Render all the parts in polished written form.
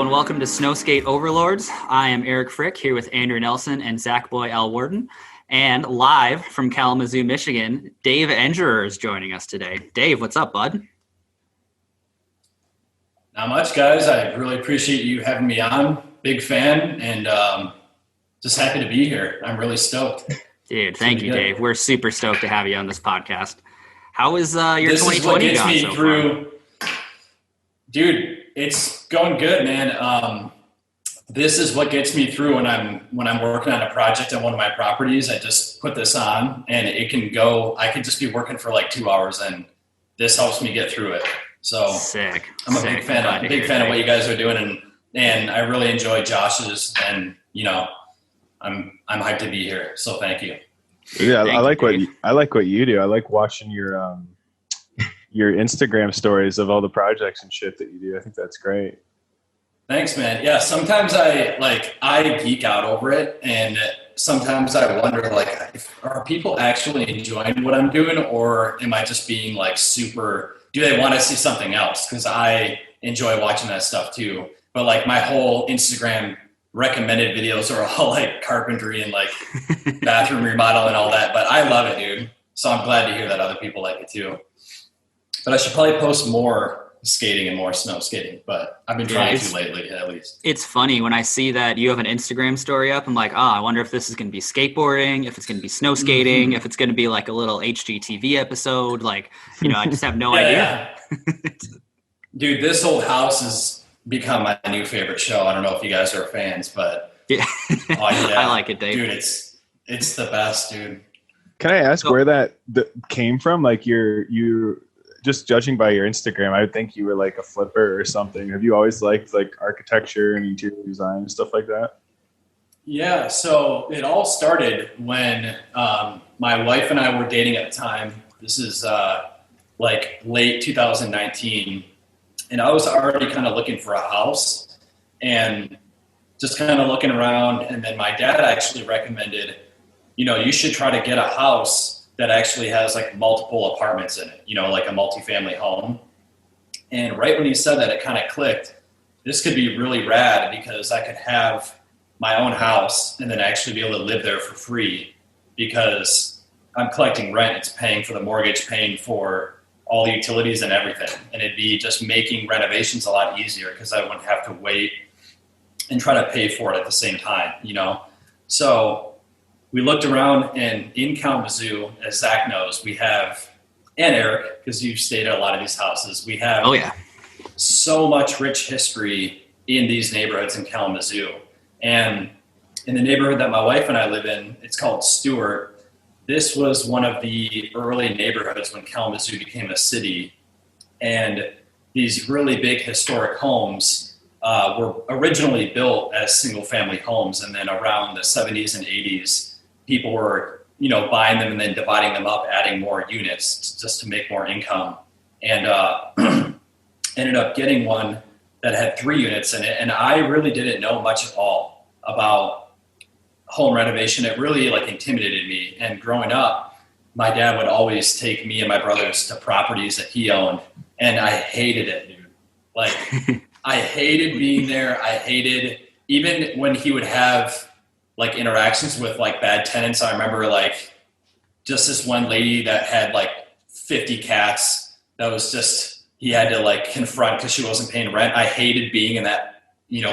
and welcome to Snowskate Overlords. I am Eric Frick here with Andrew Nelson and Zach Boy L. Warden. And live from Kalamazoo, Michigan, Dave Engerer is joining us today. Dave, what's up, bud? Not much, guys. I really appreciate you having me on. Big fan, and just happy to be here. I'm really stoked. Dude, thank you, Dave. We're super stoked to have you on this podcast. How is your 2020 This is what gets gone me so through. far? Dude, it's going good, man. This is what gets me through when I'm working on a project on one of my properties. I just put this on, and it can go. I could just be working for like 2 hours, and this helps me get through it. So Sick. I'm a big fan. I'm a big fan of what you guys are doing, and I really enjoy Josh's. And I'm hyped to be here. So thank you. Yeah, I like what you do. I like watching your Instagram stories of all the projects and shit that you do. I think that's great. Thanks, man. Yeah, sometimes I geek out over it, and sometimes I wonder, are people actually enjoying what I'm doing, or am I just being super? Do they want to see something else? Because I enjoy watching that stuff too. But my whole Instagram recommended videos are all carpentry and bathroom remodel and all that. But I love it, dude. So I'm glad to hear that other people like it too. But I should probably post more skating and more snow skating, but I've been trying to lately, at least. It's funny when I see that you have an Instagram story up. I'm like, I wonder if this is going to be skateboarding, if it's going to be snow skating, if it's going to be a little HGTV episode. I just have no idea. Dude, this old house has become my new favorite show. I don't know if you guys are fans, but yeah. I like it, Dave. Dude, it's the best, dude. Can I ask where that came from? You just judging by your Instagram, I would think you were a flipper or something. Have you always liked architecture and interior design and stuff like that? Yeah, so it all started when my wife and I were dating at the time. This is late 2019, and I was already kind of looking for a house and just kind of looking around. And then my dad actually recommended, you should try to get a house that actually has multiple apartments in it, a multifamily home. And right when he said that, it kind of clicked. This could be really rad because I could have my own house and then actually be able to live there for free because I'm collecting rent. It's paying for the mortgage, paying for all the utilities and everything. And it'd be just making renovations a lot easier because I wouldn't have to wait and try to pay for it at the same time, So we looked around, and in Kalamazoo, as Zach knows, we have, and Eric, because you've stayed at a lot of these houses, we have so much rich history in these neighborhoods in Kalamazoo. And in the neighborhood that my wife and I live in, it's called Stewart. This was one of the early neighborhoods when Kalamazoo became a city. And these really big historic homes were originally built as single-family homes. And then around the 70s and 80s, people were, buying them and then dividing them up, adding more units just to make more income. And ended up getting one that had 3 units in it. And I really didn't know much at all about home renovation. It really intimidated me. And growing up, my dad would always take me and my brothers to properties that he owned. And I hated it, dude. I hated being there. I hated, even when he would have interactions with bad tenants. I remember just this one lady that had 50 cats that was just, he had to confront because she wasn't paying rent. I hated being in that,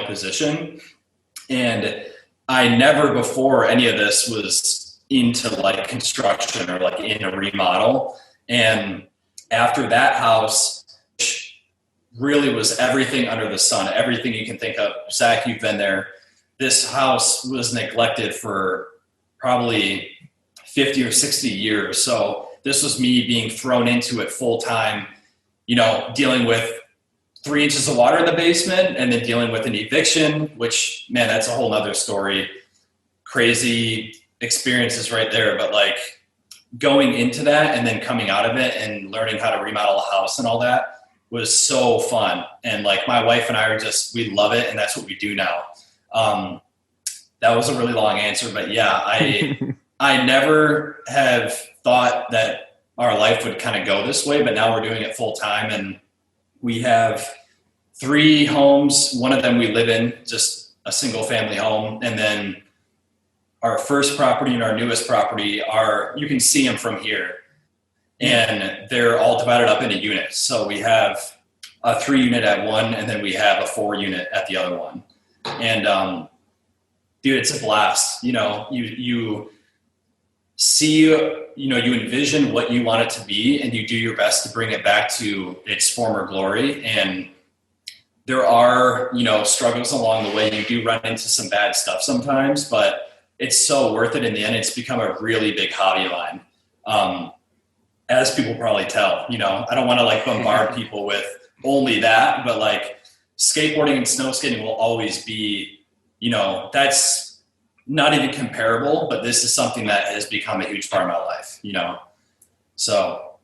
position. And I never before any of this was into construction or in a remodel. And after that house, which really was everything under the sun, everything you can think of. Zach, you've been there. This house was neglected for probably 50 or 60 years. So this was me being thrown into it full time, dealing with 3 inches of water in the basement and then dealing with an eviction, which, man, that's a whole nother story. Crazy experiences right there. But going into that and then coming out of it and learning how to remodel a house and all that was so fun. And my wife and I we love it. And that's what we do now. That was a really long answer, but yeah, I never have thought that our life would kind of go this way, but now we're doing it full time, and we have 3 homes. One of them we live in, just a single family home. And then our first property and our newest property you can see them from here. And they're all divided up into units. So we have a 3 unit at one, and then we have a 4 unit at the other one. And dude, it's a blast. You see, you envision what you want it to be, and you do your best to bring it back to its former glory. And there are, struggles along the way. You do run into some bad stuff sometimes, but it's so worth it in the end. It's become a really big hobby of mine. As people probably tell, I don't want to like bombard people with only that, but like skateboarding and snow skating will always be, that's not even comparable, but this is something that has become a huge part of my life, So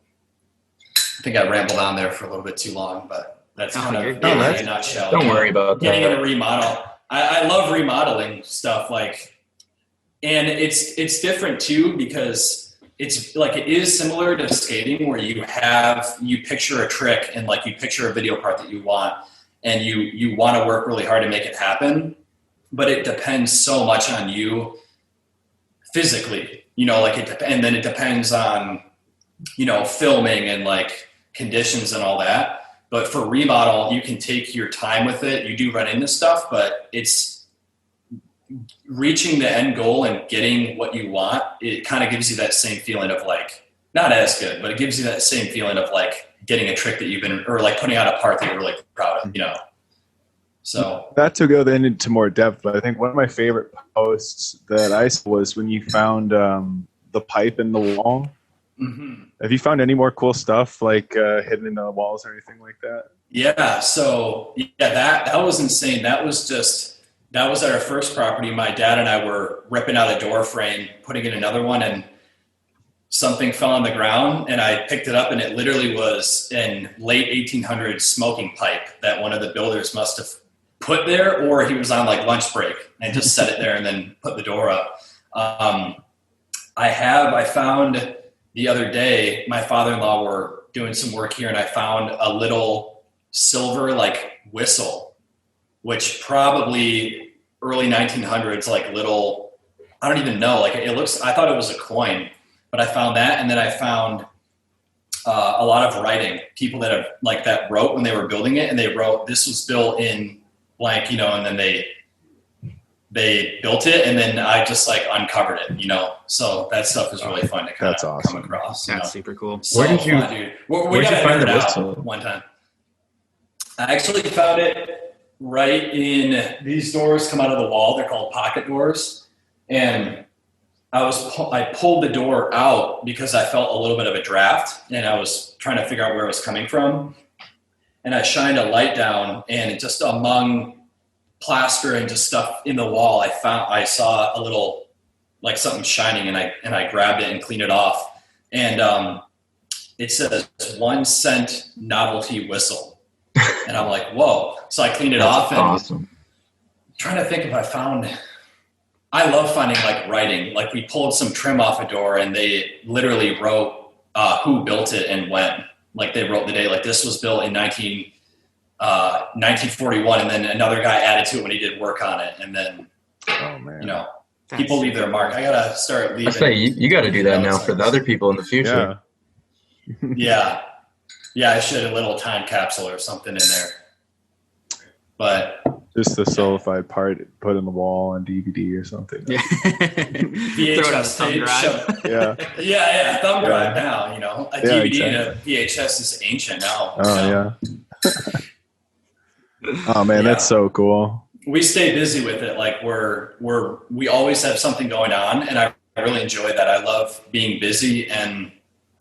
I think I rambled on there for a little bit too long, but that's kind of in a nutshell. Don't worry about getting that. in a remodel. I love remodeling stuff, and it's different too, because it's like, it is similar to skating where you picture a trick and like you picture a video part that you want, and you want to work really hard to make it happen, but it depends so much on you physically, and then it depends on, filming and like conditions and all that. But for remodel, you can take your time with it. You do run into stuff, but it's reaching the end goal and getting what you want. It kind of gives you that same feeling of like, not as good, but it gives you that same feeling of like getting a trick that you've been, or like putting out a part that you're really proud of, So not to go then into more depth, but I think one of my favorite posts that I saw was when you found the pipe in the wall. Mm-hmm. Have you found any more cool stuff like hidden in the walls or anything like that? Yeah. So that was insane. That was at our first property. My dad and I were ripping out a door frame, putting in another one, and something fell on the ground, and I picked it up, and it literally was an late 1800s smoking pipe that one of the builders must have put there, or he was on like lunch break and just set it there and then put the door up. I found the other day, my father-in-law were doing some work here, and I found a little silver like whistle, which probably early 1900s, like little, I don't even know, like I thought it was a coin, but I found that. And then I found a lot of writing, people that wrote when they were building it, and they wrote, this was built in blank, and then they built it, and then I just like uncovered it, so that stuff is really fun to kind of awesome. come across. That's super cool. So where did you fun, dude. We got find the it out whistle? one time. I actually found it right in these doors come out of the wall. They're called pocket doors, and I pulled the door out because I felt a little bit of a draft, and I was trying to figure out where it was coming from. And I shined a light down, and just among plaster and just stuff in the wall, I saw a little, like something shining, and I grabbed it and cleaned it off. And it says 1 cent novelty whistle. And I'm like, whoa. So I cleaned it off, and awesome. Trying to think if I love finding like writing. Like we pulled some trim off a door, and they literally wrote who built it and when. Like they wrote the day, like this was built in 1941, and then another guy added to it when he did work on it. And then, Oh man. people leave their mark. I gotta start leaving. I say you got to do that now for the other people in the future. Yeah. Yeah, I should, a little time capsule or something in there. But Just the Sola Fide part put in the wall on DVD or something. Yeah. Throw it on a thumb drive. Yeah. yeah, thumb Yeah. drive now. A Yeah, DVD exactly. and a VHS is ancient now. Oh yeah. Oh man, Yeah. that's so cool. We stay busy with it. Like we always have something going on, and I really enjoy that. I love being busy, and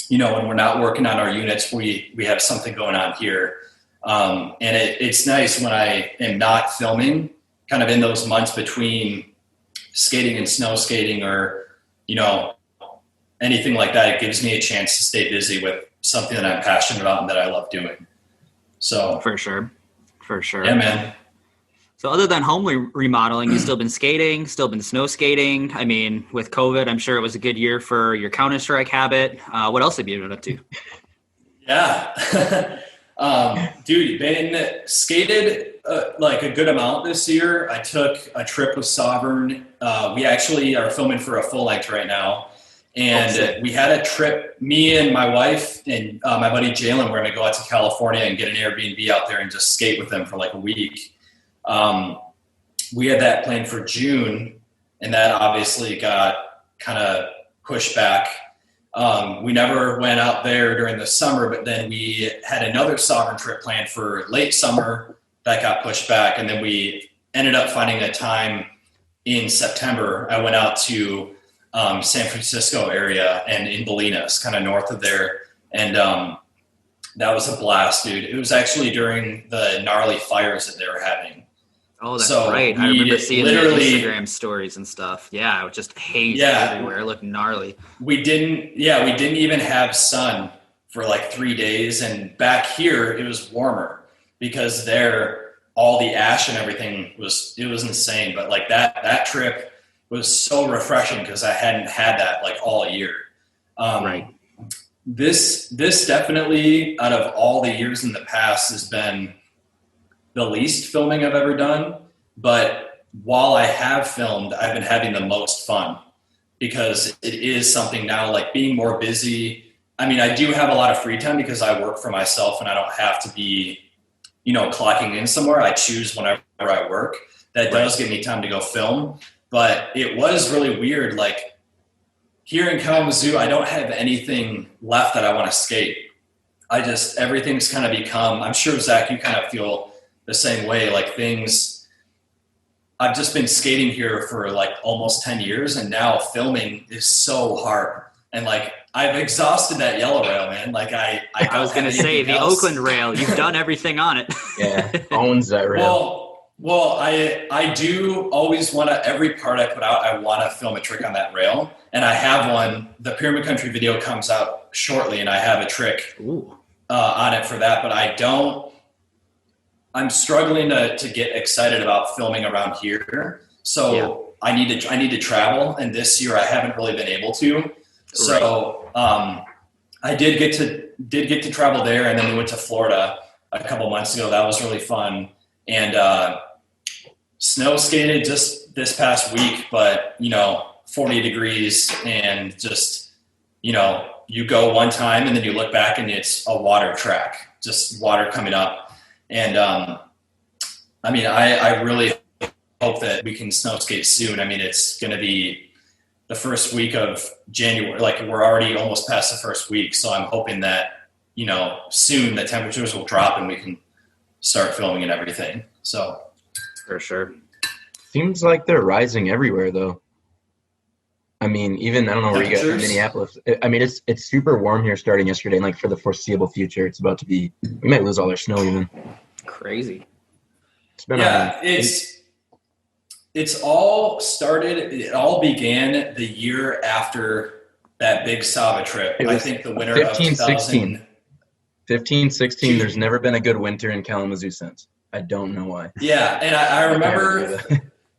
when we're not working on our units, we have something going on here. And it's nice when I am not filming, kind of in those months between skating and snow skating, or anything like that. It gives me a chance to stay busy with something that I'm passionate about and that I love doing. So For sure. yeah, man. So other than home remodeling, you've still been skating, still been snow skating. I mean, with COVID, I'm sure it was a good year for your Counter-Strike habit. What else have you been up to? Yeah. Dude, been skated like a good amount this year. I took a trip with Sovereign. We actually are filming for a full length right now. And we had a trip, me and my wife and my buddy Jalen, we're going to go out to California and get an Airbnb out there and just skate with them for like a week. We had that planned for June, and that obviously got kind of pushed back. We never went out there during the summer, but then we had another Sovereign trip planned for late summer that got pushed back. And then we ended up finding a time in September. I went out to San Francisco area and in Bolinas, kind of north of there. And that was a blast, dude. It was actually during the gnarly fires that they were having. Oh, that's right. I remember seeing the Instagram stories and stuff. Yeah, it was just haze everywhere. It looked gnarly. We didn't even have sun for like 3 days. And back here, it was warmer because there, all the ash and everything it was insane. But like that trip was so refreshing because I hadn't had that like all year. Right. This definitely, out of all the years in the past, has been the least filming I've ever done. But while I have filmed, I've been having the most fun because it is something now, like being more busy. I mean, I do have a lot of free time because I work for myself and I don't have to be, clocking in somewhere. I choose whenever I work. That does give me time to go film. But it was really weird. Like here in Kalamazoo, I don't have anything left that I want to skate. Everything's kind of become, I'm sure, Zach, you kind of feel the same way. Like I've just been skating here for like almost 10 years, and now filming is so hard. And like, I've exhausted that yellow rail, man. Like I was going to say the Oakland rail, you've done everything on it. Yeah, owns that rail. Well, I do always want to, every part I put out, I want to film a trick on that rail. And I have one. The Pyramid Country video comes out shortly, and I have a trick on it for that. But I'm struggling to get excited about filming around here. So I need to travel. And this year I haven't really been able to. So I did get to travel there. And then we went to Florida a couple months ago. That was really fun. And snow skated just this past week, but 40 degrees and just, you go one time and then you look back and it's a water track, just water coming up. And I mean, I really hope that we can snow skate soon. I mean, it's going to be the first week of January. Like we're already almost past the first week. So I'm hoping that, soon the temperatures will drop and we can start filming and everything. So for sure. Seems like they're rising everywhere though. I mean, even, I don't know where you get in Minneapolis. I mean, it's super warm here starting yesterday, and like for the foreseeable future, it's about to be, we might lose all our snow even. Crazy. It's been it's all started, it all began the year after that big Sava trip. I think the winter 15-16. 15-16, there's never been a good winter in Kalamazoo since. I don't know why. Yeah, and I remember,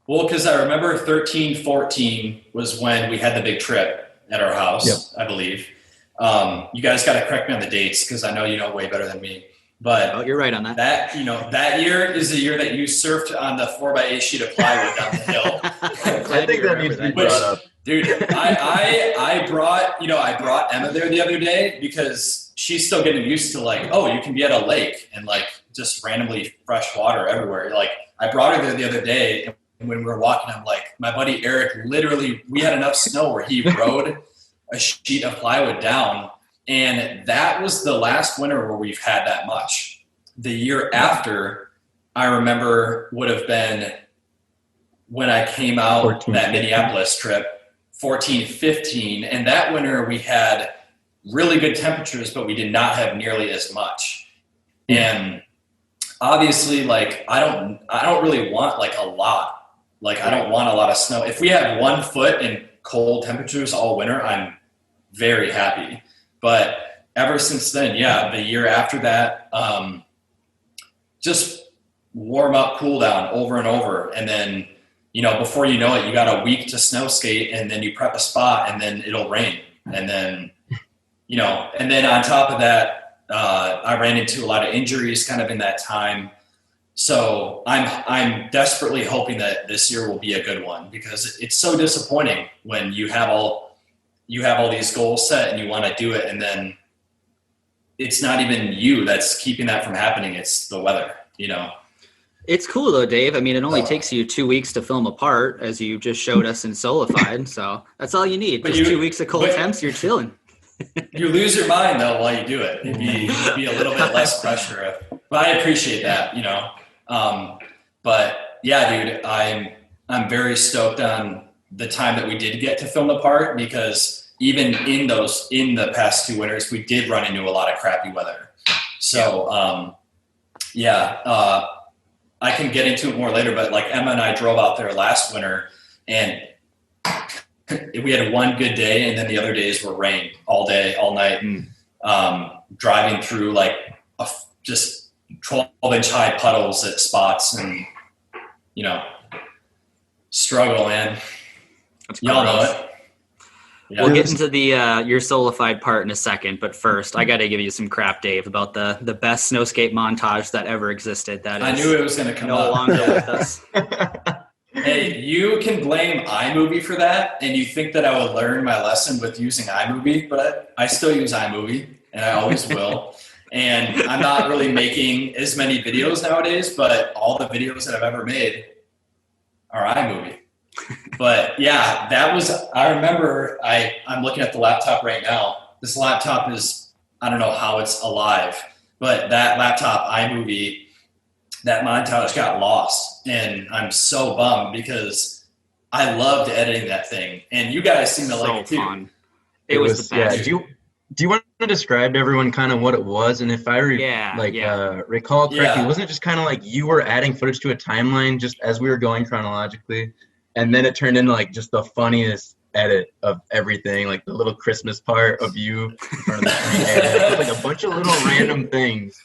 well, because I remember 13-14 was when we had the big trip at our house, I believe. You guys got to correct me on the dates because I know you know way better than me. But you're right on that. That year is the year that you surfed on the 4x8 sheet of plywood down the hill. I think that needs to be brought up. Dude, I brought Emma there the other day because she's still getting used to like, oh, you can be at a lake and like just randomly fresh water everywhere. Like I brought her there the other day, and when we were walking, I'm like, my buddy Eric, literally, we had enough snow where he rode a sheet of plywood down. And that was the last winter where we've had that much. The year after, I remember, would have been when I came out that Minneapolis trip, 14-15. And that winter we had really good temperatures, but we did not have nearly as much. And obviously, like, I don't really want like a lot. Like, I don't want a lot of snow. If we have 1 foot in cold temperatures all winter, I'm very happy. But ever since then, the year after that, just warm up, cool down over and over. And then, before you know it, you got a week to snow skate, and then you prep a spot, and then it'll rain. And then, and then on top of that, I ran into a lot of injuries kind of in that time. So I'm desperately hoping that this year will be a good one, because it's so disappointing when you have all these goals set and you want to do it, and then it's not even you that's keeping that from happening. It's the weather, you know. It's cool though, Dave. I mean, it only takes you 2 weeks to film a part, as you just showed us in Sola Fide. So that's all you need. Just 2 weeks of cold temps, you're chilling. You lose your mind though while you do it. It'd be a little bit less pressure. But I appreciate that, you know. But yeah, dude, I'm very stoked on the time that we did get to film the part, because even in the past 2 winters, we did run into a lot of crappy weather. So I can get into it more later, but like Emma and I drove out there last winter, and we had one good day, and then the other days were rain all day, all night. Driving through like just 12-inch high puddles at spots, and you know, struggle, man. Y'all know it. Yeah. We'll get into the your Sola Fide part in a second, but first I got to give you some crap, Dave, about the best snow skate montage that ever existed. That I knew it was going to come no up. longer with us. Hey, you can blame iMovie for that, and you think that I would learn my lesson with using iMovie, but I still use iMovie, and I always will. And I'm not really making as many videos nowadays, but all the videos that I've ever made are iMovie. But yeah, I remember I'm looking at the laptop right now. This laptop is, I don't know how it's alive, but that laptop, iMovie, that montage got lost. And I'm so bummed, because I loved editing that thing. And you guys seem to like it too. Fun. It was the best. Yeah. Do you want to describe to everyone kind of what it was? And if I recall correctly, wasn't it just kind of like you were adding footage to a timeline just as we were going chronologically? And then it turned into like just the funniest edit of everything, like the little Christmas part of you in front of the screen. Like a bunch of little random things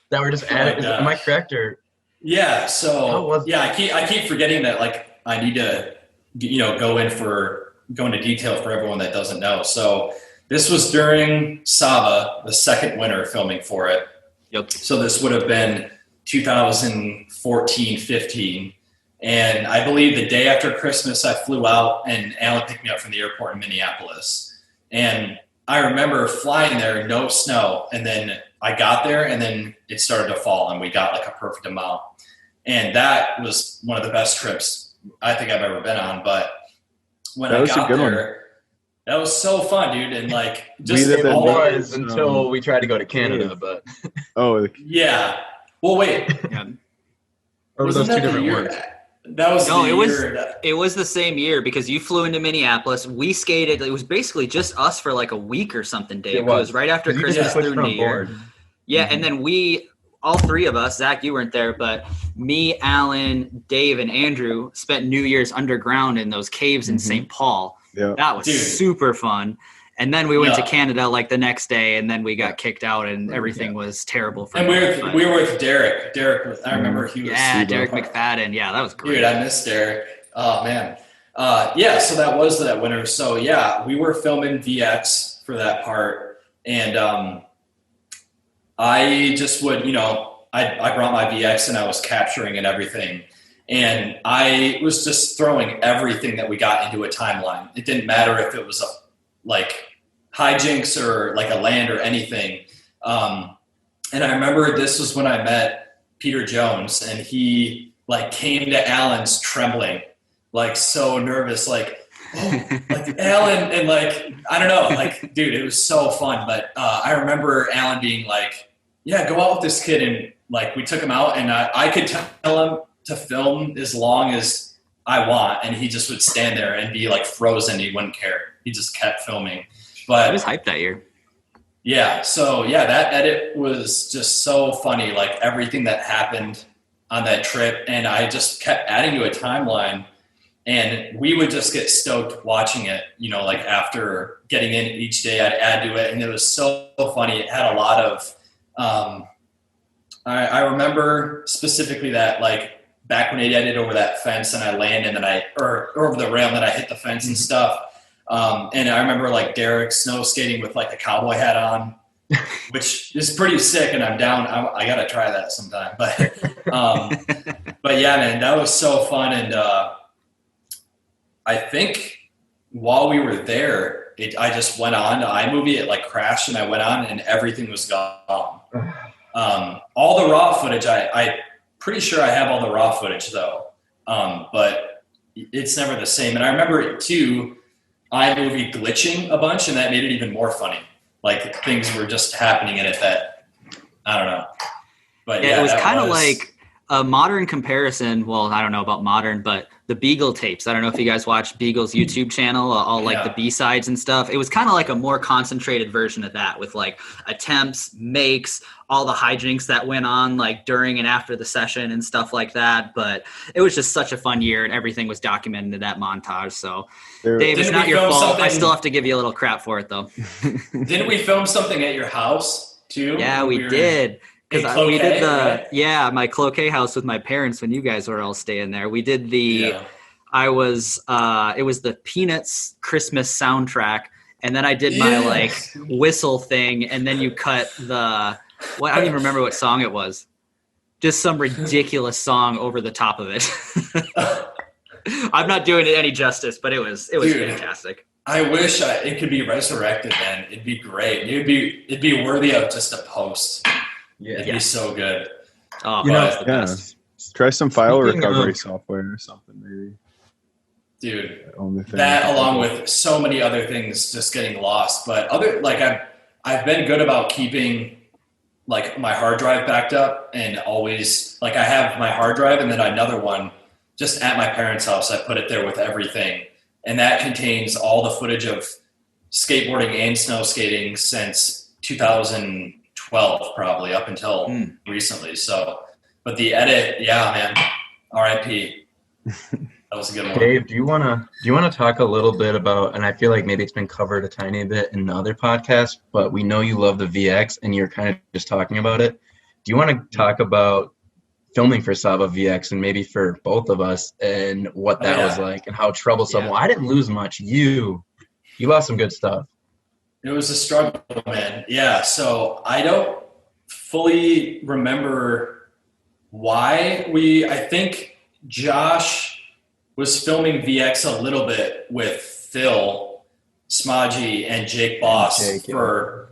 that were just added. Am I correct? Or yeah, so I keep forgetting that, like, I need to, you know, go into detail for everyone that doesn't know. So this was during Sava, the second winter filming for it. Yep. So this would have been 2014, 15. And I believe the day after Christmas, I flew out, and Alan picked me up from the airport in Minneapolis. And I remember flying there, no snow. And then I got there, and then it started to fall, and we got like a perfect amount. And that was one of the best trips I think I've ever been on. But when I got there, that was so fun, dude. And like, just until we tried to go to Canada, but yeah. Well, wait. Yeah. Or were those two different words? That was it was the same year, because you flew into Minneapolis. We skated. It was basically just us for like a week or something, Dave. It was right after Christmas through New Year. Yeah, and then all three of us, Zach, you weren't there, but me, Alan, Dave, and Andrew spent New Year's underground in those caves in St. Paul. Yeah. That was super fun. And then we went to Canada like the next day, and then we got kicked out, and everything was terrible for me. We were with Derek. Derek, I remember he was Derek McFadden. Yeah, that was great. Dude, I miss Derek. Oh, man. So that was that winter. So, yeah, we were filming VX for that part. And I just would, you know, I brought my VX, and I was capturing and everything. And I was just throwing everything that we got into a timeline. It didn't matter if it was like hijinks or like a land or anything. And I remember this was when I met Peter Jones, and he like came to Alan's trembling, like so nervous, like, oh, like Alan, and like, I don't know, like, dude, it was so fun. But I remember Alan being like, yeah, go out with this kid. And like, we took him out, and I could tell him to film as long as I want, and he just would stand there and be like frozen. He wouldn't care. He just kept filming. But it was hyped that year. Yeah. So yeah, that edit was just so funny. Like everything that happened on that trip, and I just kept adding to a timeline, and we would just get stoked watching it. You know, like after getting in each day, I'd add to it, and it was so funny. It had a lot of. I remember specifically that like. Back when I did over that fence and I landed, and then or over the rail, and then I hit the fence and stuff. And I remember like Derek snow skating with like a cowboy hat on, which is pretty sick, and I'm down. I got to try that sometime. But yeah, man, that was so fun. And I think while we were there, I just went on to iMovie. It like crashed, and I went on, and everything was gone. All the raw footage, I pretty sure I have all the raw footage though, but it's never the same. And I remember it too, iMovie glitching a bunch, and that made it even more funny. Like things were just happening in it that I don't know. But yeah, it was kind of like a modern comparison. Well, I don't know about modern, but the Beagle tapes. I don't know if you guys watch Beagle's YouTube channel, all like the B-sides and stuff. It was kind of like a more concentrated version of that with like attempts, makes, all the hijinks that went on like during and after the session and stuff like that. But it was just such a fun year, and everything was documented in that montage. So Dave, it's not your fault. I still have to give you a little crap for it though. Didn't we film something at your house too? Yeah, we did. Because we did my Cloquet house with my parents when you guys were all staying there. We did it was the Peanuts Christmas soundtrack, and then I did my like whistle thing, and then you cut I don't even remember what song it was. Just some ridiculous song over the top of it. I'm not doing it any justice, but it was fantastic. I wish it could be resurrected, man. It'd be great. It'd be worthy of just a post. Yeah, it'd be so good. Oh, that's the best. Try some file recovery software or something, maybe. Dude, that along with so many other things just getting lost. But I've been good about keeping like my hard drive backed up, and always like I have my hard drive and then another one just at my parents' house. I put it there with everything, and that contains all the footage of skateboarding and snow skating since 2012, probably up until recently. So, but the edit, man, RIP. That was a good one. Dave, do you want to talk a little bit about, and I feel like maybe it's been covered a tiny bit in other podcasts, but we know you love the VX and you're kind of just talking about it. Do you want to talk about filming for Sava VX and maybe for both of us and what that was like and how troublesome? Well, I didn't lose much. You lost some good stuff. It was a struggle, man. Yeah. So I don't fully remember why I think Josh was filming VX a little bit with Phil Smodgy and Jake Boss for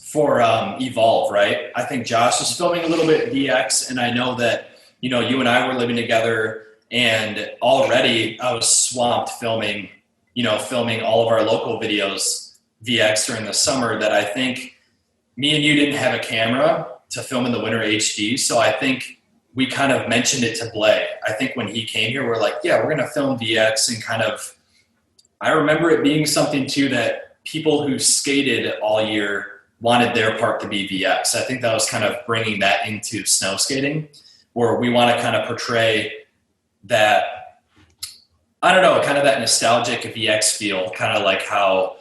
Evolve, right? I think Josh was filming a little bit VX, and I know that, you and I were living together, and already I was swamped filming all of our local videos VX during the summer, that I think me and you didn't have a camera to film in the winter HD. So I think we kind of mentioned it to Blais. I think when he came here, we're like, we're going to film VX, and kind of, I remember it being something too that people who skated all year wanted their part to be VX. I think that was kind of bringing that into snow skating, where we want to kind of portray that, I don't know, kind of that nostalgic VX feel, kind of like how,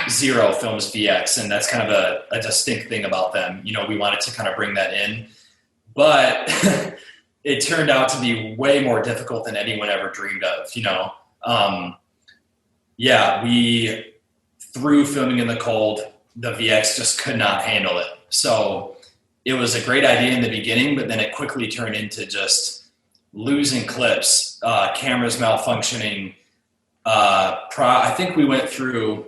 Zero films VX, and that's kind of a distinct thing about them. We wanted to kind of bring that in, but it turned out to be way more difficult than anyone ever dreamed of, we through filming in the cold, the VX just could not handle it. So it was a great idea in the beginning, but then it quickly turned into just losing clips, cameras malfunctioning. I think we went through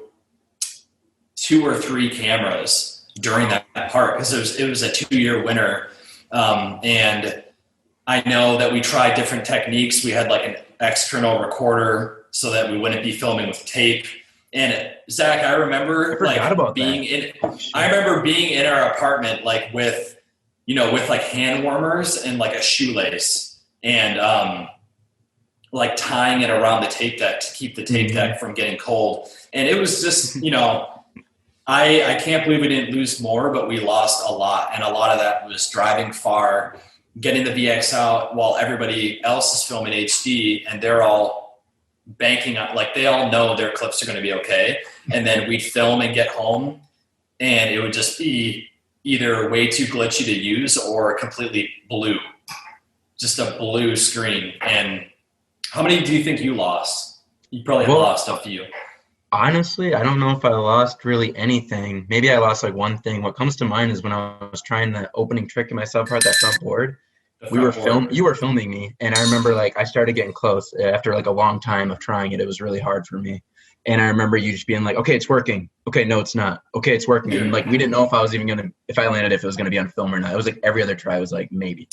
2 or 3 cameras during that part, because it was a 2-year winter. And I know that we tried different techniques. We had like an external recorder so that we wouldn't be filming with tape. And Zach, I remember being in our apartment, like with like hand warmers and like a shoelace, and like tying it around the tape deck to keep the tape deck from getting cold. And it was just, I can't believe we didn't lose more, but we lost a lot. And a lot of that was driving far, getting the VX out while everybody else is filming HD, and they're all banking on, like, they all know their clips are going to be okay. And then we'd film and get home, and it would just be either way too glitchy to use or completely blue, just a blue screen. And how many do you think you lost? You probably lost a few. Honestly, I don't know if I lost really anything. Maybe I lost like one thing. What comes to mind is when I was trying the opening trick in my subpart, that front board. You were filming me, and I remember like I started getting close after like a long time of trying it. It was really hard for me, and I remember you just being like, "Okay, it's working. Okay, no, it's not. Okay, it's working." And like we didn't know if I was even gonna, if I landed, if it was gonna be on film or not. It was like every other try was like maybe.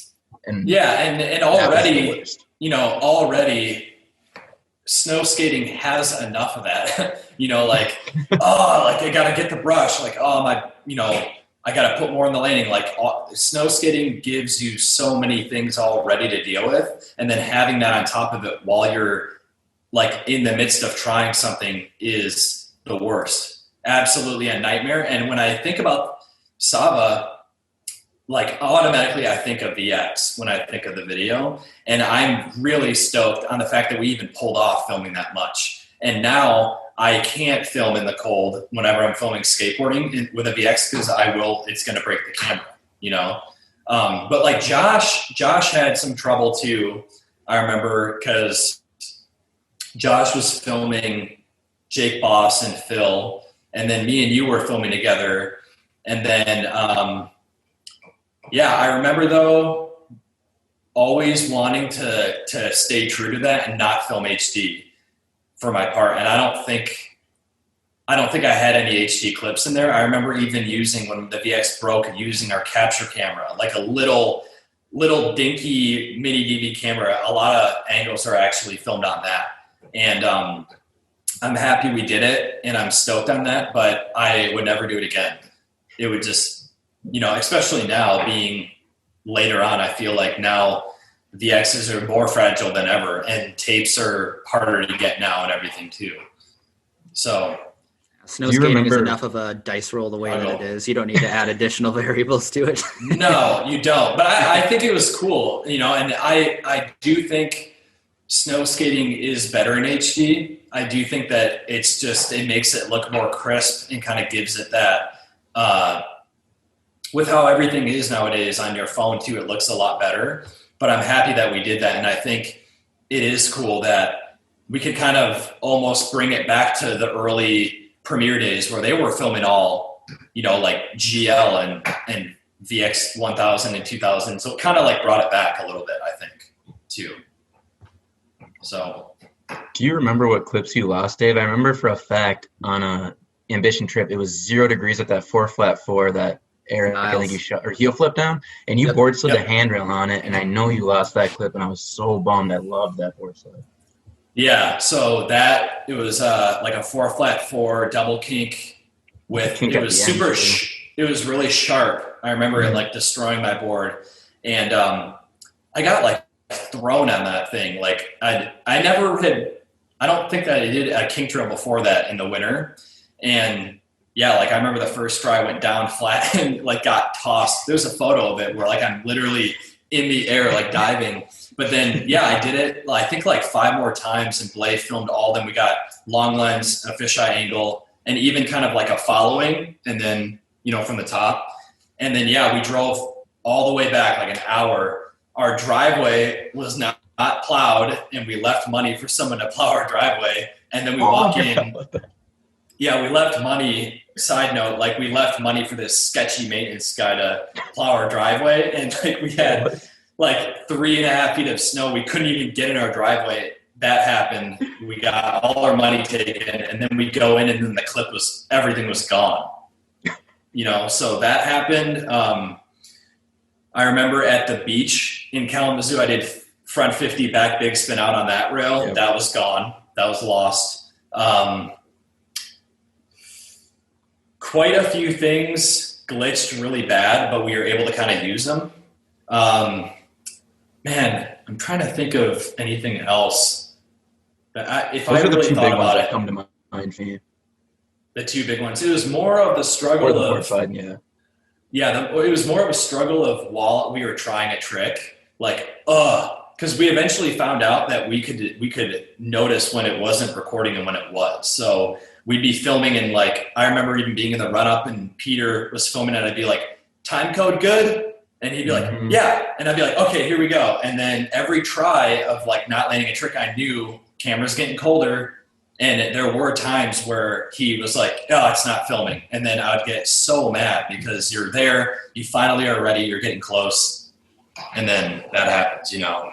And yeah, and already, already snow skating has enough of that. Like, oh, like I gotta get the brush. Like, oh my, I got to put more in the landing. Like snow skating gives you so many things already to deal with. And then having that on top of it while you're like in the midst of trying something is the worst. Absolutely a nightmare. And when I think about Sava, like automatically I think of VX when I think of the video. And I'm really stoked on the fact that we even pulled off filming that much. And now I can't film in the cold whenever I'm filming skateboarding with a VX because it's going to break the camera, But like Josh had some trouble too. I remember because Josh was filming Jake Boss and Phil, and then me and you were filming together. And then, I remember though, always wanting to stay true to that and not film HD for my part. And I don't think I had any HD clips in there. I remember even using, when the VX broke, using our capture camera, like a little dinky mini DV camera. A lot of angles are actually filmed on that. And I'm happy we did it, and I'm stoked on that, but I would never do it again. It would just, especially now being later on, I feel like now VXs are more fragile than ever, and tapes are harder to get now and everything too. So snow skating is enough of a dice roll the way that it is. You don't need to add additional variables to it. No, you don't. But I think it was cool, and I do think snow skating is better in HD. I do think that it makes it look more crisp and kind of gives it that, with how everything is nowadays on your phone too, it looks a lot better. But I'm happy that we did that. And I think it is cool that we could kind of almost bring it back to the early Premiere days where they were filming all, like GL and VX 1000 and 2000. So it kind of like brought it back a little bit, I think, too. So. Do you remember what clips you lost, Dave? I remember for a fact on a Ambition trip, it was 0 degrees at that 4-flat-4 that Eric, I think you shot or heel flip down, and you board slid the handrail on it, and I know you lost that clip, and I was so bummed. I loved that board slid. Yeah, so it was like a 4-flat-4 double kink with it was super. It was really sharp. I remember it like destroying my board, and I got like thrown on that thing. Like I don't think that I did a kink drill before that in the winter, and. Yeah, like I remember the first try went down flat and like got tossed. There's a photo of it where like I'm literally in the air like diving. But then I did it I think like 5 more times, and Blais filmed all of them. We got long lens, a fisheye angle, and even kind of like a following, and then from the top. And then we drove all the way back like an hour. Our driveway was not plowed, and we left money for someone to plow our driveway. And then we walk in. Yeah, we left money. Side note, like we left money for this sketchy maintenance guy to plow our driveway, and like we had like 3.5 feet of snow. We couldn't even get in our driveway. That happened. We got all our money taken, and then we go in, and then everything was gone. So that happened. I remember at the beach in Kalamazoo, I did front 50 back big spin out on that rail. Yep. That was gone. That was lost. Quite a few things glitched really bad, but we were able to kind of use them. Man, I'm trying to think of anything else. But if I really thought about it, come to mind for you. The 2 big ones. It was more of the struggle of side, it was more of a struggle of while we were trying a trick, like because we eventually found out that we could notice when it wasn't recording and when it was. So we'd be filming, and like I remember even being in the run up, and Peter was filming, and I'd be like, "Time code good?" And he'd be like, "Yeah," and I'd be like, "Okay, here we go." And then every try of like not landing a trick, I knew camera's getting colder, And there were times where he was like, oh, it's not filming. And then I would get so mad because you're there, you finally are ready, you're getting close. And then that happens, you know.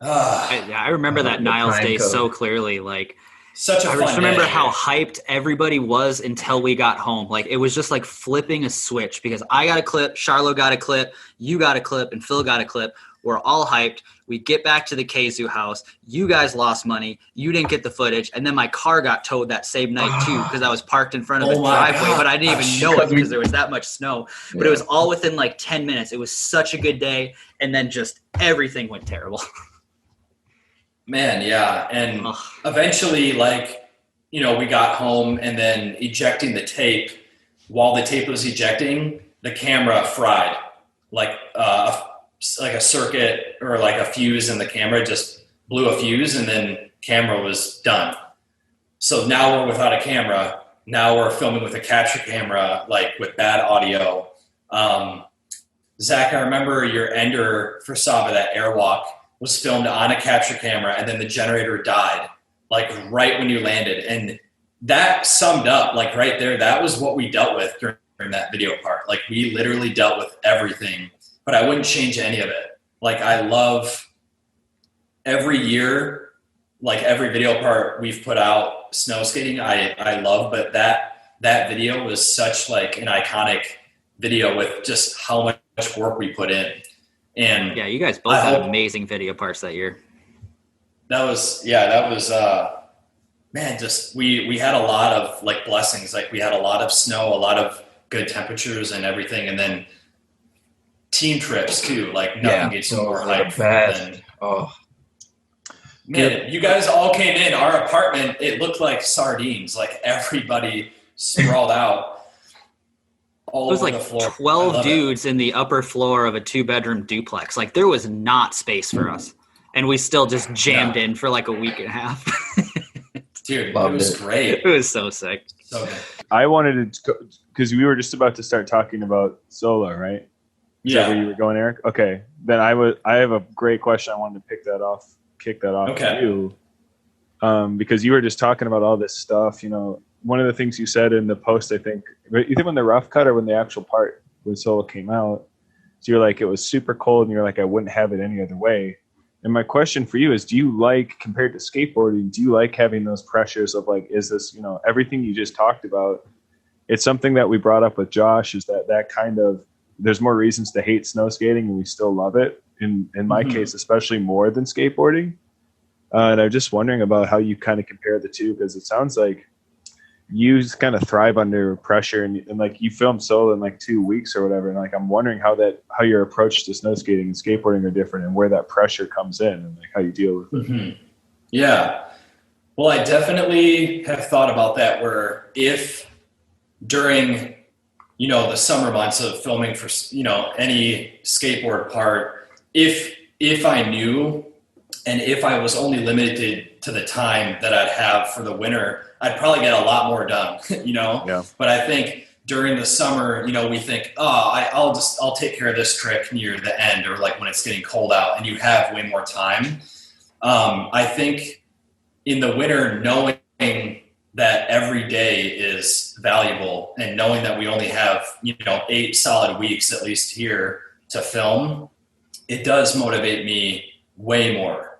I remember that Niles day so clearly. Like, such a fun day. I just remember how hyped everybody was until we got home. Like, it was just like flipping a switch because I got a clip, Charlo got a clip, you got a clip, and Phil got a clip. We're all hyped. We get back to the Kazoo house. You guys lost money. You didn't get the footage. And then my car got towed that same night too because I was parked in front of the driveway, but I didn't even know it because there was that much snow. But it was all within like 10 minutes. It was such a good day. And then just everything went terrible. Man, yeah. And eventually, like, you know, we got home and then ejecting the tape. While the tape was ejecting, the camera fried. Like a circuit or like a fuse in the camera just blew a fuse and then camera was done. So now we're without a camera. Now we're filming with a capture camera, like with bad audio. Zach, I remember your Engerer for Saba, that airwalk, was filmed on a capture camera and then the generator died like right when you landed. And that summed up like right there. That was what we dealt with during that video part. Like we literally dealt with everything, but I wouldn't change any of it. Like I love every year, like every video part we've put out snow skating, I love, but that video was such like an iconic video with just how much work we put in. And yeah, you guys both had amazing video parts that year. That was man, just we had a lot of like blessings. Like we had a lot of snow, a lot of good temperatures and everything. And then team trips too. Like nothing gets more hype than man, you guys all came in our apartment. It looked like sardines, like everybody sprawled out. It was like 12 dudes in the upper floor of a 2-bedroom duplex. Like there was not space for us. And we still just jammed in for like a week and a half. Dude, it was great. It was so sick. So good. I wanted to, because we were just about to start talking about Sola, right? Is that where you were going, Eric? Okay. Then I have a great question. I wanted to kick that off to you. Because you were just talking about all this stuff, you know. One of the things you said in the post, I think, either when the rough cut or when the actual part with Sola came out, so you're like, it was super cold and you're like, I wouldn't have it any other way. And my question for you is, do you like, compared to skateboarding, do you like having those pressures of like, is this, you know, everything you just talked about? It's something that we brought up with Josh, is that kind of, there's more reasons to hate snow skating and we still love it. In my case, especially more than skateboarding. And I'm just wondering about how you kind of compare the two, because it sounds like you kind of thrive under pressure and like you filmed Sola in like 2 weeks or whatever. And like, I'm wondering how your approach to snow skating and skateboarding are different and where that pressure comes in and like how you deal with it. Mm-hmm. Yeah. Well, I definitely have thought about that, where if during, you know, the summer months of filming for, you know, any skateboard part, if I knew, and if I was only limited to the time that I'd have for the winter, I'd probably get a lot more done, you know? Yeah. But I think during the summer, you know, we think, I'll take care of this trick near the end, or like when it's getting cold out and you have way more time. I think in the winter, knowing that every day is valuable and knowing that we only have, you know, 8 solid weeks at least here to film, it does motivate me way more.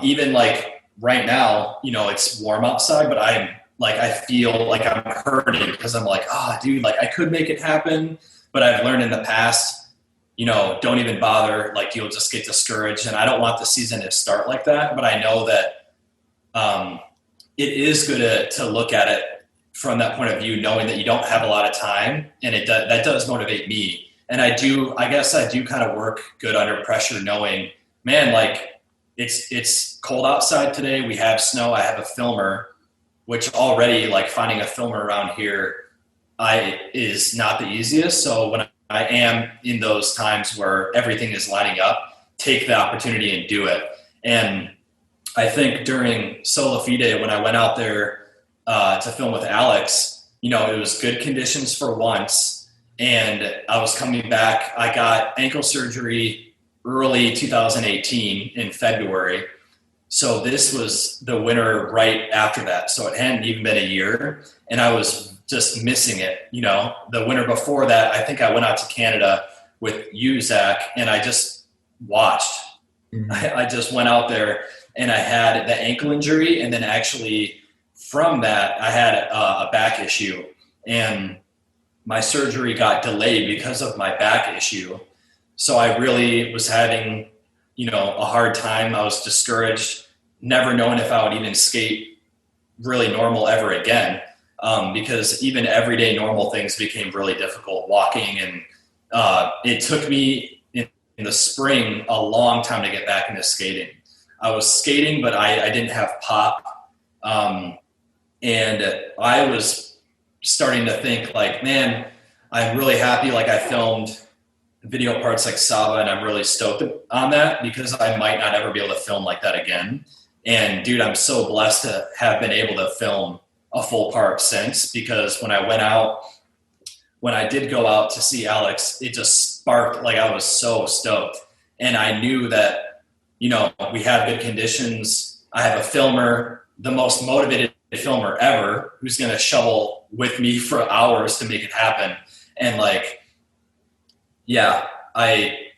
Even like right now, you know, it's warm outside, but I feel like I'm hurting because I'm like, dude, like I could make it happen. But I've learned in the past, you know, don't even bother, like you'll just get discouraged. And I don't want the season to start like that. But I know that it is good to look at it from that point of view, knowing that you don't have a lot of time. And that does motivate me. And I guess I do kind of work good under pressure, knowing, man, like it's cold outside today. We have snow. I have a filmer, which already, like, finding a filmer around here is not the easiest. So when I am in those times where everything is lining up, take the opportunity and do it. And I think during Sola Fide, when I went out there to film with Alex, you know, it was good conditions for once. And I was coming back. I got ankle surgery early 2018 in February. So this was the winter right after that. So it hadn't even been a year, and I was just missing it. You know, the winter before that, I think I went out to Canada with you, Zach, and I just watched. Mm-hmm. I just went out there, and I had the ankle injury, and then actually from that, I had a back issue, and my surgery got delayed because of my back issue. So I really was having, you know, a hard time. I was discouraged, never knowing if I would even skate really normal ever again, because even everyday normal things became really difficult, walking. And it took me in the spring a long time to get back into skating. I was skating, but I didn't have pop. And I was starting to think like, man, I'm really happy. Like I filmed video parts like Saba, and I'm really stoked on that because I might not ever be able to film like that again. And dude, I'm so blessed to have been able to film a full part since, because when I did go out to see Alex, it just sparked. Like I was so stoked, and I knew that, you know, we have good conditions. I have a filmer, the most motivated filmer ever, who's going to shovel with me for hours to make it happen. And like, yeah, I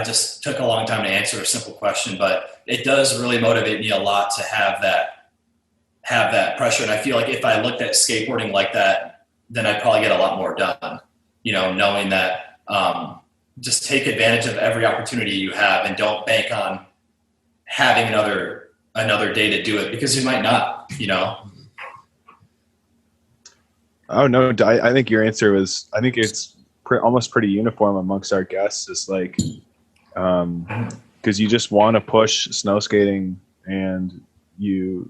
just took a long time to answer a simple question, but it does really motivate me a lot to have that pressure. And I feel like if I looked at skateboarding like that, then I'd probably get a lot more done, you know, knowing that, just take advantage of every opportunity you have and don't bank on having another day to do it, because you might not, you know? Oh no, I think your answer was, I think it's almost pretty uniform amongst our guests. It's like, because you just want to push snow skating, and you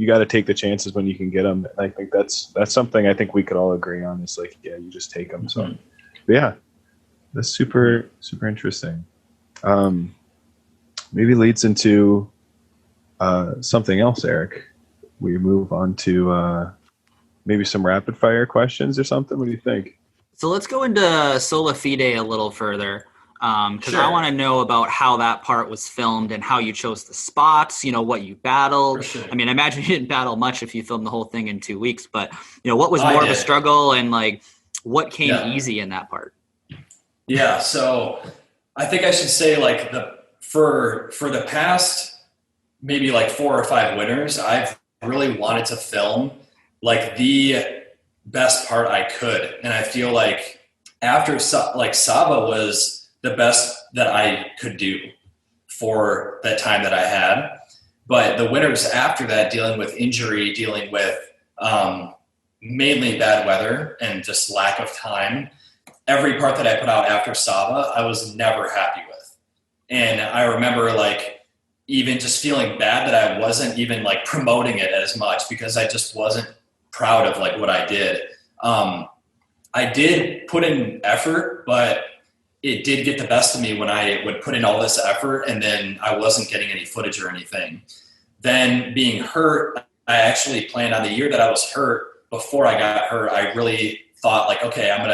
got to take the chances when you can get them. And I think that's something I think we could all agree on. It's like, yeah, you just take them. So, but yeah, that's super interesting. Maybe leads into something else, Eric. We move on to maybe some rapid fire questions or something. What do you think? So let's go into Sola Fide a little further, because Sure. I want to know about how that part was filmed and how you chose the spots, you know, what you battled. Sure. I mean, I imagine you didn't battle much if you filmed the whole thing in 2 weeks, but, you know, what was more of a struggle, and like what came easy in that part? Yeah, so I think I should say like for the past maybe like 4 or 5 winters, I've really wanted to film like the best part I could. And I feel like after like Saba was the best that I could do for that time that I had. But the winters after that, dealing with injury, dealing with mainly bad weather and just lack of time, every part that I put out after Saba, I was never happy with. And I remember like even just feeling bad that I wasn't even like promoting it as much, because I just wasn't proud of like what I did. I did put in effort, but it did get the best of me when I would put in all this effort and then I wasn't getting any footage or anything. Then being hurt, I actually planned on the year that I was hurt. Before I got hurt, I really thought like, okay, I'm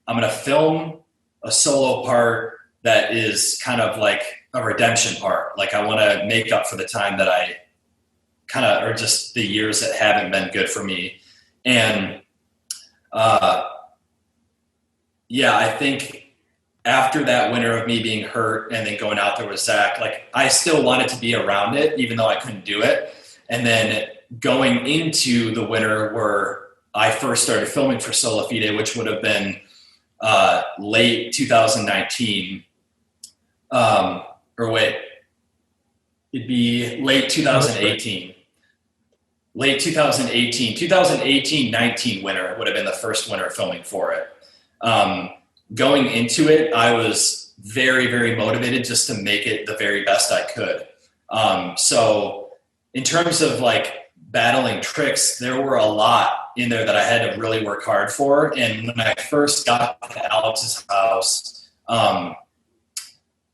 gonna film a solo part that is kind of like a redemption part. Like I want to make up for the time that I kind of, or just the years that haven't been good for me. And I think after that winter of me being hurt and then going out there with Zach, like I still wanted to be around it, even though I couldn't do it. And then going into the winter where I first started filming for Sola Fide, which would have been late 2019, it'd be late 2018. Late 2018-19 winter would have been the first winter filming for it. Going into it, I was very, very motivated just to make it the very best I could. So in terms of like battling tricks, there were a lot in there that I had to really work hard for. And when I first got to Alex's house,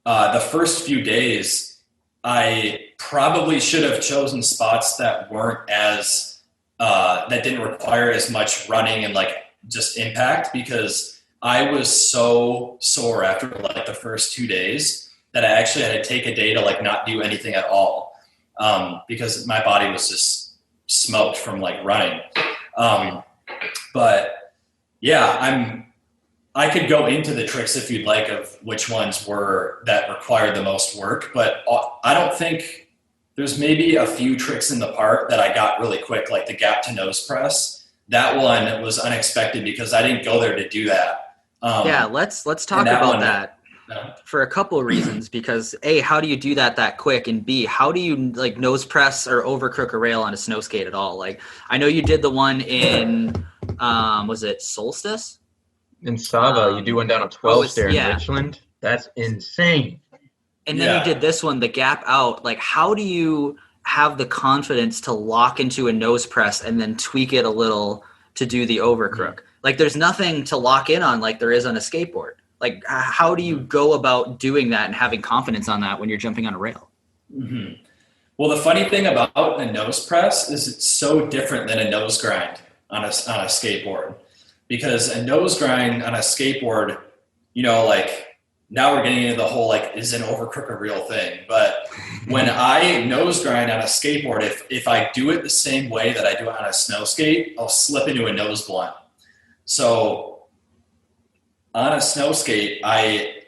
the first few days, I probably should have chosen spots that weren't as, that didn't require as much running and like just impact, because I was so sore after like the first 2 days that I actually had to take a day to like not do anything at all. because my body was just smoked from like running. But yeah, I could go into the tricks if you'd like of which ones were that required the most work, but I don't think there's maybe a few tricks in the part that I got really quick, like the gap to nose press. That one was unexpected because I didn't go there to do that. Yeah, let's talk about that for a couple of reasons, because A, how do you do that quick? And B, how do you like nose press or overcrook a rail on a snow skate at all? Like, I know you did the one in, was it Solstice? In Sava, you do one down a 12 stair in Richland. That's insane. And then you did this one, the gap out. Like, how do you have the confidence to lock into a nose press and then tweak it a little to do the overcrook? Like, there's nothing to lock in on like there is on a skateboard. Like, how do you go about doing that and having confidence on that when you're jumping on a rail? Mm-hmm. Well, the funny thing about a nose press is it's so different than a nose grind on a skateboard. Because a nose grind on a skateboard, you know, like now we're getting into the whole, like, is an overcrook a real thing? But when I nose grind on a skateboard, if I do it the same way that I do it on a snow skate, I'll slip into a nose blunt. So on a snow skate, I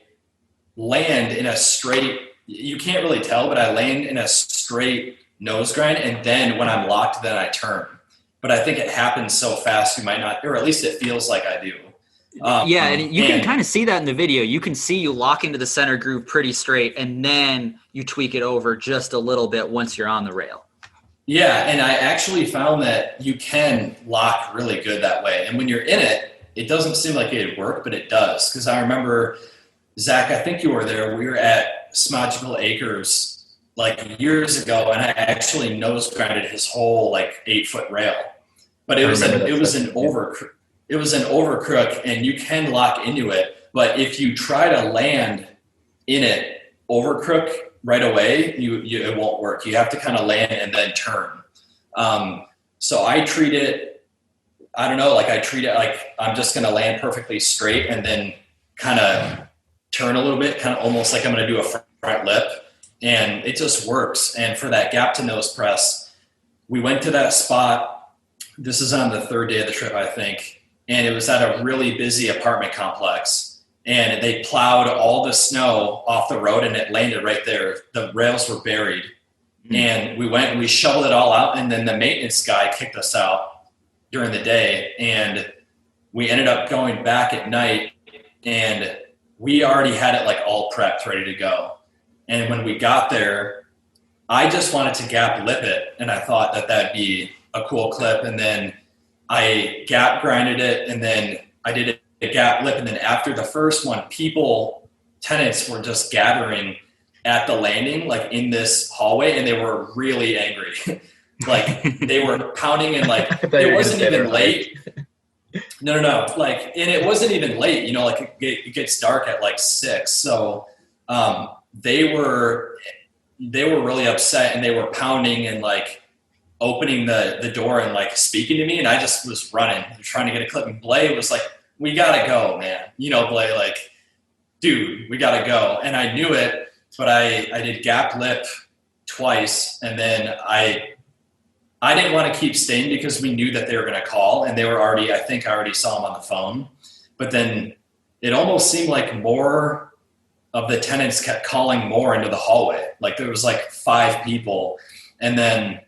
land in a straight, you can't really tell, but I land in a straight nose grind. And then when I'm locked, then I turn. But I think it happens so fast you might not, or at least it feels like I do. And you can kind of see that in the video. You can see you lock into the center groove pretty straight, and then you tweak it over just a little bit once you're on the rail. Yeah, and I actually found that you can lock really good that way. And when you're in it, it doesn't seem like it'd work, but it does. Because I remember, Zach, I think you were there. We were at Snowskate Acres like years ago, and I actually nose grinded his whole like 8-foot rail. But it was an overcrook, and you can lock into it. But if you try to land in it overcrook right away, it won't work. You have to kind of land and then turn. So I treat it, I don't know, like I treat it like I'm just going to land perfectly straight and then kind of turn a little bit, kind of almost like I'm going to do a front lip, and it just works. And for that gap to nose press, we went to that spot. This is on the third day of the trip, I think. And it was at a really busy apartment complex. And they plowed all the snow off the road, and it landed right there. The rails were buried. Mm-hmm. And we went and we shoveled it all out. And then the maintenance guy kicked us out during the day. And we ended up going back at night, and we already had it like all prepped, ready to go. And when we got there, I just wanted to gap lip it. And I thought that that'd be a cool clip. And then I gap grinded it, and then I did a gap lip. And then after the first one, tenants were just gathering at the landing, like in this hallway, and they were really angry. Like they were pounding, and like it wasn't even late. No. Like, and it wasn't even late, you know, like it gets dark at like 6. So they were really upset, and they were pounding and like opening the door and like speaking to me, and I just was running, trying to get a clip. And Blais was like, "We gotta go, man." You know, Blais, like, dude, we gotta go. And I knew it, but I did gap lip twice, and then I didn't want to keep staying because we knew that they were gonna call, and they were already, I think I already saw them on the phone. But then it almost seemed like more of the tenants kept calling more into the hallway. Like there was like 5 people, and then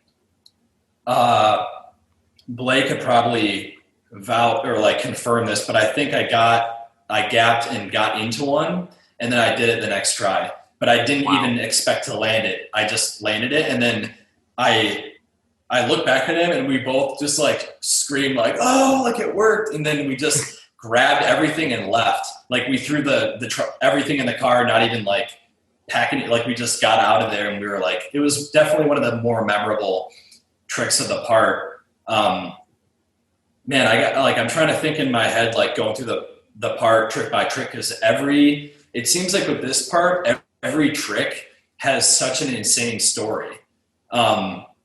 Blais could probably vouch or like confirm this, but I think I gapped and got into one, and then I did it the next try. But I didn't even expect to land it. I just landed it, and then I looked back at him, and we both just like screamed like, "Oh, like it worked!" And then we just grabbed everything and left. Like we threw everything in the car, not even like packing it. Like we just got out of there, and we were like, it was definitely one of the more memorable tricks of the part. Man, I'm trying to think in my head, like going through the part trick by trick, because it seems like with this part, every trick has such an insane story.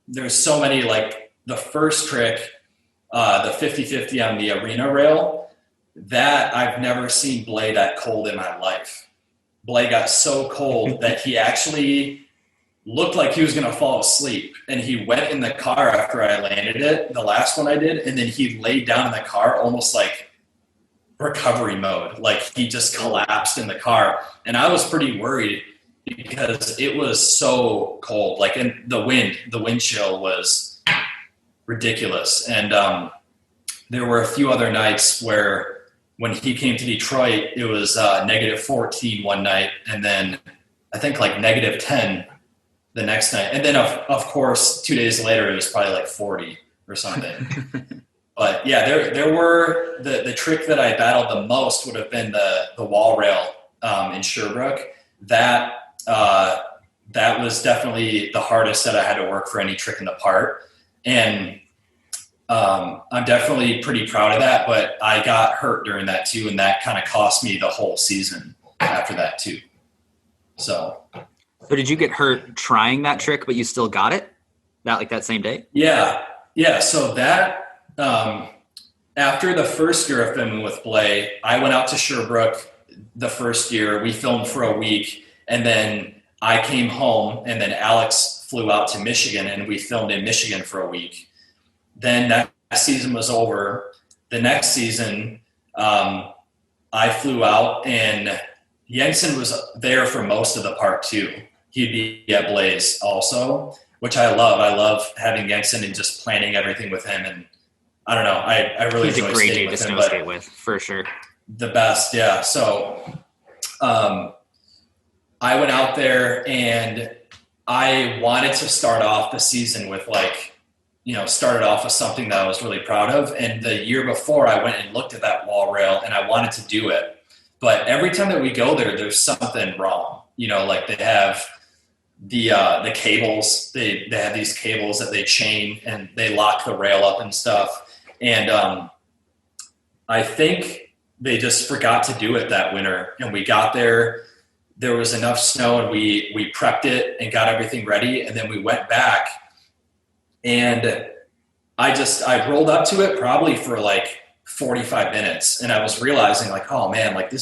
There's so many, like the first trick, the 50-50 on the arena rail, that I've never seen Blais that cold in my life. Blais got so cold that he actually looked like he was going to fall asleep. And he went in the car after I landed it, the last one I did. And then he laid down in the car almost like recovery mode. Like he just collapsed in the car. And I was pretty worried because it was so cold. Like, and the wind chill was ridiculous. And there were a few other nights where when he came to Detroit, it was -14 one night. And then I think like -10 the next night. And then of course, 2 days later, it was probably like 40 or something. But yeah, there were the trick that I battled the most would have been the wall rail in Sherbrooke. That was definitely the hardest that I had to work for any trick in the part. And I'm definitely pretty proud of that, but I got hurt during that too. And that kind of cost me the whole season after that too. So did you get hurt trying that trick, but you still got it that same day? Yeah. So that, after the first year of filming with Blais, I went out to Sherbrooke the first year. We filmed for a week, and then I came home, and then Alex flew out to Michigan, and we filmed in Michigan for a week. Then that season was over. The next season, I flew out, and Jensen was there for most of the part too. He'd be at Blais also, which I love. I love having Jensen and just planning everything with him. And I don't know, I really enjoy a great skating dude with to him. snowskate with, for sure. The best, yeah. So I went out there and I wanted to start off the season with started off with something that I was really proud of. And the year before I went and looked at that wall rail and I wanted to do it. But every time that we go there, there's something wrong. Like they have the cables, they have these cables that they chain and they lock the rail up and stuff. And I think they just forgot to do it that winter. And we got there was enough snow and we prepped it and got everything ready. And then we went back and I rolled up to it probably for like 45 minutes. And I was realizing like, oh man, like I'm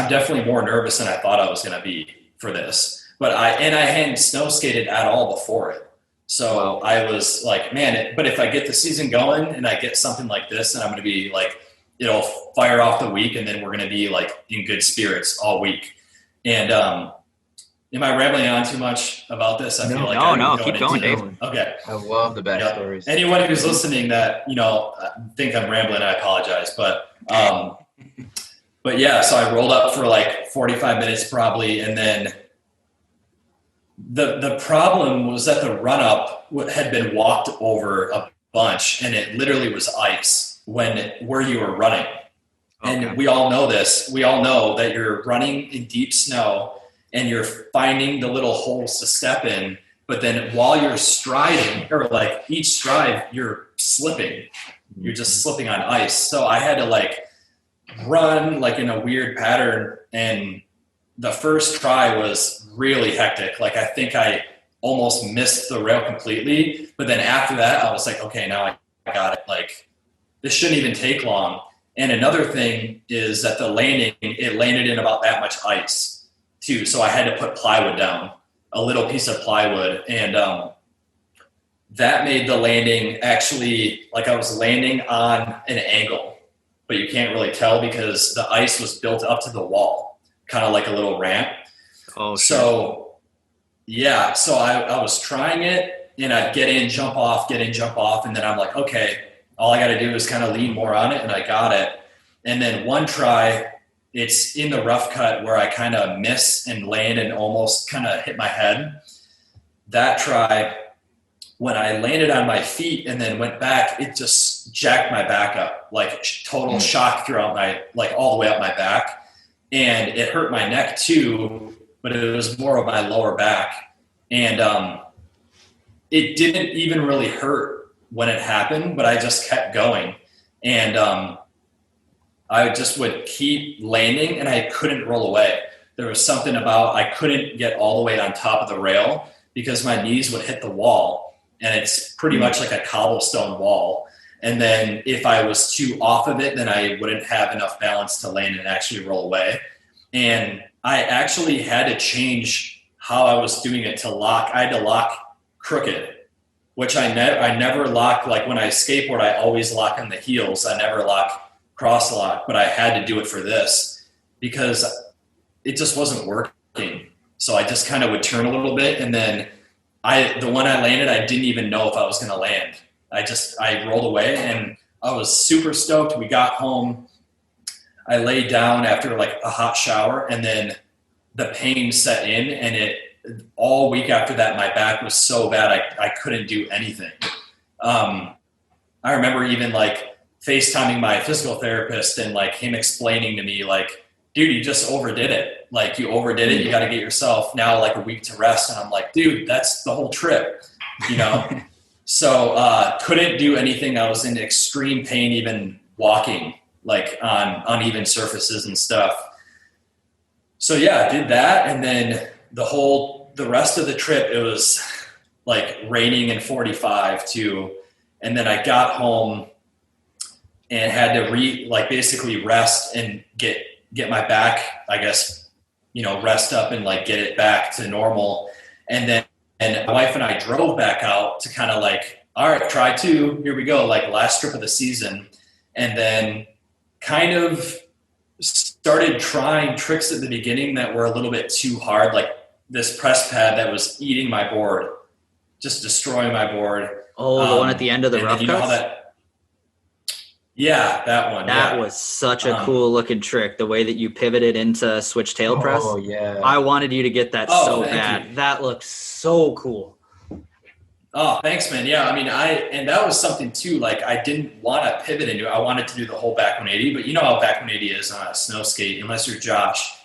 definitely more nervous than I thought I was going to be for this. But I hadn't snow skated at all before it. So I was like, man, but if I get the season going and I get something like this, then I'm going to be like, it'll fire off the week and then we're going to be like in good spirits all week. And am I rambling on too much about this? I feel like no, keep going, Dave. Okay. I love the backstories. Anyone who's listening that, think I'm rambling, I apologize. But yeah, so I rolled up for like 45 minutes probably. And then the problem was that the run up had been walked over a bunch and it literally was ice where you were running. Okay. And we all know this. We all know that you're running in deep snow and you're finding the little holes to step in. But then while you're striding or like each stride, you're slipping. You're just slipping on ice. So I had to like run like in a weird pattern. And the first try was really hectic. Like I think I almost missed the rail completely. But then after that, I was like, okay, now I got it. Like this shouldn't even take long. And another thing is that the landing, it landed in about that much ice too. So I had to put plywood down, a little piece of plywood. And that made the landing actually like I was landing on an angle, but you can't really tell because the ice was built up to the wall, kind of like a little ramp. Oh, sure. So yeah, so I was trying it and I'd get in, jump off. And then I'm like, okay, all I got to do is kind of lean more on it. And I got it. And then one try, it's in the rough cut where I kind of miss and land and almost kind of hit my head. That try, when I landed on my feet and then went back, it just jacked my back up, like total shock throughout like all the way up my back. And it hurt my neck too, but it was more of my lower back. And it didn't even really hurt when it happened, but I just kept going. And I just would keep landing and I couldn't roll away. There was something about I couldn't get all the way on top of the rail because my knees would hit the wall. And it's pretty much like a cobblestone wall. And then if I was too off of it, then I wouldn't have enough balance to land and actually roll away. And I actually had to change how I was doing it to lock. I had to lock crooked, which I never lock. Like when I skateboard, I always lock on the heels. I never lock cross lock, but I had to do it for this because it just wasn't working. So I just kind of would turn a little bit, and then the one I landed, I didn't even know if I was going to land. I rolled away, and I was super stoked. We got home. I laid down after like a hot shower, and then the pain set in, and all week after that, my back was so bad I couldn't do anything. I remember even like FaceTiming my physical therapist and like him explaining to me like, dude, you just overdid it. Like you overdid it. You got to get yourself now like a week to rest. And I'm like, dude, that's the whole trip, you know? So couldn't do anything. I was in extreme pain, even walking like on uneven surfaces and stuff. So yeah, I did that. And then the rest of the trip, it was like raining and 45 too. And then I got home and had to basically rest and get my back, I guess, you know, rest up and like get it back to normal. And my wife and I drove back out to kind of like, all right, try two, here we go. Like last trip of the season. And then kind of started trying tricks at the beginning that were a little bit too hard. Like this press pad that was eating my board, just destroying my board. Oh, the one at the end of the rough cuts? Yeah, that one. That was such a cool looking trick. The way that you pivoted into switch tail press. Oh, yeah. I wanted you to get that so bad. That looks so cool. Oh, thanks, man. Yeah, I mean, and that was something too, like I didn't want to pivot into it. I wanted to do the whole back 180, but you know how back 180 is on a snow skate, unless you're Josh,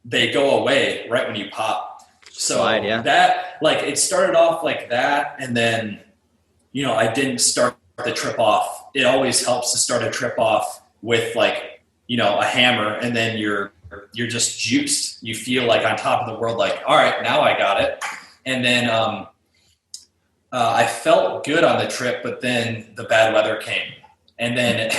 they go away right when you pop. So Slide, yeah. That, like, it started off like that, and then, you know, I didn't start the trip off. It always helps to start a trip off with like, you know, a hammer, and then you're just juiced. You feel like on top of the world, like, all right, now I got it. And then I felt good on the trip, but then the bad weather came. And then,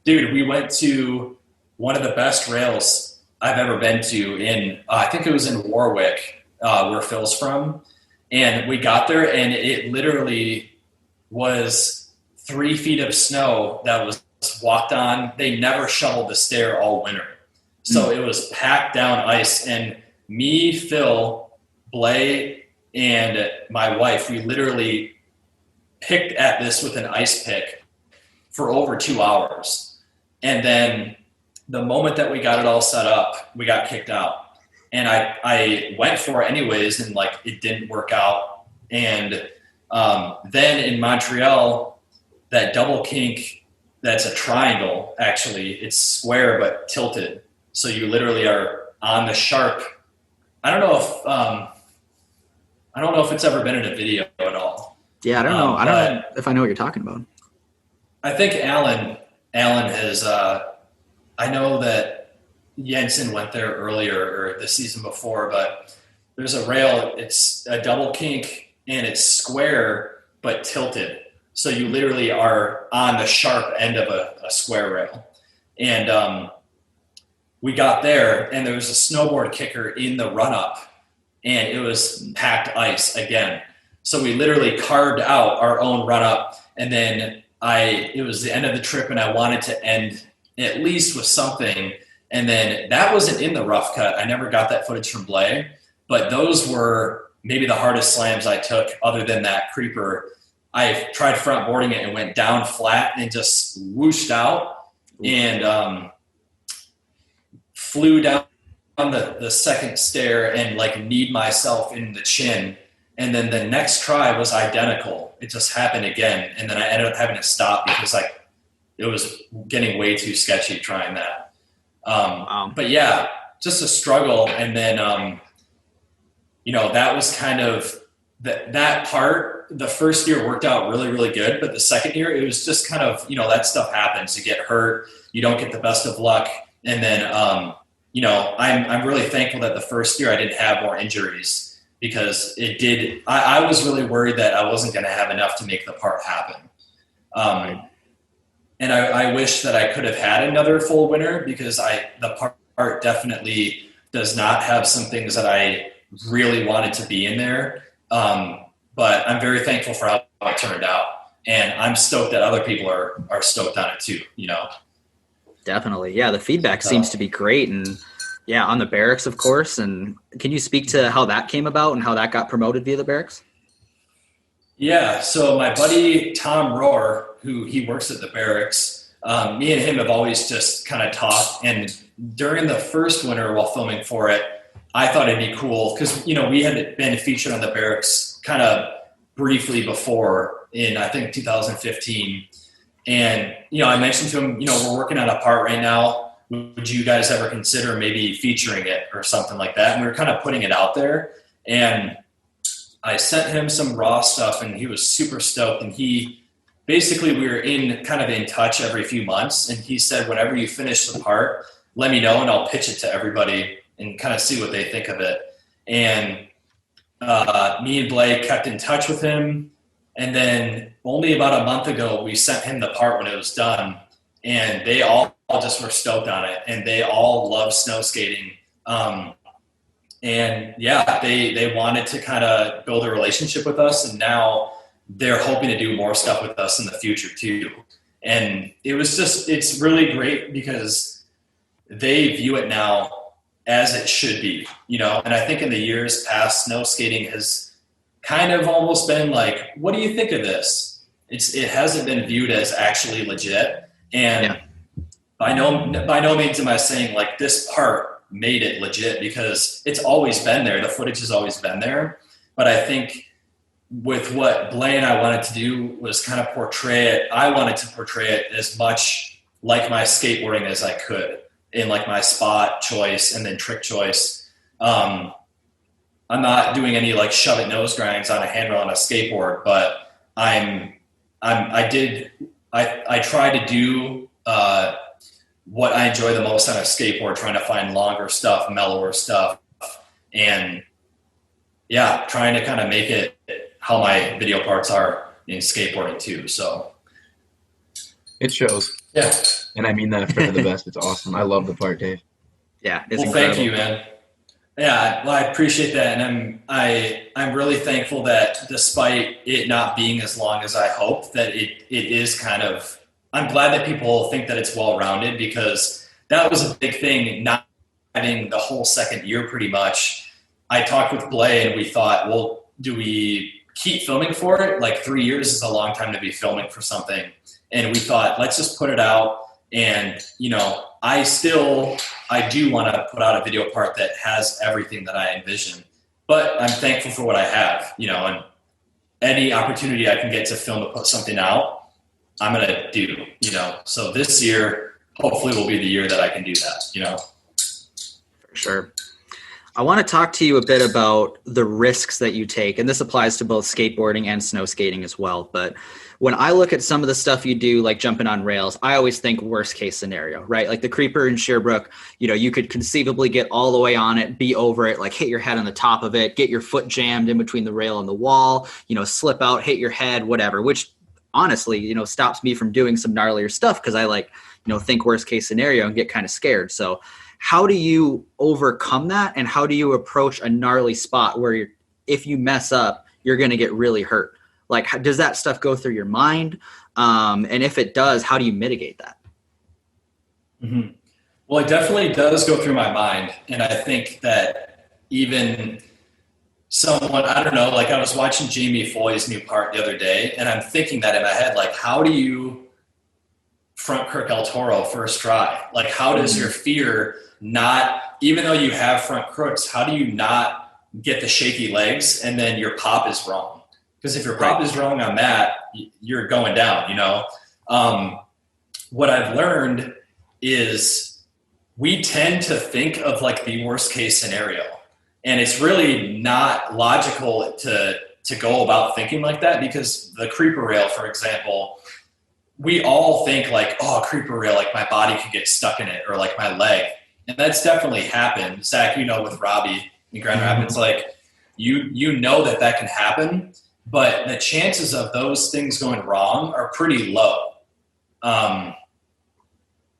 dude, we went to one of the best rails I've ever been to in, I think it was in Warwick, where Phil's from. And we got there, and it literally was 3 feet of snow that was walked on. They never shoveled the stair all winter. So it was packed down ice. And me, Phil, Blais, and my wife, we literally picked at this with an ice pick for over 2 hours. And then the moment that we got it all set up, we got kicked out. And I went for it anyways, and like it didn't work out. And then in Montreal, that double kink, that's a triangle, actually. It's square but tilted. So you literally are on the sharp. I don't know if it's ever been in a video at all. Yeah, I don't know. I don't know if I know what you're talking about. I think Alan has, I know that Jensen went there earlier or the season before, but there's a rail, it's a double kink and it's square but tilted. So you literally are on the sharp end of a square rail. And we got there, and there was a snowboard kicker in the run-up, and it was packed ice again. So we literally carved out our own run-up, and then it was the end of the trip, and I wanted to end at least with something. And then that wasn't in the rough cut. I never got that footage from Blais, but those were maybe the hardest slams I took other than that creeper. I tried front boarding it and went down flat and just whooshed out and flew down on the second stair and like kneed myself in the chin. And then the next try was identical. It just happened again. And then I ended up having to stop because like it was getting way too sketchy trying that. But yeah, just a struggle. And then, you know, that was kind of that part. The first year worked out really, really good. But the second year, it was just kind of, you know, that stuff happens. You get hurt. You don't get the best of luck. And then, you know, I'm really thankful that the first year I didn't have more injuries because it did. I was really worried that I wasn't going to have enough to make the part happen. And I wish that I could have had another full winter because the part definitely, does not have some things that I really wanted to be in there. But I'm very thankful for how it turned out. And I'm stoked that other people are stoked on it too, you know? Definitely. Yeah. The feedback seems to be great. And yeah, on the barracks, of course. And can you speak to how that came about and how that got promoted via the barracks? Yeah. So my buddy, Tom Rohr, he works at the barracks, me and him have always just kind of talked. And during the first winter while filming for it, I thought it'd be cool because, you know, we had been featured on the barracks kind of briefly before in, I think, 2015. And, you know, I mentioned to him, you know, we're working on a part right now. Would you guys ever consider maybe featuring it or something like that? And we were kind of putting it out there. And I sent him some raw stuff and he was super stoked. And we were in touch every few months. And he said, whenever you finish the part, let me know and I'll pitch it to everybody and kind of see what they think of it. And me and Blais kept in touch with him. And then only about a month ago, we sent him the part when it was done. And they all just were stoked on it. And they all love snow skating. And yeah, they wanted to kind of build a relationship with us. And now they're hoping to do more stuff with us in the future too. And it's really great because they view it now as it should be, you know? And I think in the years past, snow skating has kind of almost been like, what do you think of this? It hasn't been viewed as actually legit. And by no means am I saying like this part made it legit because it's always been there. The footage has always been there. But I think with what Blais and I wanted to do was kind of portray it. I wanted to portray it as much like my skateboarding as I could in like my spot choice and then trick choice. I'm not doing any like shove it nose grinds on a handrail on a skateboard, but I try to do what I enjoy the most on a skateboard, trying to find longer stuff, mellower stuff, and yeah, trying to kind of make it how my video parts are in skateboarding too. So it shows. Yeah. And I mean that for the best. It's awesome. I love the part, Dave. Yeah. It's well, incredible. Thank you, man. Yeah, well, I appreciate that, and I'm really thankful that despite it not being as long as I hoped, that it is kind of. I'm glad that people think that it's well-rounded because that was a big thing. Not having the whole second year, pretty much. I talked with Blais, and we thought, well, do we keep filming for it? Like 3 years is a long time to be filming for something, and we thought, let's just put it out. And you know, I do want to put out a video part that has everything that I envision, but I'm thankful for what I have, you know, and any opportunity I can get to film to put something out, I'm going to do, you know, so this year, hopefully will be the year that I can do that, you know. For sure. I want to talk to you a bit about the risks that you take, and this applies to both skateboarding and snow skating as well. But when I look at some of the stuff you do, like jumping on rails, I always think worst case scenario, right? Like the creeper in Sherbrooke, you know, you could conceivably get all the way on it, be over it, like hit your head on the top of it, get your foot jammed in between the rail and the wall, you know, slip out, hit your head, whatever, which honestly, you know, stops me from doing some gnarlier stuff because I like, you know, think worst case scenario and get kind of scared. So how do you overcome that? And how do you approach a gnarly spot where if you mess up, you're going to get really hurt? Like, does that stuff go through your mind? And if it does, how do you mitigate that? Mm-hmm. Well, it definitely does go through my mind. And I think that even someone, I don't know, like I was watching Jamie Foy's new part the other day, and I'm thinking that in my head, like, how do you front Kirk El Toro first try? Like, how does your fear not, even though you have front crooks, how do you not get the shaky legs and then your pop is wrong? Because if your pop is wrong on that, you're going down, you know? What I've learned is we tend to think of like the worst case scenario. And it's really not logical to go about thinking like that because the creeper rail, for example, we all think like, oh, creeper rail, like my body could get stuck in it or like my leg. And that's definitely happened. Zach, you know, with Robbie in Grand Rapids, like you know that can happen. But the chances of those things going wrong are pretty low.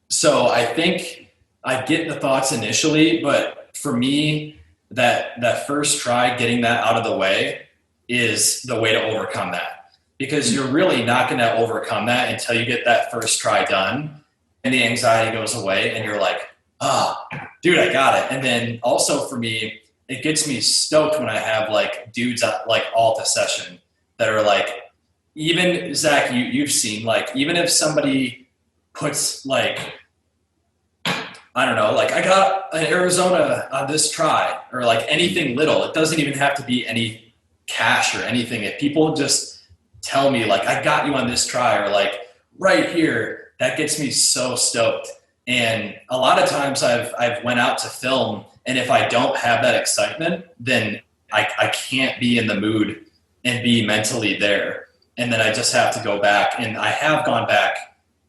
So I think I get the thoughts initially, but for me, that first try, getting that out of the way is the way to overcome that, because you're really not going to overcome that until you get that first try done and the anxiety goes away and you're like, oh, dude, I got it. And then also for me, it gets me stoked when I have like dudes at like Alta session that are like, even Zach, you've seen, like, even if somebody puts like, I don't know, like I got an Arizona on this try, or like anything little, it doesn't even have to be any cash or anything. If people just tell me like, I got you on this try, or like right here, that gets me so stoked. And a lot of times I've went out to film, and if I don't have that excitement, then I can't be in the mood and be mentally there. And then I just have to go back, and I have gone back,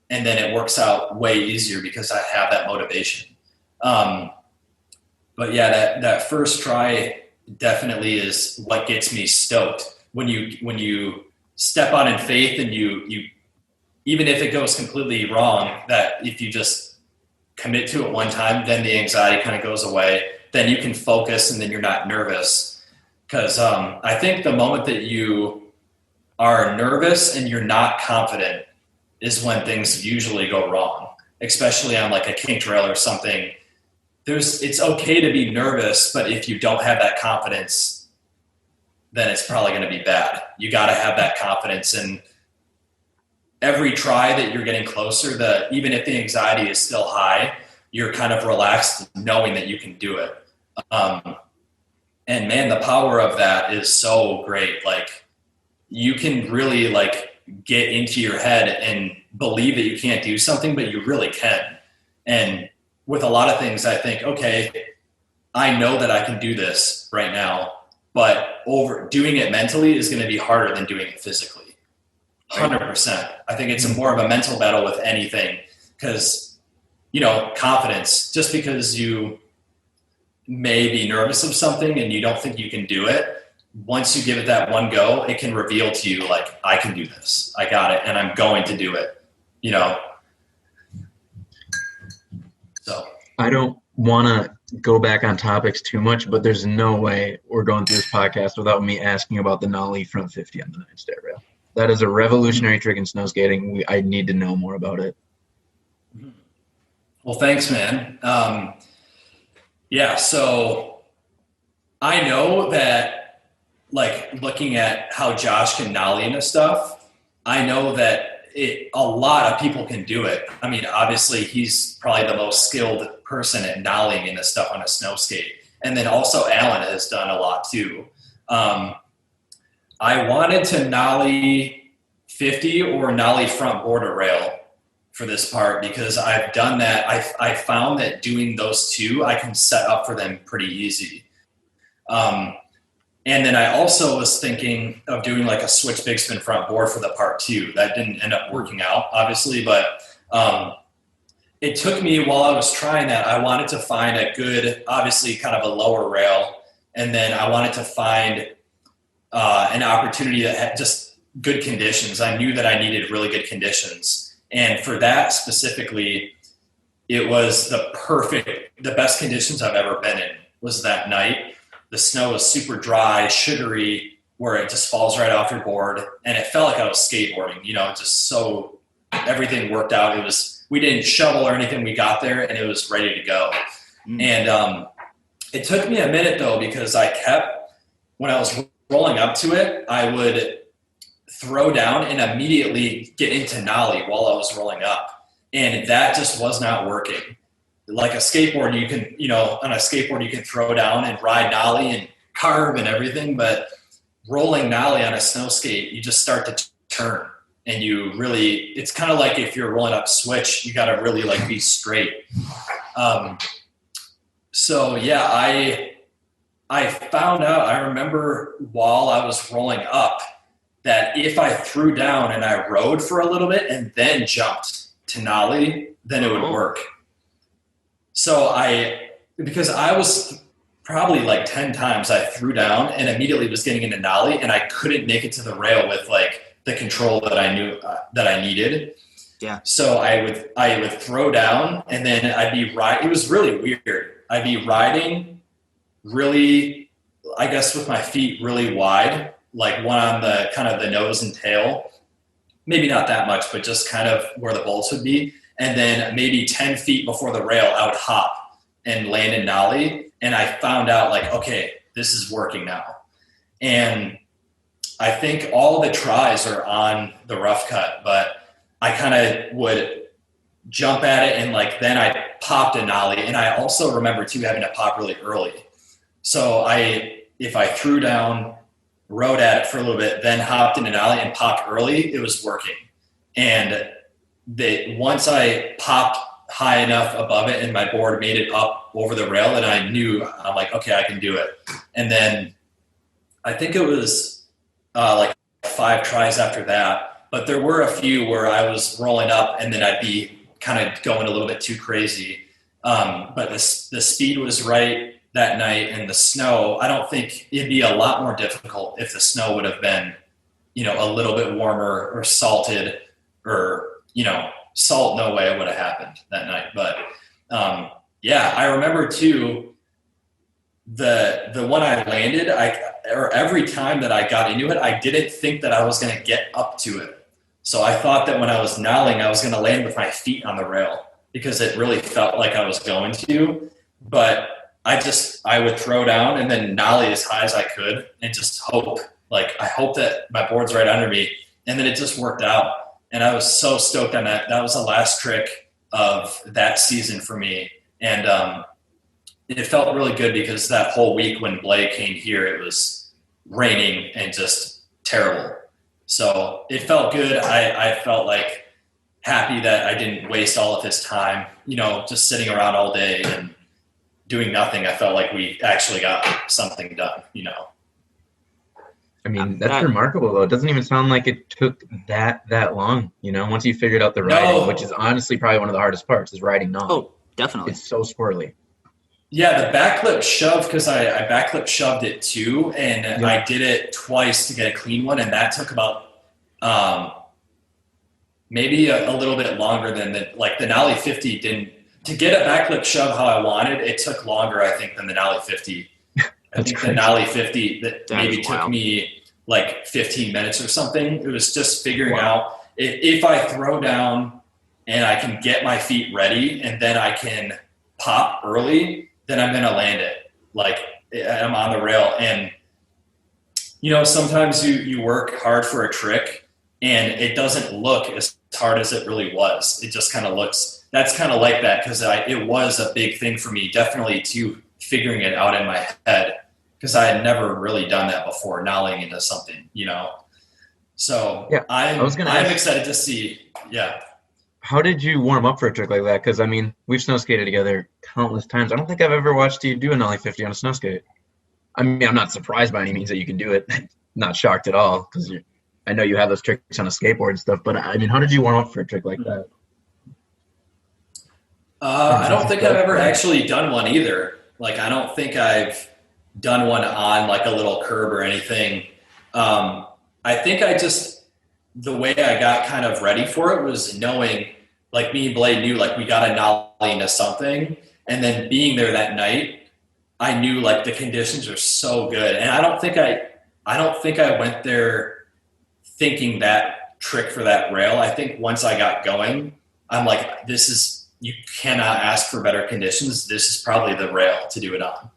and then it works out way easier because I have that motivation. But yeah, that first try definitely is what gets me stoked. When you step out in faith, and you even if it goes completely wrong, that if you just commit to it one time, then the anxiety kind of goes away. Then you can focus, and then you're not nervous. Because I think the moment that you are nervous and you're not confident is when things usually go wrong, especially on like a kink trail or something. It's okay to be nervous, but if you don't have that confidence, then it's probably going to be bad. You got to have that confidence, and every try that you're getting closer, even if the anxiety is still high, you're kind of relaxed knowing that you can do it. And man, the power of that is so great. Like, you can really like get into your head and believe that you can't do something, but you really can. And with a lot of things, I think, okay, I know that I can do this right now, but doing it mentally is going to be harder than doing it physically. 100%. I think it's more of a mental battle with anything, because, confidence, just because you may be nervous of something and you don't think you can do it, once you give it that one go, it can reveal to you, like, I can do this. I got it. And I'm going to do it, So I don't want to go back on topics too much, but there's no way we're going through this podcast without me asking about the nollie front 50 on the 9-stair rail. That is a revolutionary trick in snow skating. I need to know more about it. Well, thanks, man. Yeah, so I know that, like, looking at how Josh can nollie into stuff, I know that a lot of people can do it. I mean, obviously, he's probably the most skilled person at nollieing into stuff on a snow skate. And then also Alan has done a lot too. I wanted to nollie 50 or nollie front border rail for this part, because I've done that. I found that doing those two, I can set up for them pretty easy. And then I also was thinking of doing like a switch big spin front board for the part two. That didn't end up working out, obviously, but it took me, while I was trying that, I wanted to find a good, obviously kind of a lower rail. And then I wanted to find an opportunity that had just good conditions. I knew that I needed really good conditions. And for that specifically, it was the best conditions I've ever been in was that night. The snow was super dry, sugary, where it just falls right off your board. And it felt like I was skateboarding, just so everything worked out. We didn't shovel or anything. We got there and it was ready to go. And it took me a minute though, because when I was rolling up to it, I would throw down and immediately get into nollie while I was rolling up. And that just was not working. Like a skateboard, on a skateboard, you can throw down and ride nollie and carve and everything. But rolling nollie on a snow skate, you just start to turn. And it's kind of like if you're rolling up switch, you got to really like be straight. So yeah, I found out, I remember while I was rolling up, that if I threw down and I rode for a little bit and then jumped to nollie, then it would work. So because I was probably like 10 times I threw down and immediately was getting into nollie, and I couldn't make it to the rail with like the control that I knew that I needed. Yeah. So I would throw down, and then I'd be riding. It was really weird. I'd be riding really, I guess with my feet really wide, like one on the kind of the nose and tail, maybe not that much, but just kind of where the bolts would be. And then maybe 10 feet before the rail, I would hop and land and nollie. And I found out like, okay, this is working now. And I think all the tries are on the rough cut, but I kind of would jump at it and like then I popped a nollie. And I also remember too having to pop really early. So if I threw down, rode at it for a little bit, then hopped in a nollie and popped early, it was working. And once I popped high enough above it and my board made it up over the rail, and I knew, I'm like, okay, I can do it. And then I think it was like 5 tries after that, but there were a few where I was rolling up and then I'd be kind of going a little bit too crazy. But the speed was right that night, and the snow, I don't think it'd be a lot more difficult if the snow would have been, a little bit warmer or salted, or, salt, no way it would have happened that night. But yeah, I remember too, the one I landed, or every time that I got into it, I didn't think that I was going to get up to it. So I thought that when I was nolling, I was going to land with my feet on the rail because it really felt like I was going to. But I would throw down and then nollie as high as I could and just hope. Like, I hope that my board's right under me. And then it just worked out. And I was so stoked on that. That was the last trick of that season for me. And it felt really good because that whole week when Blais came here, it was raining and just terrible. So it felt good. I felt like happy that I didn't waste all of his time, just sitting around all day and doing nothing. I felt like we actually got something done, I mean, that's remarkable, though. It doesn't even sound like it took that long, once you figured out the riding, which is honestly probably one of the hardest parts, is riding nollie. Oh, definitely. It's so squirrely. Yeah, the backflip shove, because I backflip shoved it too, and I did it twice to get a clean one, and that took about maybe a little bit longer than the Nollie 50 didn't. To get a backflip shove how I wanted, it took longer, I think, than the Nollie 50. I think the Nollie 50 that maybe took me like 15 minutes or something. It was just figuring out if I throw down and I can get my feet ready and then I can pop early, then I'm going to land it. Like, I'm on the rail. And, sometimes you work hard for a trick and it doesn't look as hard as it really was. It just kind of looks, that's kind of like that, because it was a big thing for me, definitely to figuring it out in my head, because I had never really done that before, nollieing into something, So yeah, I'm excited to see. Yeah. How did you warm up for a trick like that? Because, I mean, we've snow skated together countless times. I don't think I've ever watched you do a Nollie 50 on a snow skate. I mean, I'm not surprised by any means that you can do it. Not shocked at all, because I know you have those tricks on a skateboard and stuff. But, I mean, how did you warm up for a trick like that? I don't think I've ever actually done one either. Like, I don't think I've done one on, like, a little curb or anything. I think the way I got kind of ready for it was knowing, like, me and Blais knew, like, we got to nollie into something. And then being there that night, I knew, like, the conditions are so good. And I don't think I went there thinking that trick for that rail. I think once I got going, I'm like, you cannot ask for better conditions. This is probably the rail to do it on.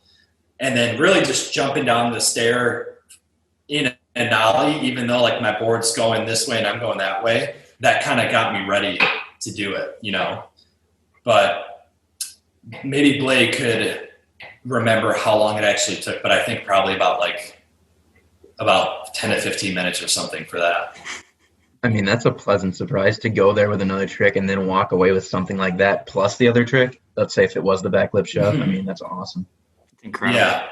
And then really just jumping down the stair in a nollie, even though, like, my board's going this way and I'm going that way, that kind of got me ready to do it, But maybe Blais could remember how long it actually took, but I think probably about 10 to 15 minutes or something for that. I mean, that's a pleasant surprise to go there with another trick and then walk away with something like that plus the other trick. Let's say if it was the backflip shove. Mm-hmm. I mean, that's awesome. Incredible. Yeah.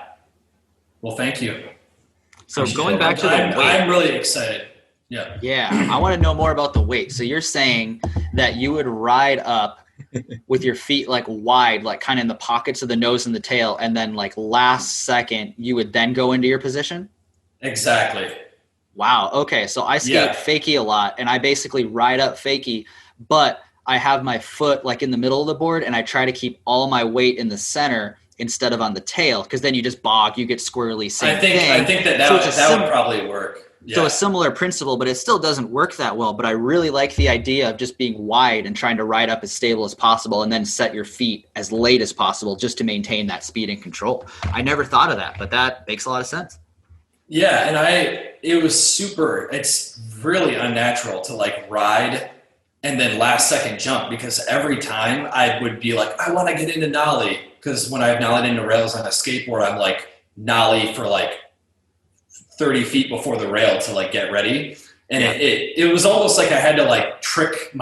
Well, thank you. So going back to the weight. I'm really excited. Yeah. Yeah. I want to know more about the weight. So you're saying that you would ride up with your feet like wide, like kind of in the pockets of the nose and the tail, and then like last second you would then go into your position? Exactly. Wow. Okay. So I skate fakie a lot, and I basically ride up fakie, but I have my foot like in the middle of the board and I try to keep all my weight in the center. instead of on the tail, because then you just bog, you get squirrely, same thing. I think that would probably work. Yeah. So a similar principle, but it still doesn't work that well. But I really like the idea of just being wide and trying to ride up as stable as possible and then set your feet as late as possible just to maintain that speed and control. I never thought of that, but that makes a lot of sense. Yeah, and it's really unnatural to like ride and then last second jump, because every time I would be like, I want to get into nollie, because when I've nollied into rails on a skateboard, I'm like nollie for like 30 feet before the rail to like get ready. And it was almost like I had to like trick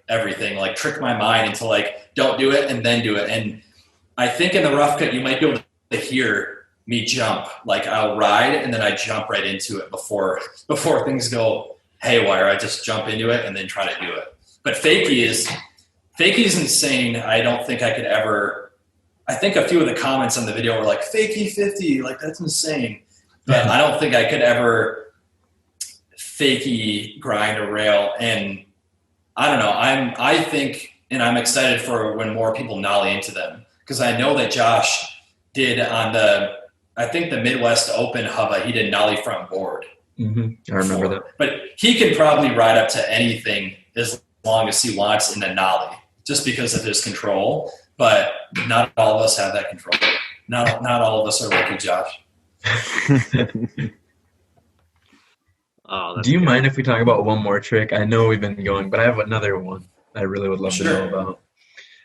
everything, like trick my mind into like, don't do it and then do it. And I think in the rough cut, you might be able to hear me jump. Like I'll ride and then I jump right into it before things go haywire. I just jump into it and then try to do it. But fakie is insane. I don't think I could ever, I think a few of the comments on the video were like, fakie 50, like that's insane. But I don't think I could ever fakie grind a rail. And I don't know. I think, and I'm excited for when more people nollie into them, because I know that Josh did on I think the Midwest Open Hubba, he did nollie front board. Mm-hmm. I remember that. But he can probably ride up to anything as long as he wants in the nollie, just because of his control. But not all of us have that control. Not all of us are like you, Josh. Do you mind if we talk about one more trick? I know we've been going, but I have another one I really would love to know about.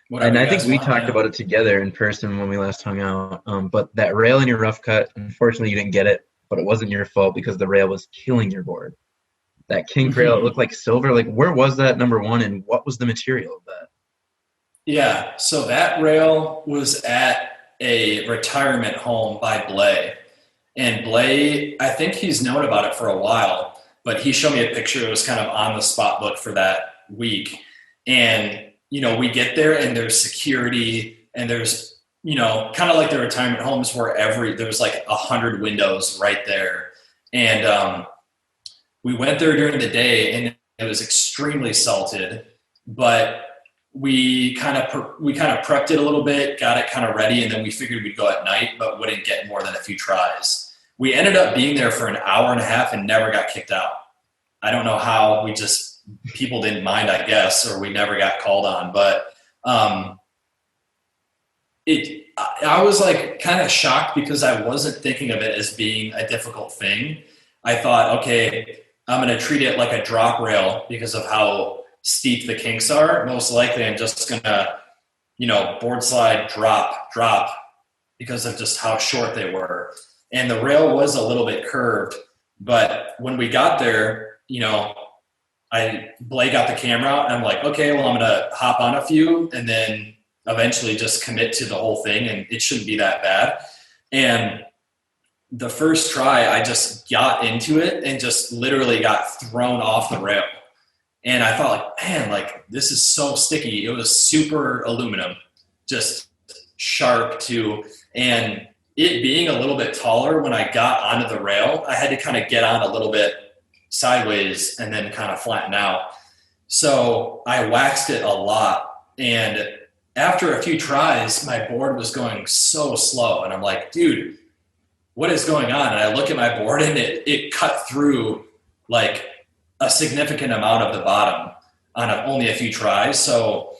And I think we talked about it together in person when we last hung out. But that rail in your rough cut, unfortunately, you didn't get it, but it wasn't your fault because the rail was killing your board. That kink rail, it looked like silver. Like, where was that, number one, and what was the material of that? Yeah, so that rail was at a retirement home by Blais. And Blais, I think he's known about it for a while, but he showed me a picture. It was kind of on the spot book for that week. And, you know, we get there and there's security and there's, you know, kind of like the retirement homes where there's like 100 windows right there. And we went there during the day and it was extremely salted, but we kind of prepped it a little bit, got it kind of ready, and then we figured we'd go at night, but wouldn't get more than a few tries. We ended up being there for an hour and a half and never got kicked out. I don't know how. People didn't mind, I guess, or we never got called on. But I was like kind of shocked because I wasn't thinking of it as being a difficult thing. I thought, okay, I'm going to treat it like a drop rail because of how steep the kinks are. Most likely I'm just going to, you know, board slide, drop because of just how short they were. And the rail was a little bit curved, but when we got there, you know, Blais got the camera out and I'm like, okay, well, I'm going to hop on a few and then eventually just commit to the whole thing. And it shouldn't be that bad. And the first try, I just got into it and just literally got thrown off the rail. And I thought like, man, like this is so sticky. It was super aluminum, just sharp too. And it being a little bit taller, when I got onto the rail, I had to kind of get on a little bit sideways and then kind of flatten out. So I waxed it a lot. And after a few tries, my board was going so slow. And I'm like, dude, what is going on? And I look at my board and it cut through like a significant amount of the bottom on only a few tries. So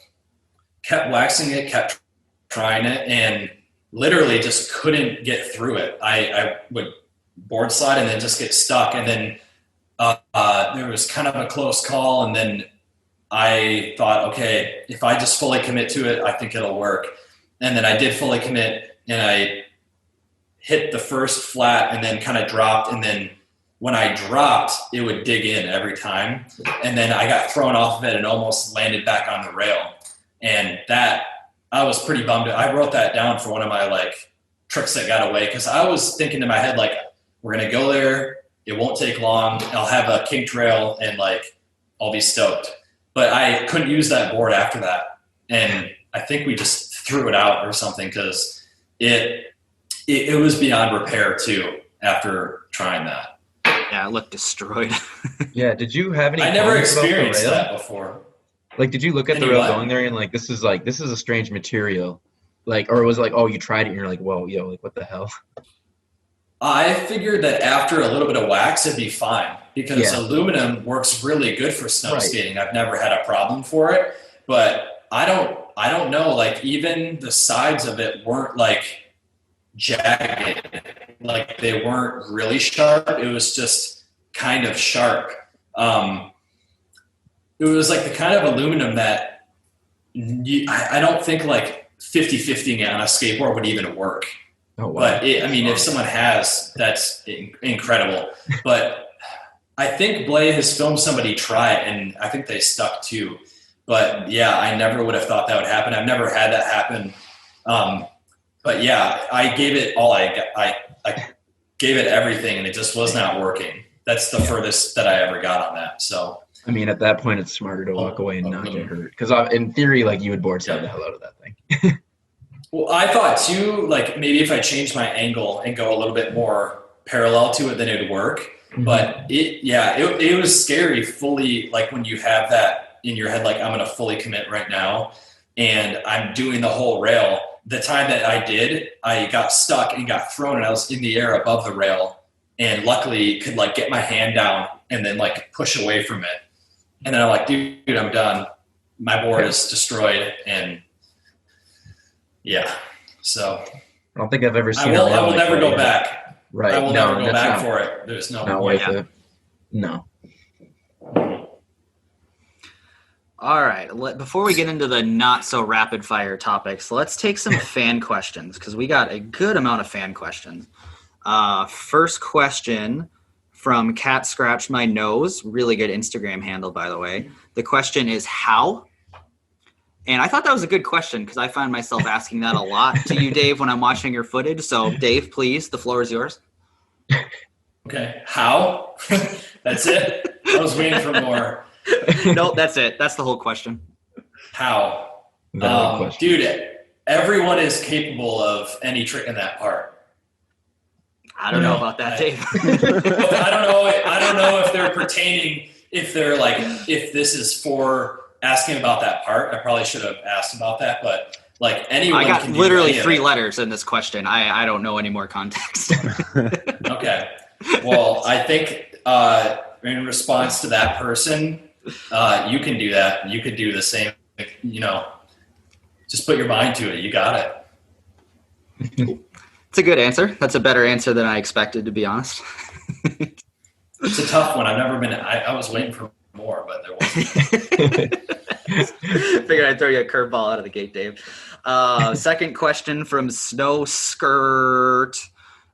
kept waxing it, kept trying it, and literally just couldn't get through it. I would board slide and then just get stuck. And then there was kind of a close call. And then I thought, okay, if I just fully commit to it, I think it'll work. And then I did fully commit and I hit the first flat and then kind of dropped. And then when I dropped, it would dig in every time. And then I got thrown off of it and almost landed back on the rail. And that, I was pretty bummed. I wrote that down for one of my like tricks that got away. Cause I was thinking in my head, like, we're going to go there. It won't take long. I'll have a kink trail and like, I'll be stoked. But I couldn't use that board after that. And I think we just threw it out or something. Cause it was beyond repair too, after trying that. Yeah, it looked destroyed. Yeah, did you have any? I never experienced that before. Like, did you look at the rail going there and like, this is a strange material? Like, or was it like, oh, you tried it and you're like, whoa, yo, like what the hell? I figured that after a little bit of wax, it'd be fine because aluminum works really good for snow skating. I've never had a problem for it, but I don't know. Like even the sides of it weren't like jagged, like they weren't really sharp. It was just kind of sharp. It was like the kind of aluminum that I don't think like 50-50 on a skateboard would even work. Oh, wow. But if someone has, that's incredible. But I think Blais has filmed somebody try it, and I think they stuck too. But yeah, I never would have thought that would happen. I've never had that happen. But yeah, I gave it all. I gave it everything, and it just was not working. That's the furthest that I ever got on that. So I mean, at that point, it's smarter to walk away and not get hurt. Because in theory, like you would board slide the hell out of that thing. Well, I thought too, like maybe if I changed my angle and go a little bit more parallel to it, then it would work. Mm-hmm. But it was scary fully, like when you have that in your head, like I'm going to fully commit right now and I'm doing the whole rail. The time that I did, I got stuck and got thrown and I was in the air above the rail and luckily could like get my hand down and then like push away from it. And then I'm like, dude, I'm done. My board is destroyed. And yeah, so I don't think I've ever seen. I will never go back. Right, I will never go back for it. There's no way. No. All right. Before we get into the not so rapid fire topics, let's take some fan questions because we got a good amount of fan questions. First question from Cat Scratched My Nose. Really good Instagram handle, by the way. The question is how? And I thought that was a good question because I find myself asking that a lot to you, Dave, when I'm watching your footage. So, Dave, please, the floor is yours. Okay. How? That's it? I was waiting for more. No, that's it. That's the whole question. How? Dude, everyone is capable of any trick in that part. I don't know about that, Dave. I don't know if they're pertaining, if they're like, if this is for asking about that part. I probably should have asked about that, but like anyone I got can literally 3 letters in this question. I don't know any more context. Okay. Well, I think in response to that person, you can do that. You could do the same, just put your mind to it. You got it. It's a good answer. That's a better answer than I expected, to be honest. It's a tough one. I was waiting for more, but there wasn't. Figured I'd throw you a curveball out of the gate, Dave. Second question from Snowskirt.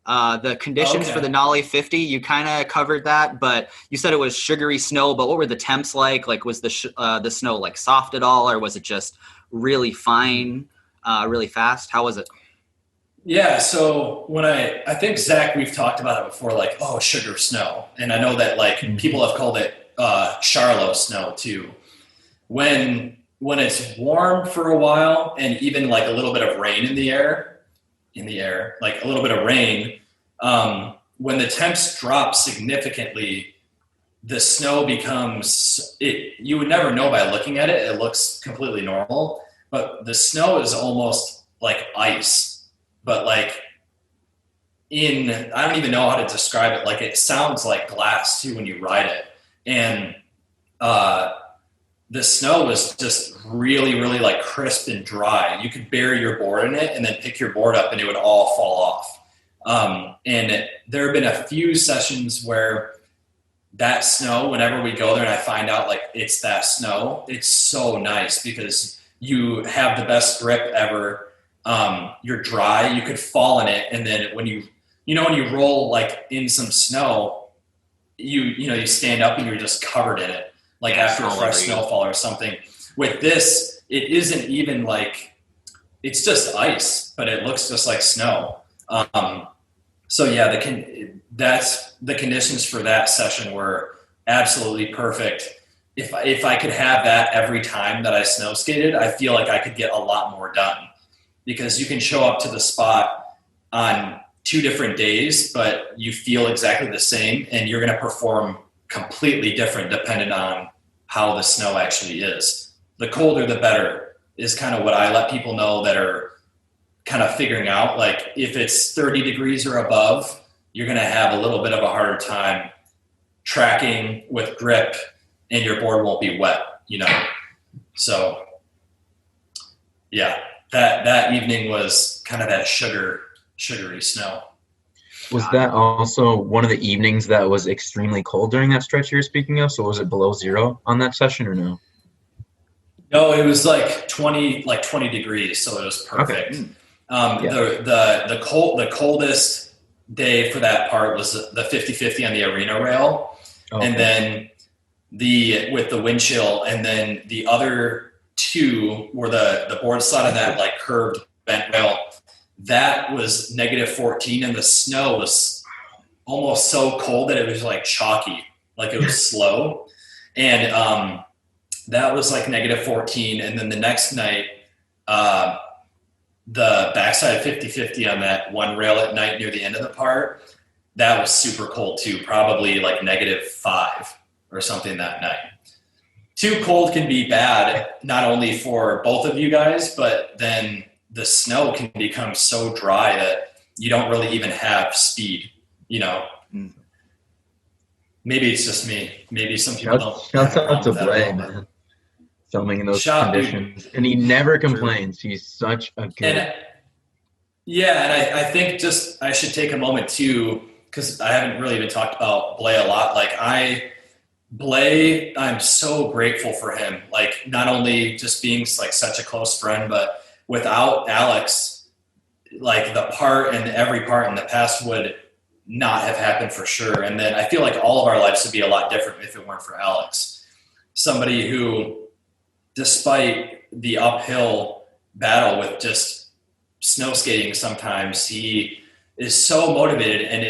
The conditions for the Nollie 50, you kind of covered that, but you said it was sugary snow, but what were the temps like? Like, was the snow like soft at all, or was it just really fine, really fast? How was it? Yeah, so when I think, Zach, we've talked about it before, like, sugar snow. And I know that, like, people have called it Charlotte snow, too. When it's warm for a while and even, like, a little bit of rain in the air, like a little bit of rain, when the temps drop significantly, the snow becomes, you would never know by looking at it. It looks completely normal, but the snow is almost like ice. But like I don't even know how to describe it. Like it sounds like glass too when you ride it. And the snow was just really, really like crisp and dry. You could bury your board in it and then pick your board up and it would all fall off. And there have been a few sessions where that snow, whenever we go there and I find out like it's that snow, it's so nice because you have the best grip ever. You're dry, you could fall in it. And then when you roll like in some snow, you stand up and you're just covered in it. Like after a fresh snowfall or something. With this, it isn't even like, it's just ice, but it looks just like snow. So yeah, the conditions for that session were absolutely perfect. If I could have that every time that I snow skated, I feel like I could get a lot more done. Because you can show up to the spot on 2 different days, but you feel exactly the same, and you're going to perform completely different depending on how the snow actually is. The colder, the better is kind of what I let people know that are kind of figuring out, like, if it's 30 degrees or above, you're going to have a little bit of a harder time tracking with grip, and your board won't be wet, you know? So yeah, that evening was kind of that sugary snow. Was that also one of the evenings that was extremely cold during that stretch you're speaking of? So was it below zero on that session or no? No, it was like 20 degrees, so it was perfect. Okay. The coldest day for that part was the 50-50 on the arena rail. Okay. And then with the wind chill, and then the other two were the board slide on that like curved bent rail. That was -14, and the snow was almost so cold that it was like chalky, like it was slow. And that was like -14. And then the next night, the backside 50-50 on that one rail at night near the end of the part, that was super cold too, probably like -5 or something that night. Too cold can be bad, not only for both of you guys, but then the snow can become so dry that you don't really even have speed, you know. Maybe it's just me. Maybe some people don't. Shouts out to Blais, man. Filming in those conditions. Dude. And he never complains. He's such a good... And I think just I should take a moment too, because I haven't really even talked about Blais a lot. Like Blais, I'm so grateful for him. Like, not only just being like such a close friend, but without Alex, like the part and every part in the past would not have happened for sure. And then I feel like all of our lives would be a lot different if it weren't for Alex. Somebody who, despite the uphill battle with just snow skating, sometimes he is so motivated, and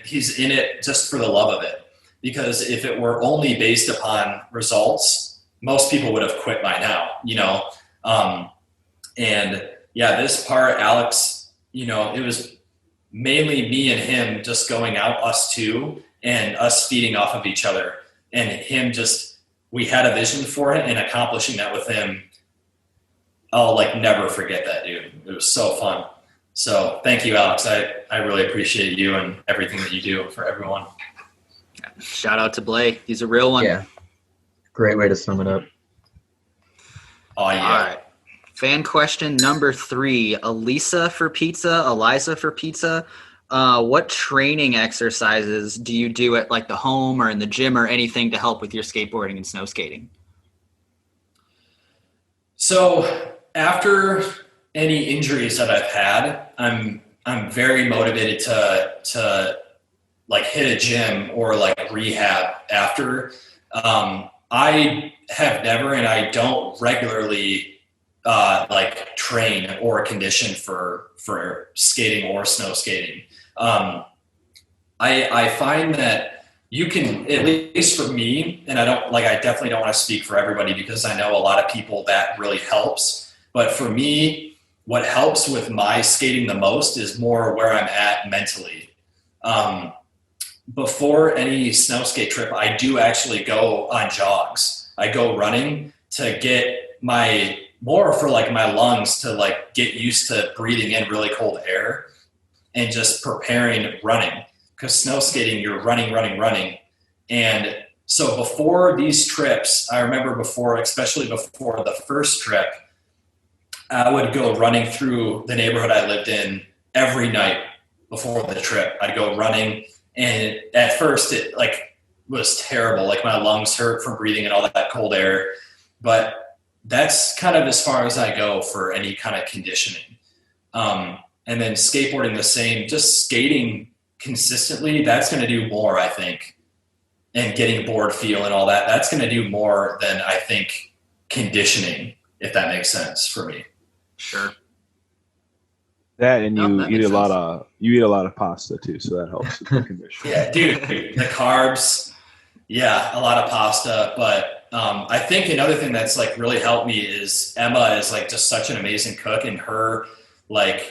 he's in it just for the love of it. Because if it were only based upon results, most people would have quit by now, you know? And yeah, this part, Alex, you know, it was mainly me and him just going out, us two, and us feeding off of each other. And him we had a vision for it, and accomplishing that with him, I'll like never forget that, dude. It was so fun. So thank you, Alex. I really appreciate you and everything that you do for everyone. Shout out to Blais. He's a real one. Yeah. Great way to sum it up. Oh, yeah. All right. Fan question number 3. Eliza for pizza. What training exercises do you do at like the home or in the gym or anything to help with your skateboarding and snow skating? So after any injuries that I've had, I'm very motivated to like hit a gym or like rehab after. I have never, and I don't regularly like train or condition for skating or snow skating. I find that you can, at least for me, and I definitely don't want to speak for everybody because I know a lot of people that really helps. But for me, what helps with my skating the most is more where I'm at mentally. Before any snow skate trip, I do actually go on jogs. I go running to get more for like my lungs to like get used to breathing in really cold air and just preparing running. Because snow skating, you're running. And so before these trips, I remember especially before the first trip, I would go running through the neighborhood I lived in every night before the trip. I'd go running, and at first it like was terrible. Like my lungs hurt from breathing in all that cold air. But that's kind of as far as I go for any kind of conditioning. And then skateboarding the same, just skating consistently, that's going to do more, I think. And getting board feel and all that, that's going to do more than I think conditioning, if that makes sense for me. Sure. That and you eat a lot of pasta too, so that helps with the condition. Yeah, dude, the carbs, yeah, a lot of pasta. But I think another thing that's like really helped me is Emma is like just such an amazing cook, and her like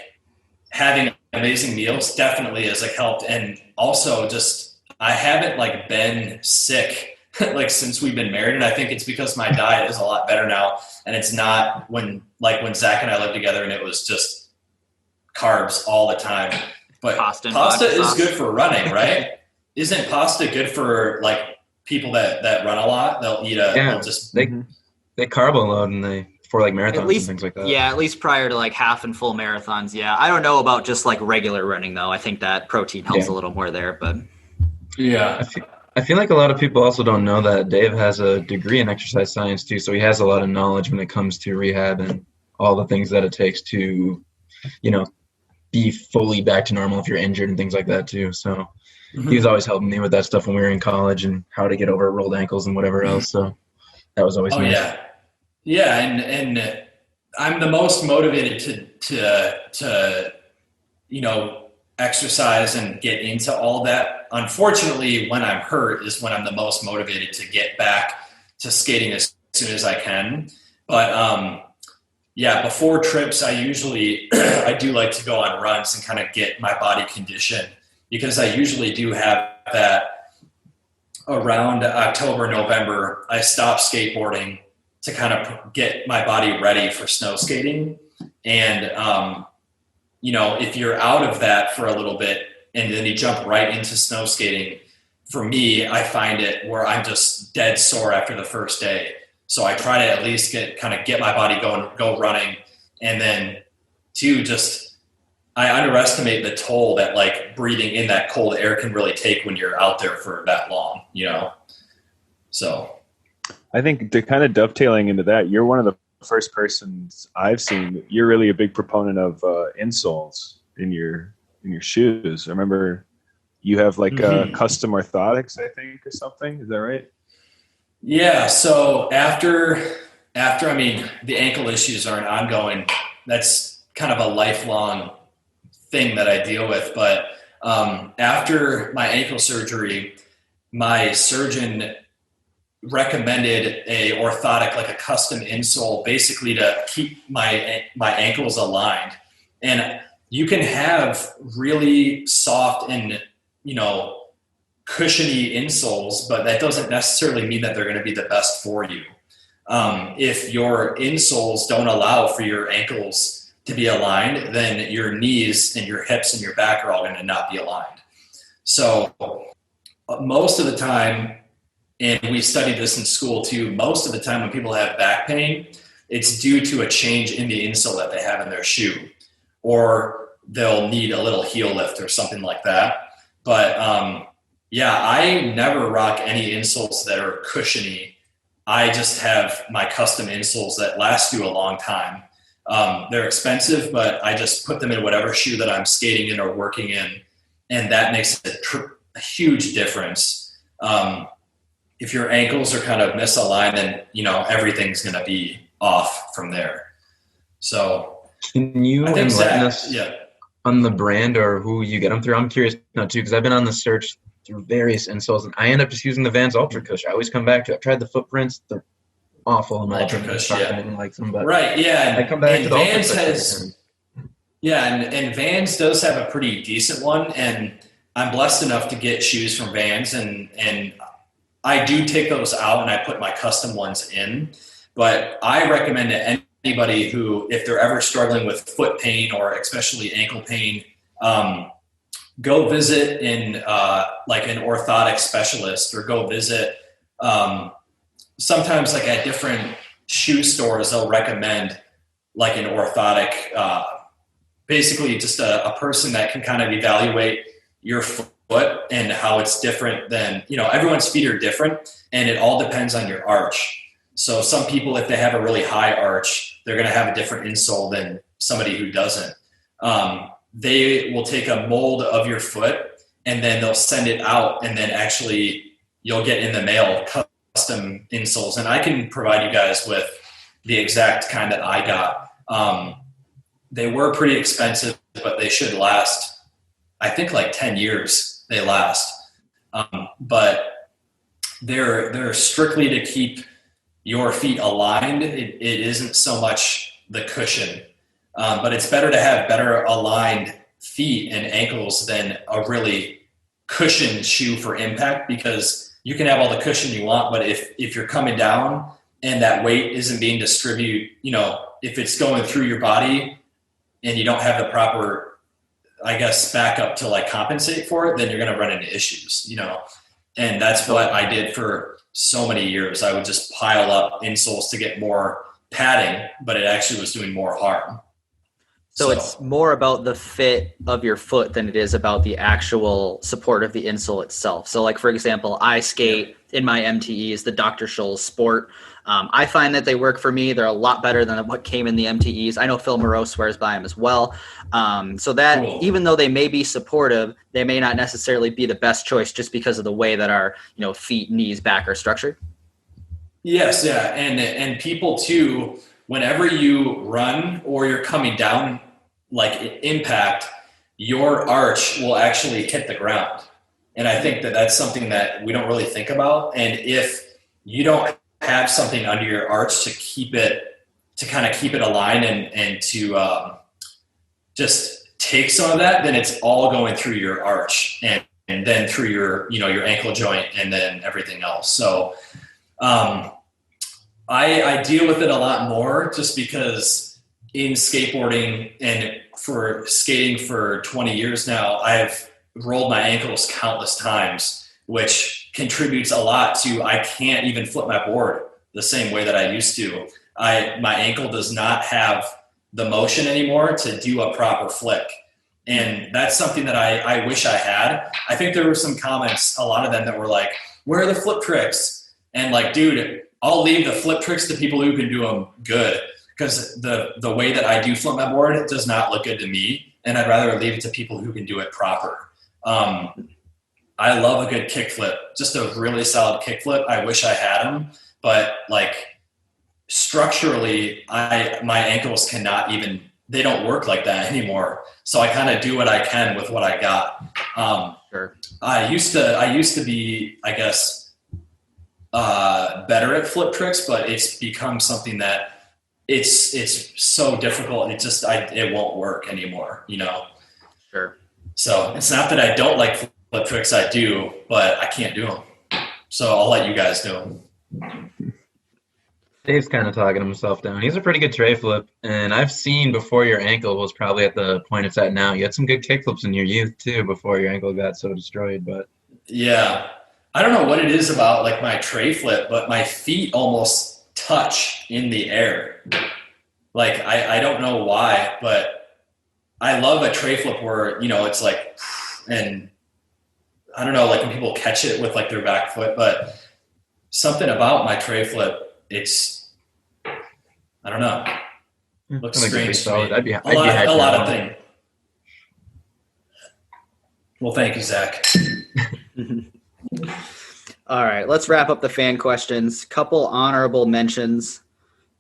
having amazing meals definitely has like helped. And also just I haven't like been sick like since we've been married. And I think it's because my diet is a lot better now. And it's not when Zach and I lived together and it was just carbs all the time. But pasta is good for running, right? Isn't pasta good for like people that run a lot? They'll eat they carb load and for like marathons and things like that. Yeah, at least prior to like half and full marathons. Yeah, I don't know about just like regular running though. I think that protein helps a little more there, but yeah. I feel like a lot of people also don't know that Dave has a degree in exercise science too, so he has a lot of knowledge when it comes to rehab and all the things that it takes to, be fully back to normal if you're injured and things like that too. So he was always helping me with that stuff when we were in college and how to get over rolled ankles and whatever else. So that was always nice. Yeah, and I'm the most motivated to exercise and get into all that. Unfortunately, when I'm hurt is when I'm the most motivated to get back to skating as soon as I can. But before trips, I do like to go on runs and kind of get my body conditioned, because I usually do have that around October, November. I stop skateboarding to kind of get my body ready for snow skating. And, if you're out of that for a little bit and then you jump right into snow skating, for me, I find it where I'm just dead sore after the first day. So I try to at least get my body go running. And then I underestimate the toll that like breathing in that cold air can really take when you're out there for that long, So I think to kind of dovetailing into that, you're one of the first persons I've seen. You're really a big proponent of insoles in your shoes. I remember you have like custom orthotics, I think, or something. Is that right? Yeah. So after the ankle issues are an ongoing. That's kind of a lifelong thing that I deal with. But after my ankle surgery, my surgeon recommended a orthotic, like a custom insole, basically to keep my ankles aligned. And you can have really soft and cushiony insoles, but that doesn't necessarily mean that they're going to be the best for you. If your insoles don't allow for your ankles to be aligned, then your knees and your hips and your back are all going to not be aligned. So most of the time, and we studied this in school too, most of the time when people have back pain, it's due to a change in the insole that they have in their shoe, or they'll need a little heel lift or something like that. But I never rock any insoles that are cushiony. I just have my custom insoles that last you a long time. They're expensive, but I just put them in whatever shoe that I'm skating in or working in, and that makes a huge difference. If your ankles are kind of misaligned, then everything's going to be off from there. So can you enlighten us on the brand or who you get them through? I'm curious now too, because I've been on the search through various insoles, and I end up just using the Vans Ultra Cush. I always come back to it. I've tried the Footprints; they're awful. Ultra Cush, like them, but right, yeah. I come back to the Vans Ultra has, and Vans does have a pretty decent one, and I'm blessed enough to get shoes from Vans, and I do take those out and I put my custom ones in. But I recommend to anybody who, if they're ever struggling with foot pain or especially ankle pain, go visit like an orthotic specialist, or go visit sometimes like at different shoe stores, they'll recommend like an orthotic, basically just a person that can kind of evaluate your foot and how it's different than, everyone's feet are different, and it all depends on your arch. So some people, if they have a really high arch, they're going to have a different insole than somebody who doesn't. They will take a mold of your foot and then they'll send it out, and then actually you'll get in the mail custom insoles. And I can provide you guys with the exact kind that I got. They were pretty expensive, but they should last, I think, like 10 years they last. But they're strictly to keep your feet aligned. It isn't so much the cushion, but it's better to have better aligned feet and ankles than a really cushioned shoe for impact, because you can have all the cushion you want, but if you're coming down and that weight isn't being distributed, if it's going through your body and you don't have the proper, I guess, backup to like compensate for it, then you're going to run into issues, and that's what I did for so many years. I would just pile up insoles to get more padding, but it actually was doing more harm. So it's more about the fit of your foot than it is about the actual support of the insole itself. So like, for example, I skate in my MTEs, the Dr. Scholl's Sport. I find that they work for me. They're a lot better than what came in the MTEs. I know Phil Moreau swears by them as well. So that even though they may be supportive, they may not necessarily be the best choice just because of the way that our feet, knees, back are structured. Yes, yeah, and people too, whenever you run or you're coming down, like impact, your arch will actually hit the ground. And I think that that's something that we don't really think about. And if you don't have something under your arch to kind of keep it aligned and to just take some of that, then it's all going through your arch and then through your, your ankle joint and then everything else. So I deal with it a lot more just because in skateboarding and for skating for 20 years now, I've rolled my ankles countless times, which contributes a lot to I can't even flip my board the same way that I used to. My ankle does not have the motion anymore to do a proper flick. And that's something that I wish I had. I think there were some comments, a lot of them that were like, where are the flip tricks? And like, dude, I'll leave the flip tricks to people who can do them good, because the way that I do flip my board, it does not look good to me. And I'd rather leave it to people who can do it proper. I love a good kickflip, just a really solid kickflip. I wish I had them, but like structurally, my ankles cannot even, they don't work like that anymore. So I kind of do what I can with what I got. Sure. I used to be, I guess, better at flip tricks, but it's become something that it's so difficult. It won't work anymore, Sure. So it's not that I don't like flip tricks, I do, but I can't do them. So I'll let you guys do them. Dave's kind of talking himself down. He's a pretty good tray flip, and I've seen before your ankle was probably at the point it's at now. You had some good kick flips in your youth too before your ankle got so destroyed. But yeah, I don't know what it is about like my tray flip, but my feet almost touch in the air. Like I don't know why, but I love a tray flip where, it's like, and I don't know, like when people catch it with like their back foot, but something about my tray flip, I don't know. Looks strange to me. I'd be a lot of things. Well, thank you, Zach. All right, let's wrap up the fan questions. Couple honorable mentions.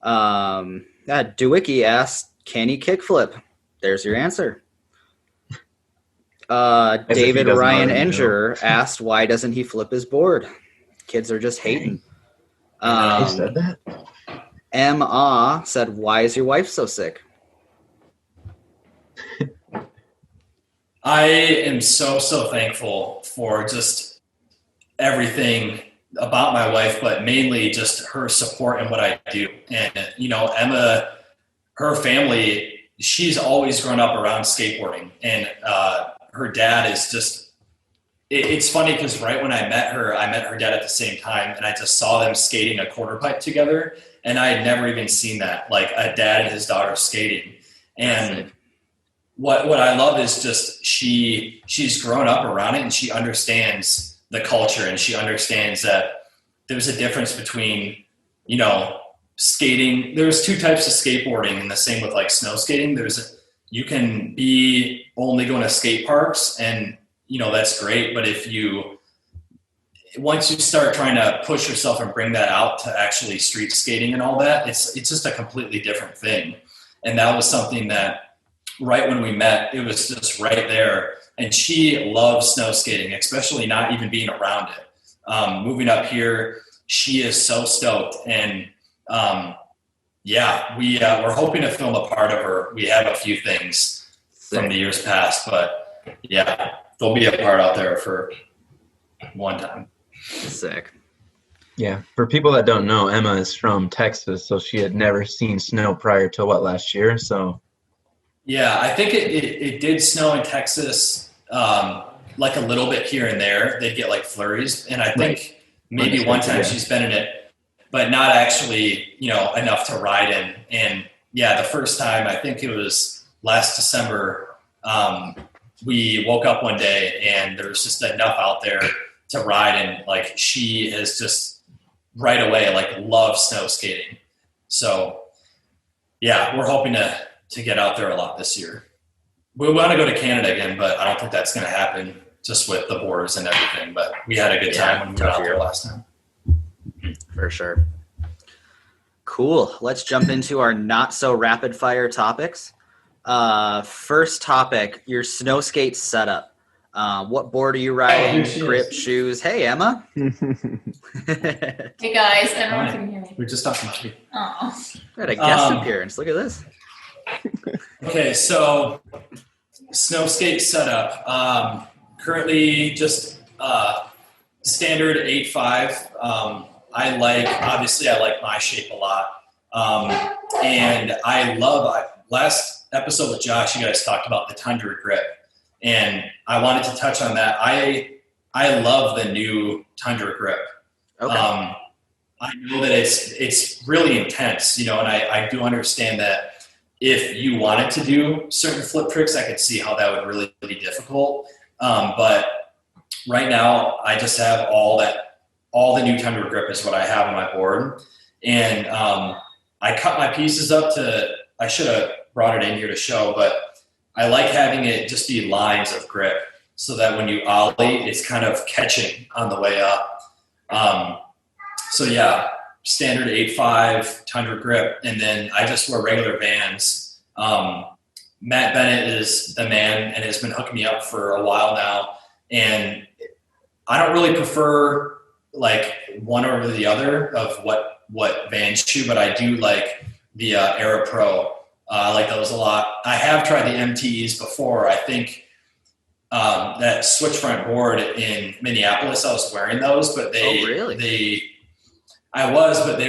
Dewicki asked, can he kickflip? There's your answer. David Ryan Engerer asked, why doesn't he flip his board? Kids are just hating. He said that? M.A. said, why is your wife so sick? I am so Thankful for just everything about my wife, but mainly just her support in what I do. And, Emma, her family, she's always grown up around skateboarding. And her dad is just, it's funny because right when I met her dad at the same time, and I just saw them skating a quarter pipe together. And I had never even seen that, like a dad and his daughter skating. And what I love is just she's grown up around it, and she understands the culture, and she understands that there's a difference between, skating. There's two types of skateboarding, and the same with like snow skating. You can be only going to skate parks, and that's great. But once you start trying to push yourself and bring that out to actually street skating and all that, it's just a completely different thing. And that was something that right when we met, it was just right there. And she loves snow skating, especially not even being around it. Moving up here, she is so stoked. And we're hoping to film a part of her. We have a few things from the years past, but yeah, there'll be a part out there for one time. Sick. Yeah. For people that don't know, Emma is from Texas, so she had never seen snow prior to last year. So. Yeah, I think it did snow in Texas, like a little bit here and there. They'd get like flurries, and I think maybe one time she's been in it, but not actually, enough to ride in. And yeah, the first time, I think it was last December, we woke up one day and there was just enough out there to ride, and like she has just right away like loved snow skating. So yeah, we're hoping to get out there a lot this year. We want to go to Canada again, but I don't think that's going to happen just with the borders and everything. But we had a good time when we went out there last time. For sure. Cool. Let's jump into our not so rapid fire topics. First topic, your snow skate setup. What board are you riding? Grip, shoes. Hey, Emma. Hey guys, everyone can hear me. We just talked about you. Oh. Got a guest appearance. Look at this. Okay, so Snowskate setup. Currently just standard 8.5. I like my shape a lot. And I love, last episode with Josh, you guys talked about the Tundra grip. And I wanted to touch on that. I love the new Tundra grip. Okay. I know that it's really intense, and I do understand that if you wanted to do certain flip tricks, I could see how that would really be difficult. But right now, I just have all the new Tundra grip is what I have on my board. And I cut my pieces up I should have brought it in here to show, but I like having it just be lines of grip so that when you ollie, it's kind of catching on the way up. So yeah, standard 8.5 Tundra grip, and then I just wear regular Vans. Matt Bennett is the man and has been hooking me up for a while now, and I don't really prefer like one over the other of what Vans shoe, but I do like the Era Pro. I like those a lot. I have tried the MTEs before. I think that switch front board in Minneapolis, I was wearing those, but they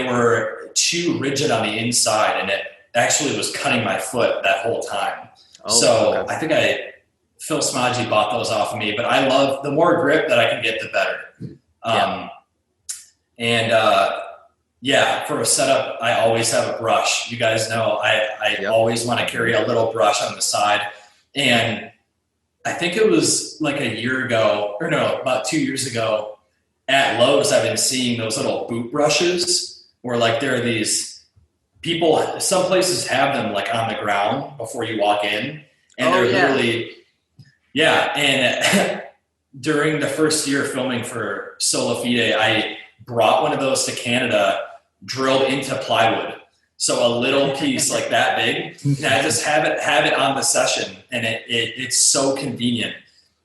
were too rigid on the inside, and it actually was cutting my foot that whole time. I think Phil Smodgy bought those off of me, but I love the more grip that I can get, the better. For a setup, I always have a brush. You guys know I always want to carry a little brush on the side. And I think it was like about 2 years ago at Lowe's, I've been seeing those little boot brushes where like there are these people, some places have them like on the ground before you walk in. And they're literally, and during the first year filming for Sola Fide, I brought one of those to Canada, drilled into plywood. So a little piece like that big, and I just have it on the session, and it's so convenient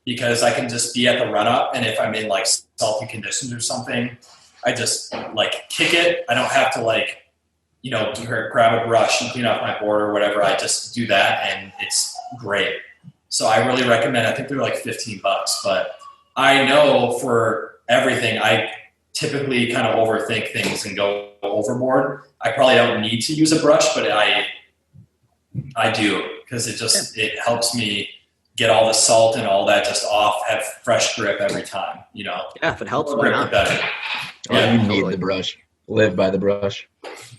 because I can just be at the run up, and if I'm in like salty conditions or something, I just like kick it. I don't have to grab a brush and clean off my board or whatever. I just do that, and it's great. So I really recommend. I think they're like $15, but I know for everything, I typically kind of overthink things and go overboard. I probably don't need to use a brush, but I do, because it helps me get all the salt and all that just off, have fresh grip every time, Yeah, if it helps, why not? Better. Yeah, you need the brush. Live by the brush.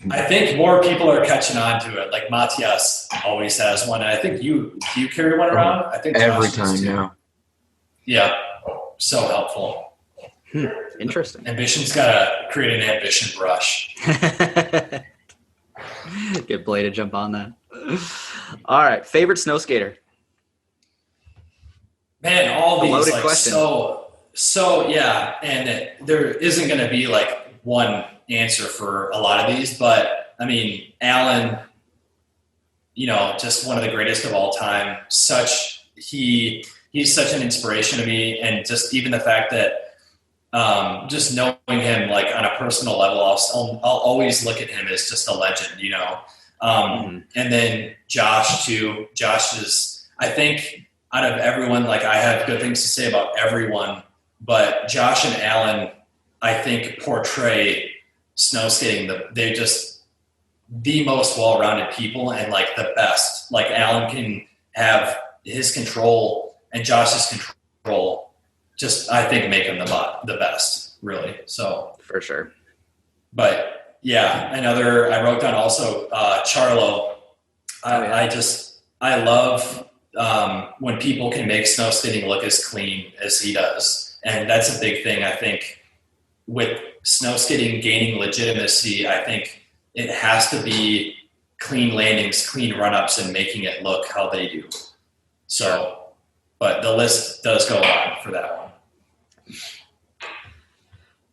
I think more people are catching on to it. Like Matthias always has one. And I think you carry one around. I think every time now. Yeah, so helpful. Interesting. Ambition's got to create an ambition brush. Get Blais to jump on that. All right, favorite snow skater? Man, all these loaded like question. so yeah, and there isn't going to be like one answer for a lot of these, but I mean, Alan, just one of the greatest of all time. He's such an inspiration to me, and just even the fact that just knowing him like on a personal level, I'll always look at him as just a legend, And then Josh too. Josh is, I think, out of everyone, like I have good things to say about everyone, but Josh and Alan I think, portray snow skating. They're just the most well-rounded people and like the best. Like Alan can have his control and Josh's control. Just I think make him the best, really. So for sure. But yeah, I wrote down also Charlo. I love when people can make snow skating look as clean as he does. And that's a big thing, I think, with snow skating gaining legitimacy. I think it has to be clean landings, clean run-ups, and making it look how they do. So, but the list does go on for that one.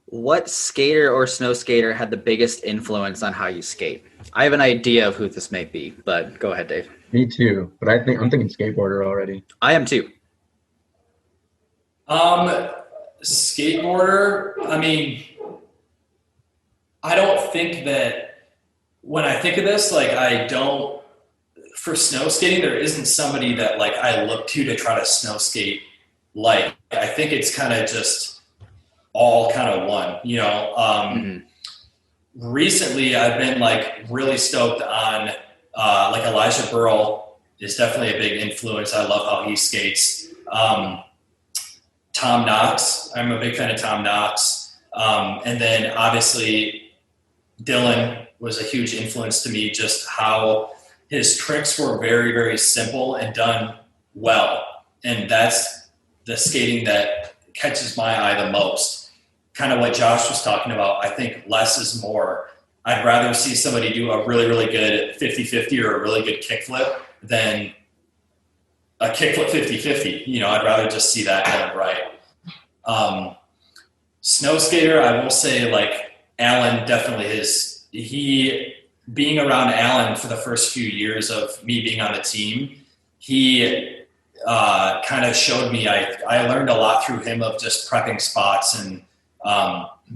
What skater or snow skater had the biggest influence on how you skate? I have an idea of who this may be, but go ahead, Dave. Me too, but I'm thinking skateboarder already. I am too. Skateboarder, I mean, I don't think that when I think of this, like for snow skating, there isn't somebody that like I look to try to snow skate like. I think it's kind of just all kind of one, you know. Recently I've been like really stoked on like Elijah Burrell is definitely a big influence. I love how he skates. Tom Knox, I'm a big fan of Tom Knox. And then obviously Dylan was a huge influence to me, just how his tricks were very, very simple and done well. And that's the skating that catches my eye the most. Kind of what Josh was talking about. I think less is more. I'd rather see somebody do a really, really good 50-50 or a really good kickflip than a kickflip 50-50. You know, I'd rather just see that done right. Snow skater, I will say, like, Alan definitely being around Alan for the first few years of me being on the team, he kind of showed me, I learned a lot through him of just prepping spots and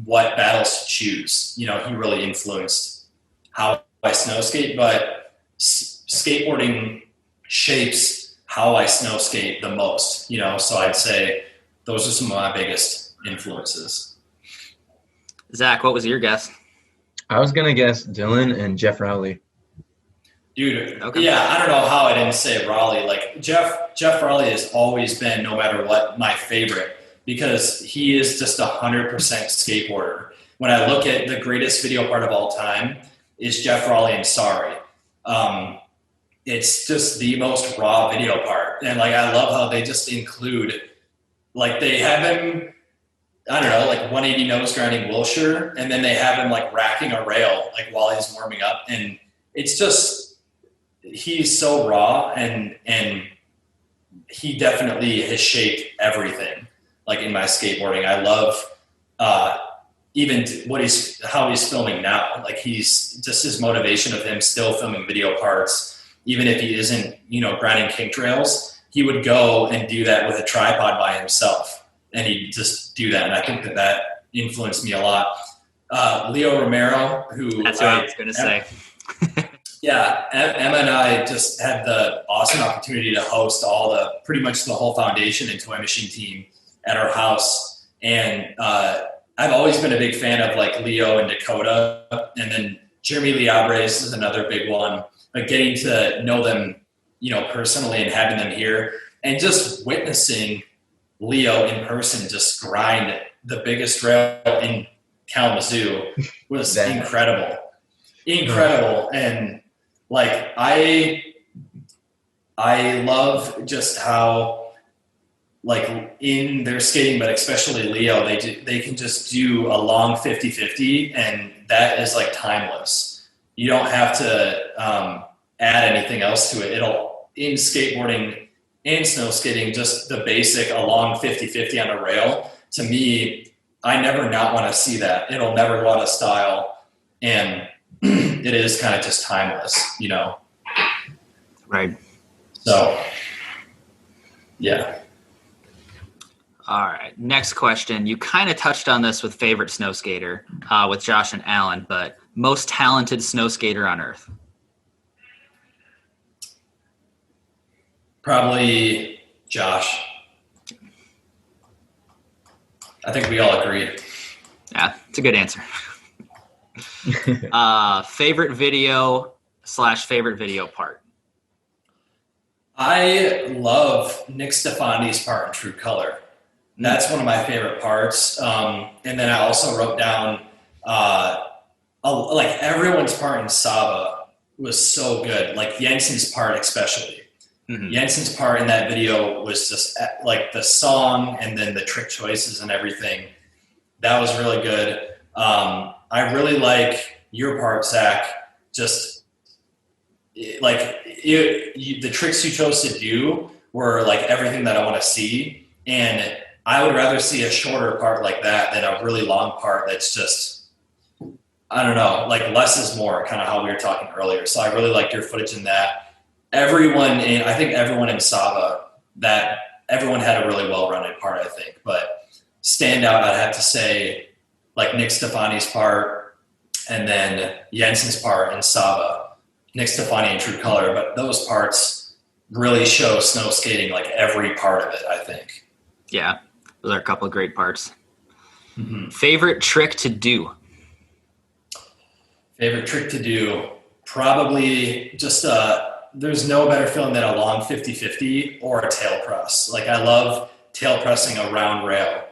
what battles to choose. You know, he really influenced how I snow skate, but skateboarding shapes how I snow skate the most, you know, so I'd say those are some of my biggest influences. Zach, what was your guess? I was going to guess Dylan and Jeff Rowley. Dude, okay. Yeah, I don't know how I didn't say Raleigh. Like Jeff Raleigh has always been, no matter what, my favorite because he is just 100% skateboarder. When I look at the greatest video part of all time is Jeff Raleigh and Sorry. It's just the most raw video part. And like, I love how they just include, like they have him, I don't know, like 180 nose grinding Wilshire, and then they have him like racking a rail, like while he's warming up. And it's just, he's so raw and he definitely has shaped everything. Like in my skateboarding, I love even how he's filming now. Like he's just his motivation of him still filming video parts, even if he isn't, you know, grinding kink trails, he would go and do that with a tripod by himself. And he'd just do that. And I think that influenced me a lot. Leo Romero, who that's what I was going to say. Yeah, Emma and I just had the awesome opportunity to host pretty much the whole foundation and toy machine team at our house. And I've always been a big fan of like Leo and Dakota. And then Jeremy Liabres is another big one. But getting to know them, you know, personally and having them here and just witnessing Leo in person just grind the biggest rail in Kalamazoo was incredible. And like, I love just how, like in their skating, but especially Leo, they can just do a long 50-50 and that is like timeless. You don't have to add anything else to it. In skateboarding and snow skating, just the basic, a long 50-50 on a rail, to me, I never not want to see that. It'll never go out of style. And it is kind of just timeless, you know? Right. So, yeah. All right. Next question. You kind of touched on this with favorite snow skater with Josh and Alan, but most talented snow skater on earth? Probably Josh. I think we all agree. Yeah, it's a good answer. Favorite video / favorite video part? I love Nick Stefani's part in True Color. That's one of my favorite parts. And then I also wrote down like everyone's part in Saba was so good. Like Jensen's part especially. Jensen's part in that video was just like the song and then the trick choices and everything. That was really good. I really like your part, Zach. Just like the tricks you chose to do were like everything that I want to see. And I would rather see a shorter part like that than a really long part that's just, I don't know, like less is more, kind of how we were talking earlier. So I really liked your footage in that. I think everyone in Saba, that everyone had a really well-rounded part, I think. But standout, I'd have to say, like Nick Stefani's part and then Jensen's part in Saba. Nick Stefani in True Color, but those parts really show snow skating, like every part of it, I think. Yeah, those are a couple of great parts. Favorite trick to do? Favorite trick to do? Probably just there's no better feeling than a long 50-50 or a tail press. Like I love tail pressing a round rail.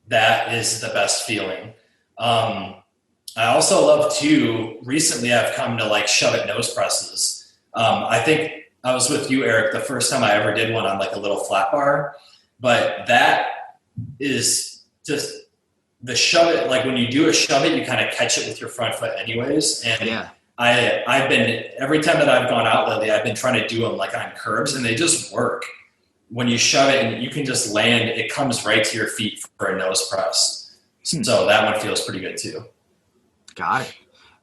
That is the best feeling. I also love to, recently I've come to like shove it nose presses. I think I was with you, Eric, the first time I ever did one on like a little flat bar, but that is just the shove it. Like when you do a shove it, you kind of catch it with your front foot anyways. And yeah. I've been, every time that I've gone out lately, I've been trying to do them like on curbs and they just work. When you shove it and you can just land, it comes right to your feet for a nose press. So that one feels pretty good too. Got it.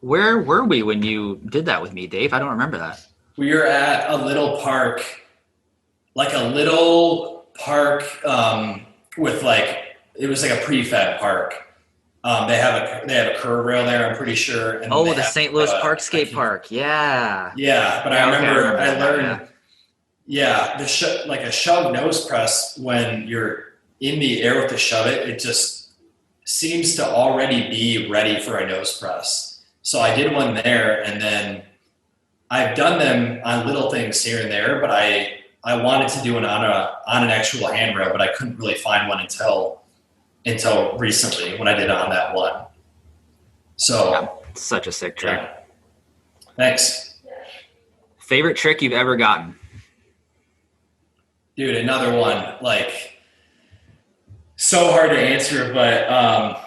Where were we when you did that with me, Dave? I don't remember that. We were at a little park, with like, it was like a prefab park. They have a curb rail there, I'm pretty sure. And the St. Louis Park skate park. Yeah. Yeah, but I remember I learned, a shove nose press, when you're in the air with the shove it, it just seems to already be ready for a nose press. So I did one there, and then I've done them on little things here and there, but I wanted to do one on an actual handrail, but I couldn't really find one until recently when I did it on that one. So such a sick trick. Yeah. Thanks. Favorite trick you've ever gotten? Dude, another one, like, so hard to answer, but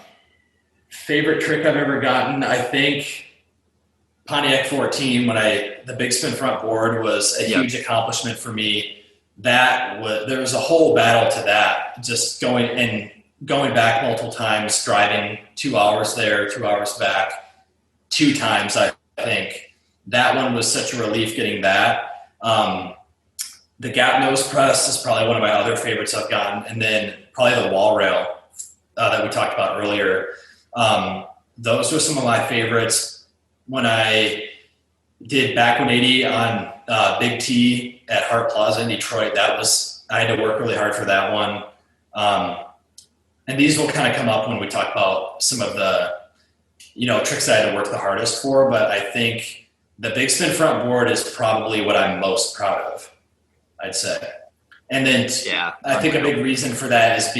favorite trick I've ever gotten, I think Pontiac 14, the big spin front board was a huge accomplishment for me. There was a whole battle to that, just going back multiple times, driving 2 hours there, 2 hours back, 2 times, I think. That one was such a relief getting that. The gap nose press is probably one of my other favorites I've gotten. And then probably the wall rail that we talked about earlier. Those were some of my favorites. When I did back 180 on Big T at Hart Plaza in Detroit, I had to work really hard for that one. And these will kind of come up when we talk about some of the, tricks I had to work the hardest for. But I think the big spin front board is probably what I'm most proud of, I'd say. And then I think a big reason for that is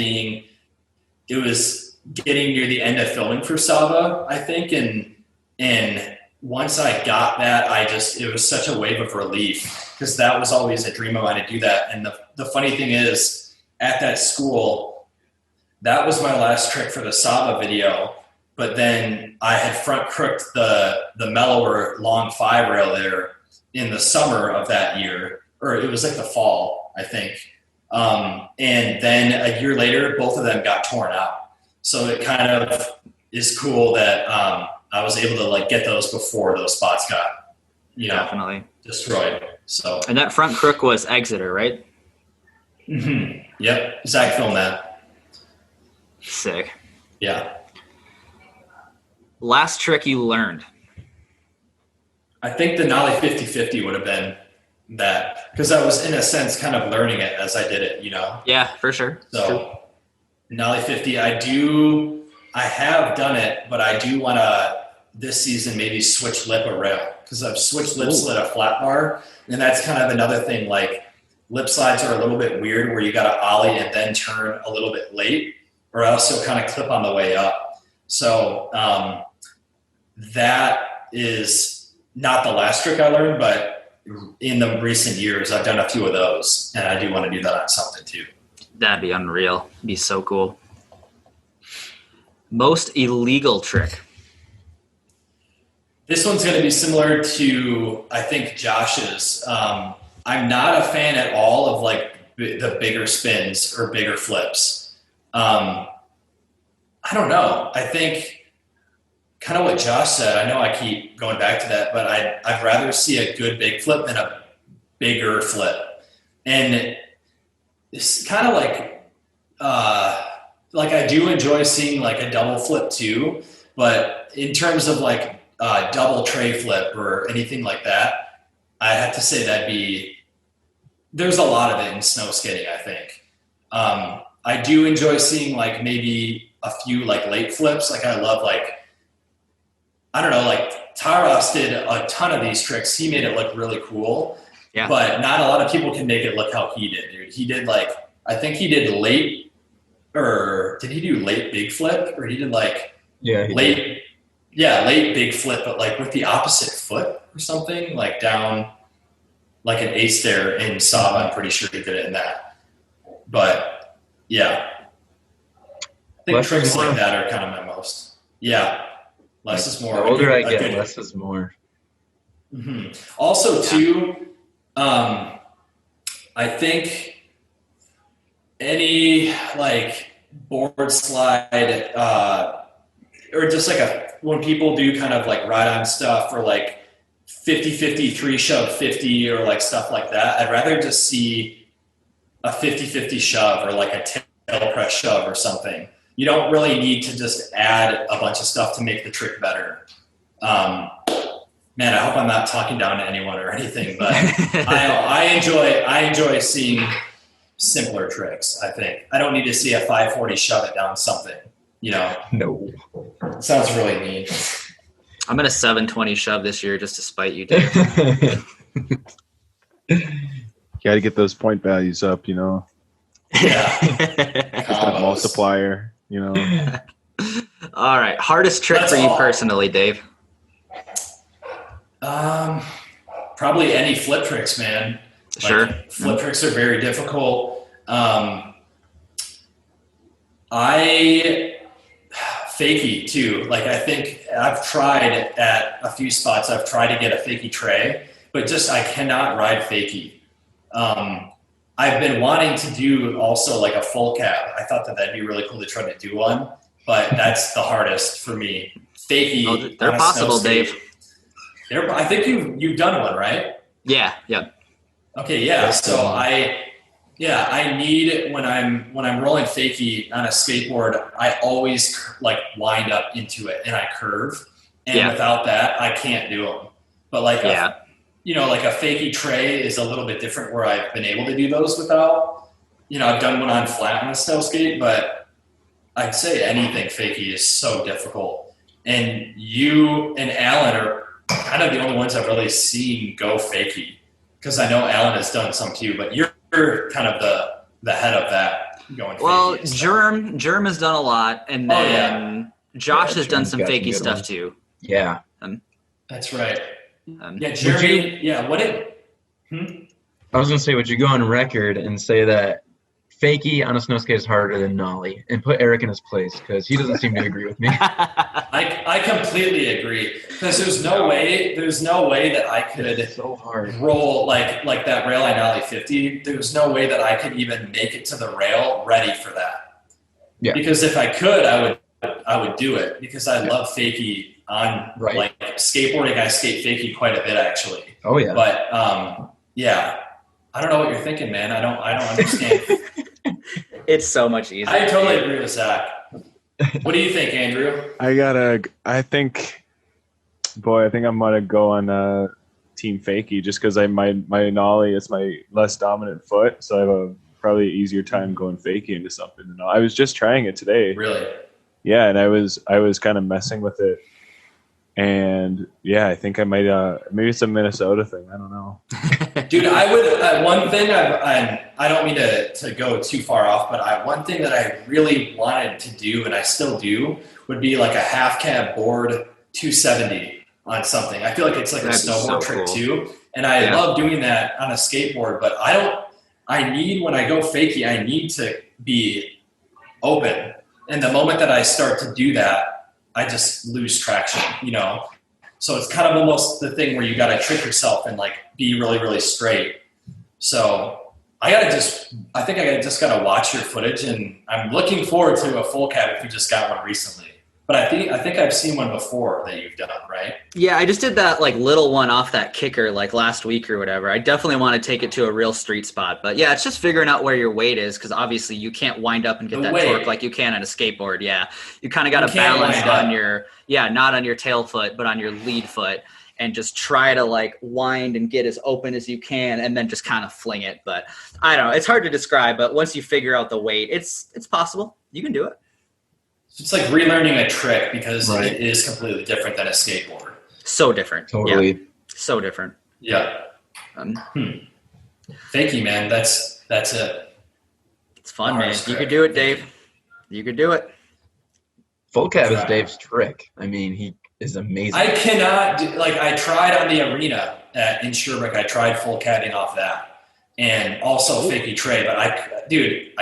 it was getting near the end of filming for Saba, I think. And once I got that, it was such a wave of relief, because that was always a dream of mine to do that. And the funny thing is, at that school, that was my last trick for the Saba video. But then I had front crooked the mellower long 5 rail there in the summer of that year, or it was like the fall, I think. And then a year later, both of them got torn out. So it kind of is cool that I was able to like get those before those spots got, definitely destroyed. So, and that front crook was Engerer, right? Mm-hmm. Yep. Zach filmed that. Sick. Yeah. Last trick you learned? I think the Nollie 50-50 would have been that, because I was in a sense kind of learning it as I did it, Yeah, for sure. So Nollie 50, I I have done it, but I do want to this season maybe switch lip a rail because I've switched lip slid a flat bar, and that's kind of another thing. Like lip slides are a little bit weird where you got to ollie and then turn a little bit late, or else you'll kind of clip on the way up. So that is not the last trick I learned, but in the recent years I've done a few of those, and I do want to do that on something too. That'd be unreal. It'd be so cool. Most illegal trick. This one's going to be similar to, I think, Josh's. I'm not a fan at all of like the bigger spins or bigger flips. I don't know. I think kind of what Josh said. I know I keep going back to that, but I'd rather see a good big flip than a bigger flip. And it's kind of like I do enjoy seeing like a double flip too, but in terms of like double tray flip or anything like that, I have to say there's a lot of it in snow skating, I think. I do enjoy seeing like maybe a few like late flips. Like I love like, I don't know, like Taras did a ton of these tricks. He made it look really cool, but not a lot of people can make it look how he did, dude. He did like, I think he did late, or did he do late big flip? Or he did like late big flip, but like with the opposite foot or something, like down like an ace there in Saba. I'm pretty sure he did it in that. But yeah, I think tricks like that are kind of my most. Yeah, less is more. The older I get, less is more. Mm-hmm. Also, too, I think any like board slide or just like when people do kind of like ride on stuff or like 50-50 3 shove 50 or like stuff like that, I'd rather just see a 50-50 shove or like a tail press shove or something. You don't really need to just add a bunch of stuff to make the trick better. Man, I hope I'm not talking down to anyone or anything, but I enjoy seeing simpler tricks. I think I don't need to see a 540 shove it down something. You know, no, sounds really mean. I'm gonna 720 shove this year just to spite you, Dave. Got to get those point values up, you know. Yeah, that multiplier, you know. All right, hardest trick for you personally, Dave. Probably any flip tricks, man. Sure. Like, flip tricks are very difficult. Fakie too. Like I think I've tried at a few spots. I've tried to get a fakie tray, but just I cannot ride fakie. I've been wanting to do also like a full cab. I thought that'd be really cool to try to do one, but that's the hardest for me. Fakie. Oh, they're possible, Dave. I think you've done one, right? Yeah. Okay, yeah. So I need it when I'm rolling fakie on a skateboard. I always like wind up into it and I curve, and without that, I can't do them. But like like a fakie tray is a little bit different where I've been able to do those without. I've done one on flat on a snow skate, but I'd say anything fakie is so difficult. And you and Alan are kind of the only ones I've really seen go fakie, because I know Alan has done some too, but you're kind of the head of that going. Well, Germ has done a lot, and then Josh has done some fakie stuff too. Yeah, that's right. Jeremy. I was gonna say, would you go on record and say that fakie on a snow skate is harder than nollie, and put Eric in his place, because he doesn't seem to agree with me. I completely agree, because there's no way that I could roll like that rail on Ollie 50. There's no way that I could even make it to the rail ready for that. Yeah. Because if I could, I would do it, because I love fakie on like skateboarding. I skate fakie quite a bit actually. Oh yeah. But I don't know what you're thinking, man. I don't understand. It's so much easier. I totally agree with Zach. What do you think, Andrew? I think I'm gonna go on team fakie, just because my nollie is my less dominant foot, so I have a probably easier time going fakie into something. I was just trying it today. Really? Yeah, and I was kind of messing with it, and yeah, I think I might maybe it's a Minnesota thing. I don't know. Dude, I would one thing I don't mean to go too far off, but one thing that I really wanted to do, and I still do, would be like a half cab board 270 on something. I feel like it's like That'd a snowboard trick too, and I love doing that on a skateboard. But when I go fakie, I need to be open. And the moment that I start to do that, I just lose traction, you know? So it's kind of almost the thing where you got to trick yourself and like be really, really straight. So I think I just got to watch your footage, and I'm looking forward to a full cab if you just got one recently. But I think I've seen one before that you've done, right? Yeah, I just did that like little one off that kicker like last week or whatever. I definitely want to take it to a real street spot. But yeah, it's just figuring out where your weight is, because obviously you can't wind up and get that torque like you can on a skateboard. Yeah, you kind of got to balance on not on your tail foot, but on your lead foot, and just try to like wind and get as open as you can, and then just kind of fling it. But I don't know, it's hard to describe. But once you figure out the weight, it's possible. You can do it. It's like relearning a trick, because it is completely different than a skateboard. So different. Totally. Yeah. So different. Yeah. Fakie, man. That's it. It's fun, man. You could do it, Dave. You could do it. Full cab is Dave's trick. I mean, he is amazing. I cannot I tried on the arena in Sherbrooke. I tried full cabbing off that, and also fakie tray, but I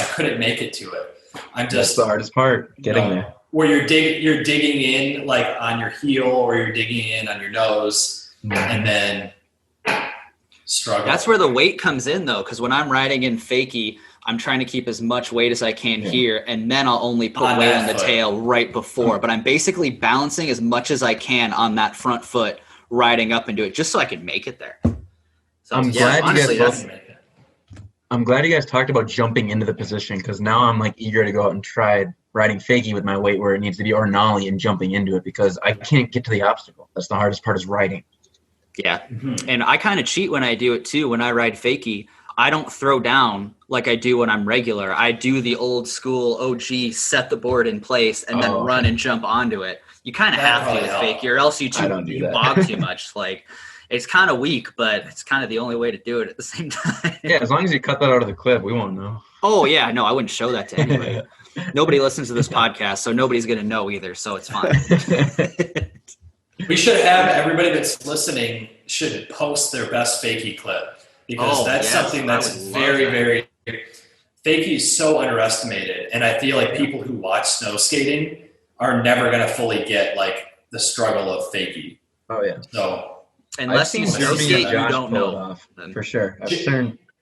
couldn't make it to it. That's the hardest part, getting there. Where you're digging in like on your heel, or you're digging in on your nose, and then struggle. That's where the weight comes in, though, because when I'm riding in fakie, I'm trying to keep as much weight as I can here, and then I'll only put weight on the tail right before. But I'm basically balancing as much as I can on that front foot, riding up into it, just so I can make it there. So I'm glad you guys talked about jumping into the position, because now I'm like eager to go out and try riding fakie with my weight where it needs to be, or nollie and jumping into it, because I can't get to the obstacle. That's the hardest part, is riding. Yeah. Mm-hmm. And I kind of cheat when I do it too. When I ride fakie, I don't throw down like I do when I'm regular. I do the old school OG, set the board in place and then run and jump onto it. You kind of have to with fakie, or else you bog too much. Like, it's kind of weak, but it's kind of the only way to do it at the same time. Yeah, as long as you cut that out of the clip, we won't know. Oh, yeah. No, I wouldn't show that to anybody. Nobody listens to this podcast, so nobody's going to know either, so it's fine. We should have everybody that's listening should post their best fakie clip, because that's something that's very, very – fakie is so underestimated, and I feel like people who watch snow skating are never going to fully get, like, the struggle of fakie. Oh, yeah. So – unless you skate, you don't know. Off, for sure.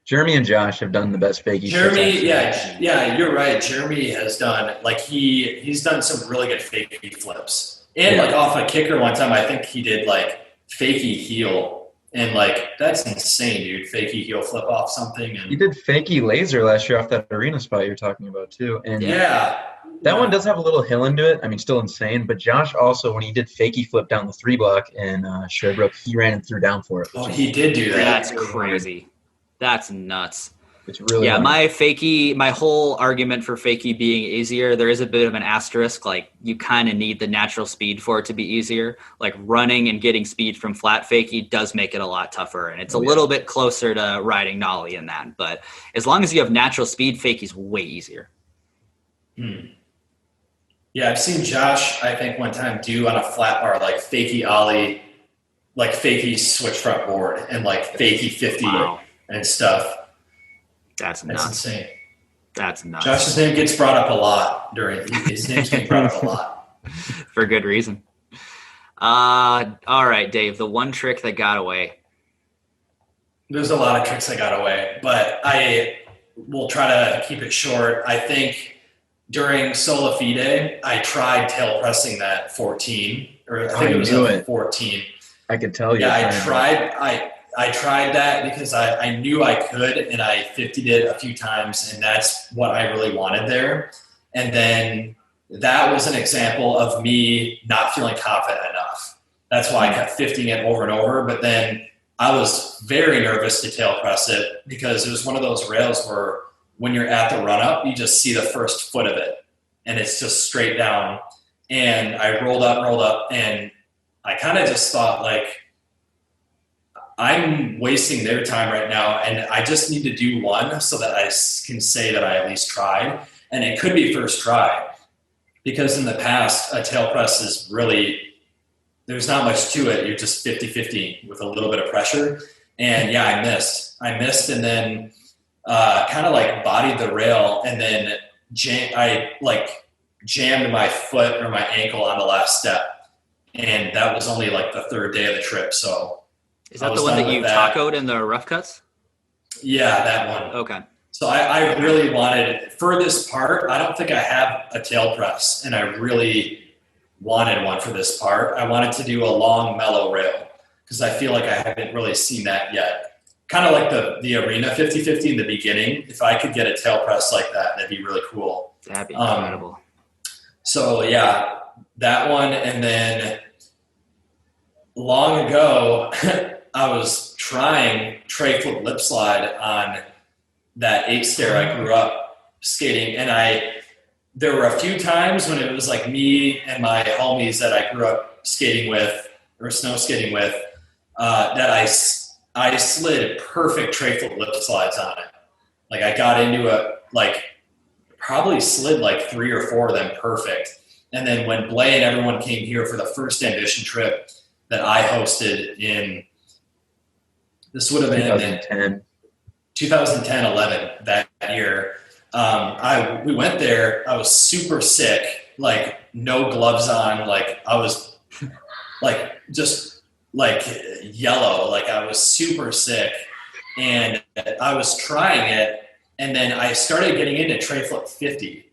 Jeremy and Josh have done the best fakie. Jeremy, yeah, you're right. Jeremy has done, like, he's done some really good fakie flips. And, like, off a kicker one time, I think he did, like, fakie heel. And, like, that's insane, dude. Fakie heel flip off something. And he did fakie laser last year off that arena spot you're talking about, too. And that one does have a little hill into it. I mean, still insane. But Josh also, when he did fakie flip down the 3-block in Sherbrooke, he ran and threw down for it. Oh, he did do that. That's crazy. That's nuts. It's really hard. My whole argument for fakie being easier, there is a bit of an asterisk. Like, you kind of need the natural speed for it to be easier. Like, running and getting speed from flat fakie does make it a lot tougher. And it's a little bit closer to riding nollie in that. But as long as you have natural speed, fakie's way easier. Yeah, I've seen Josh, I think, one time do on a flat bar, like fakie ollie, like fakie switch front board, and like fakie 50 and stuff. That's nuts. That's insane. That's nuts. Josh's name gets brought up a lot his name's getting brought up a lot. For good reason. All right, Dave, the one trick that got away. There's a lot of tricks that got away, but I will try to keep it short. I think during Sola Fide, I tried tail pressing that 14, or I think it was 14. I could tell you. Yeah, I tried that because I knew I could, and I 50'd it a few times, and that's what I really wanted there. And then that was an example of me not feeling confident enough. That's why I kept 50'ing it over and over. But then I was very nervous to tail press it, because it was one of those rails where when you're at the run-up, you just see the first foot of it. and it's just straight down. And I rolled up, and I kind of just thought, like, I'm wasting their time right now, and I just need to do one so that I can say that I at least tried. And it could be first try, because in the past, a tail press is really, there's not much to it. You're just 50-50 with a little bit of pressure. And yeah, I missed, and then kind of like bodied the rail, and then jammed my foot or my ankle on the last step. And that was only like the third day of the trip. So is that the one that you tacoed in the rough cuts? Yeah, that one. Okay. So I really wanted, for this part, I don't think I have a tail press, and I really wanted one for this part. I wanted to do a long, mellow rail, because I feel like I haven't really seen that yet. Kind of like the arena 50-50 in the beginning. If I could get a tail press like that, that'd be really cool. That'd be incredible. So yeah, that one. And then long ago, I was trying tray flip lip slide on that 8 stair I grew up skating. And there were a few times when it was like me and my homies that I grew up skating with, or snow skating with, that I slid perfect tray flip lip slides on it. Like, I got into it, like, probably slid like 3 or 4 of them perfect. And then when Blais and everyone came here for the first Ambition trip that I hosted in, this would have been 2010-11, that year. We went there. I was super sick, like no gloves on. Like, I was like just like yellow. Like, I was super sick, and I was trying it. And then I started getting into tray flip 50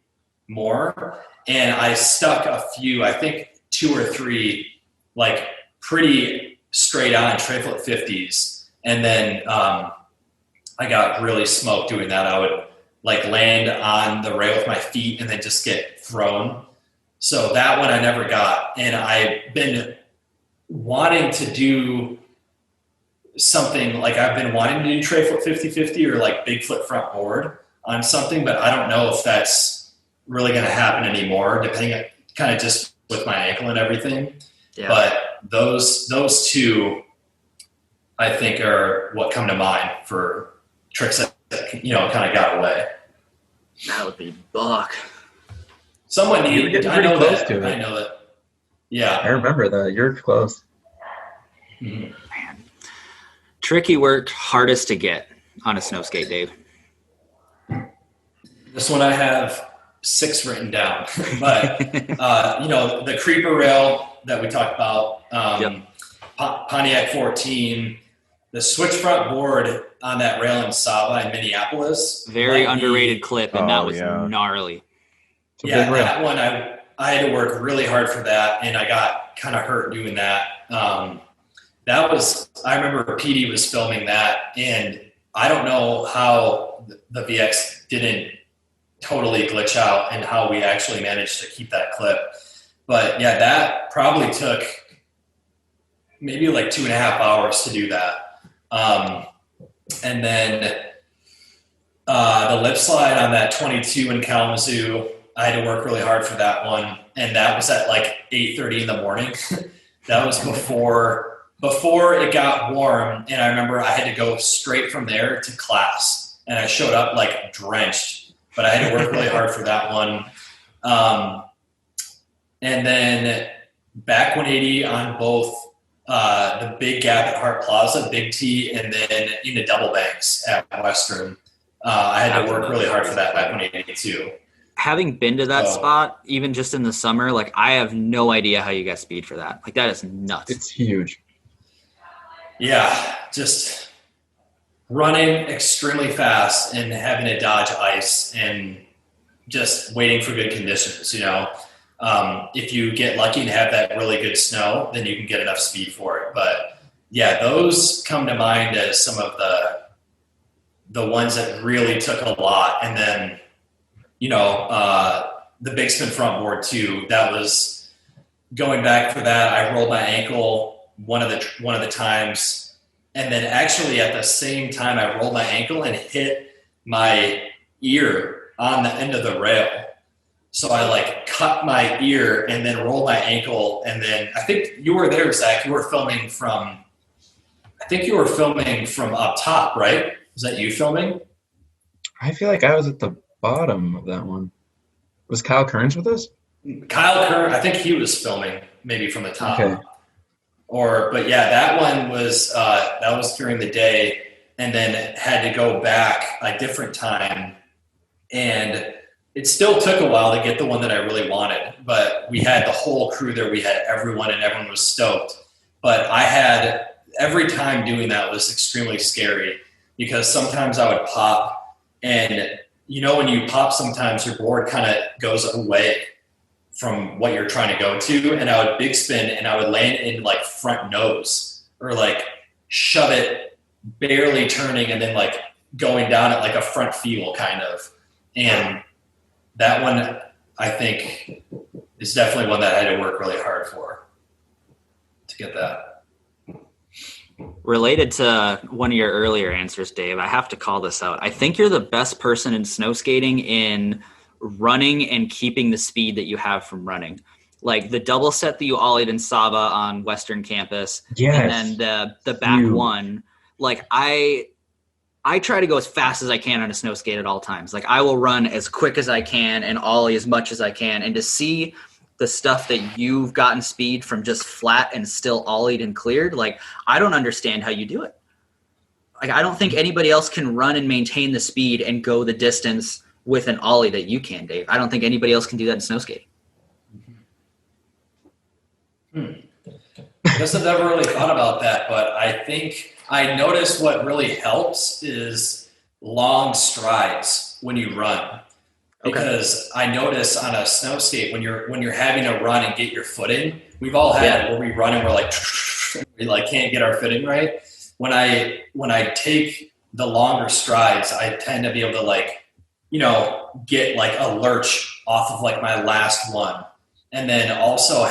more, and I stuck a few, I think 2 or 3, like pretty straight on tray flip 50s. And then I got really smoked doing that. I would like land on the rail with my feet and then just get thrown. So that one I never got. And I've been wanting to do something, like I've been wanting to do tray flip 50-50 or like big flip front board on something, but I don't know if that's really going to happen anymore, depending on kind of just with my ankle and everything. Yeah. But those two, I think, are what come to mind for tricks that kind of got away. That would be Buck. Someone needed. I know close that. To it. I know that. Yeah, I remember that. You're close. Man, trick you worked hardest to get on a snow skate, Dave. This one I have 6 written down, but the creeper rail that we talked about, Pontiac 14, the switch front board on that rail in Saba in Minneapolis. Very underrated clip, and that was gnarly. Yeah, that one I had to work really hard for that, and I got kind of hurt doing that. I remember PD was filming that, and I don't know how the VX didn't totally glitch out and how we actually managed to keep that clip. But yeah, that probably took maybe like 2.5 hours to do that. And then the lip slide on that 22 in Kalamazoo, I had to work really hard for that one. And that was at like 8:30 in the morning. That was before it got warm. And I remember I had to go straight from there to class. And I showed up like drenched, but I had to work really hard for that one. And then back 180 on both the big gap at Hart Plaza, Big T, and then into Double Banks at Western. I had to work really hard for that back 180 too. Having been to that spot, even just in the summer, like I have no idea how you got speed for that. Like that is nuts. It's huge. Yeah, just running extremely fast and having to dodge ice and just waiting for good conditions, If you get lucky and have that really good snow, then you can get enough speed for it. But yeah, those come to mind as some of the ones that really took a lot. And then, the big spin front board too, that was going back for that. I rolled my ankle one of the times. And then actually at the same time I rolled my ankle and hit my ear on the end of the rail. So I like cut my ear and then rolled my ankle. And then I think you were there, Zach. You were filming from up top, right? Was that you filming? I feel like I was at the bottom of that one. Was Kyle Kearns with us? Kyle Kern, I think he was filming maybe from the top. Okay. But yeah, that one was that was during the day, and then had to go back a different time, and it still took a while to get the one that I really wanted. But we had the whole crew there. We had everyone, and everyone was stoked. But I had every time doing that was extremely scary because sometimes I would pop, and when you pop, sometimes your board kind of goes away from what you're trying to go to, and I would big spin and I would land in like front nose or like shove it barely turning and then like going down at like a front feel kind of. And that one I think is definitely one that I had to work really hard for to get that. Related to one of your earlier answers, Dave, I have to call this out. I think you're the best person in snow skating in running and keeping the speed that you have from running. Like the double set that you ollied in Saba on Western Campus, and then the back one. Like I try to go as fast as I can on a snow skate at all times. Like I will run as quick as I can and ollie as much as I can. And to see the stuff that you've gotten speed from just flat and still ollied and cleared, like I don't understand how you do it. Like I don't think anybody else can run and maintain the speed and go the distance with an ollie that you can, Dave. I don't think anybody else can do that in snow skating. I guess I've never really thought about that, but I think I noticed what really helps is long strides when you run. Because I notice on a snow skate when you're having to run and get your footing, we've all had it where we run and we're like we like can't get our footing right. When I take the longer strides, I tend to be able to like get like a lurch off of like my last one. And then also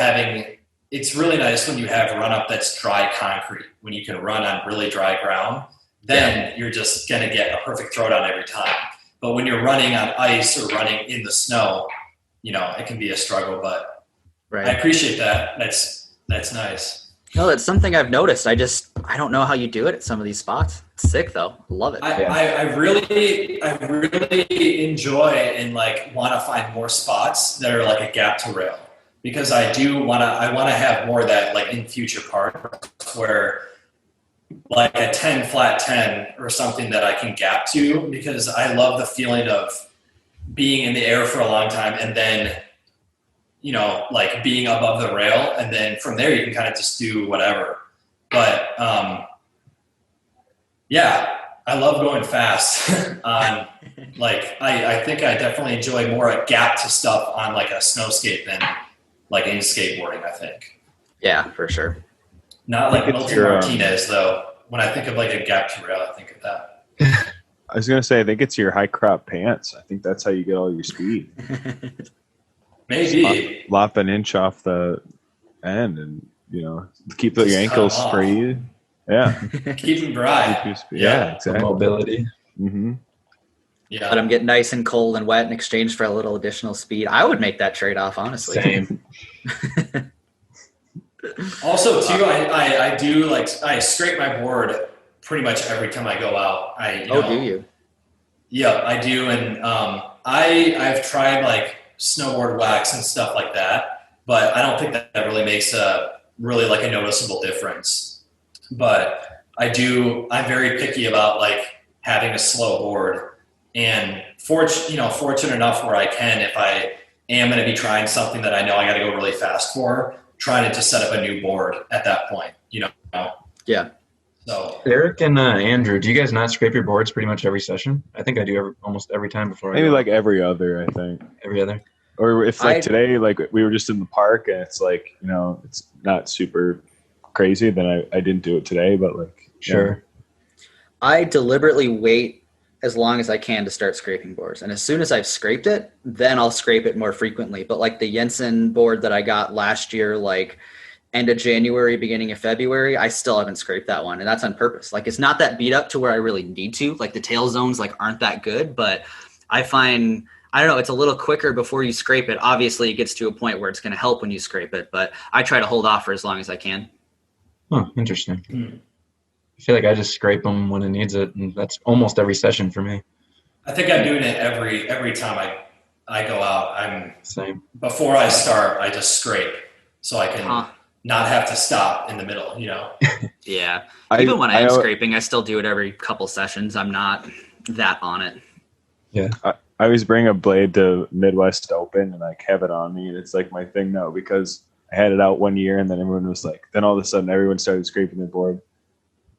it's really nice when you have run up that's dry concrete, when you can run on really dry ground, then you're just going to get a perfect throwdown every time. But when you're running on ice or running in the snow, it can be a struggle, but I appreciate that. That's nice. No, that's something I've noticed. I don't know how you do it at some of these spots. It's sick though. Love it. I really enjoy and like want to find more spots that are like a gap to rail, because I want to have more of that like in future parts where like a 10 flat 10 or something that I can gap to, because I love the feeling of being in the air for a long time and then like being above the rail, and then from there you can kind of just do whatever. But I love going fast on like I think I definitely enjoy more a gap to stuff on like a snow skate than like in skateboarding, I think. Yeah, for sure. Not like Milton Martinez though. When I think of like a gap to rail, I think of that. I was gonna say I think it's your high crop pants. I think that's how you get all your speed. Maybe lop an inch off the end and keep your ankles free. Yeah. Keep them dry. Yeah, exactly. Mobility. Mm-hmm. Yeah. Let them get nice and cold and wet in exchange for a little additional speed. I would make that trade-off, honestly. Same. Also, too, I do like I scrape my board pretty much every time I go out. Do you? Yeah, I do, and I've tried like snowboard wax and stuff like that, but I don't think that really makes a noticeable difference. But I'm very picky about like having a slow board, and fortunate enough where I can, if I am going to be trying something that I know I got to go really fast for, trying to just set up a new board at that point, Yeah. So Eric and Andrew, do you guys not scrape your boards pretty much every session? I think I do almost every time before. Maybe like every other, I think. Every other. Or if like today, like we were just in the park and it's like, it's not super crazy, then I didn't do it today, but like. Sure. I deliberately wait as long as I can to start scraping boards. And as soon as I've scraped it, then I'll scrape it more frequently. But like the Jensen board that I got last year, like end of January, beginning of February, I still haven't scraped that one. And that's on purpose. Like it's not that beat up to where I really need to. Like the tail zones like aren't that good, but I find I don't know, it's a little quicker before you scrape it. Obviously, it gets to a point where it's going to help when you scrape it, but I try to hold off for as long as I can. Oh, interesting. I feel like I just scrape them when it needs it, and that's almost every session for me. I think I'm doing it every time I go out. Same. Before I start, I just scrape so I can not have to stop in the middle, Yeah. Even when I am scraping, I still do it every couple sessions. I'm not that on it. Yeah. I always bring a blade to Midwest Open and like have it on me, and it's like my thing now because I had it out one year and then everyone was like, then all of a sudden everyone started scraping their board.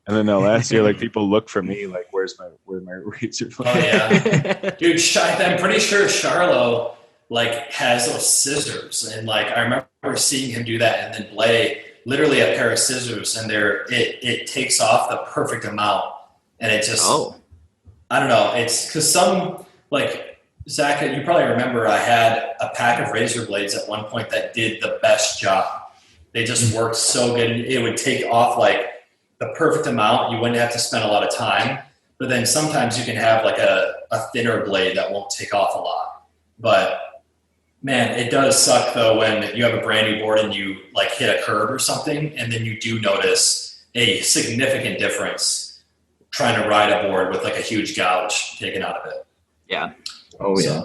And then last year, like people look for me, like, where's my razor blade? Oh yeah, dude. I'm pretty sure Charlo like has those scissors, and like I remember seeing him do that, and then Blais literally a pair of scissors, and it takes off the perfect amount, and it just I don't know. It's because some like Zach, you probably remember I had a pack of razor blades at one point that did the best job. They just worked so good. It would take off like the perfect amount. You wouldn't have to spend a lot of time. But then sometimes you can have like a thinner blade that won't take off a lot. But man, it does suck though when you have a brand new board and you like hit a curb or something, and then you do notice a significant difference trying to ride a board with like a huge gouge taken out of it. Yeah. Oh yeah.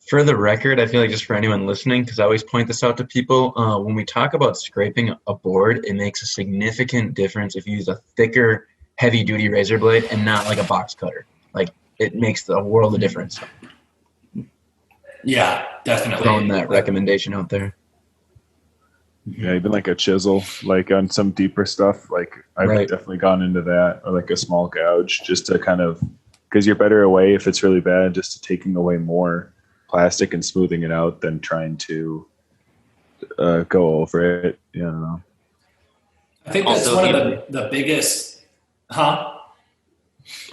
For the record, I feel like just for anyone listening, because I always point this out to people, when we talk about scraping a board, it makes a significant difference if you use a thicker, heavy-duty razor blade and not like a box cutter. Like, it makes a world of difference. Yeah, definitely. Throwing that recommendation out there. Yeah, even like a chisel, like on some deeper stuff, like I've definitely gone into that, or like a small gouge, just to kind of, because you're better away if it's really bad, just to taking away more plastic and smoothing it out than trying to go over it. Yeah, I don't know. I think that's one of the biggest, Oh,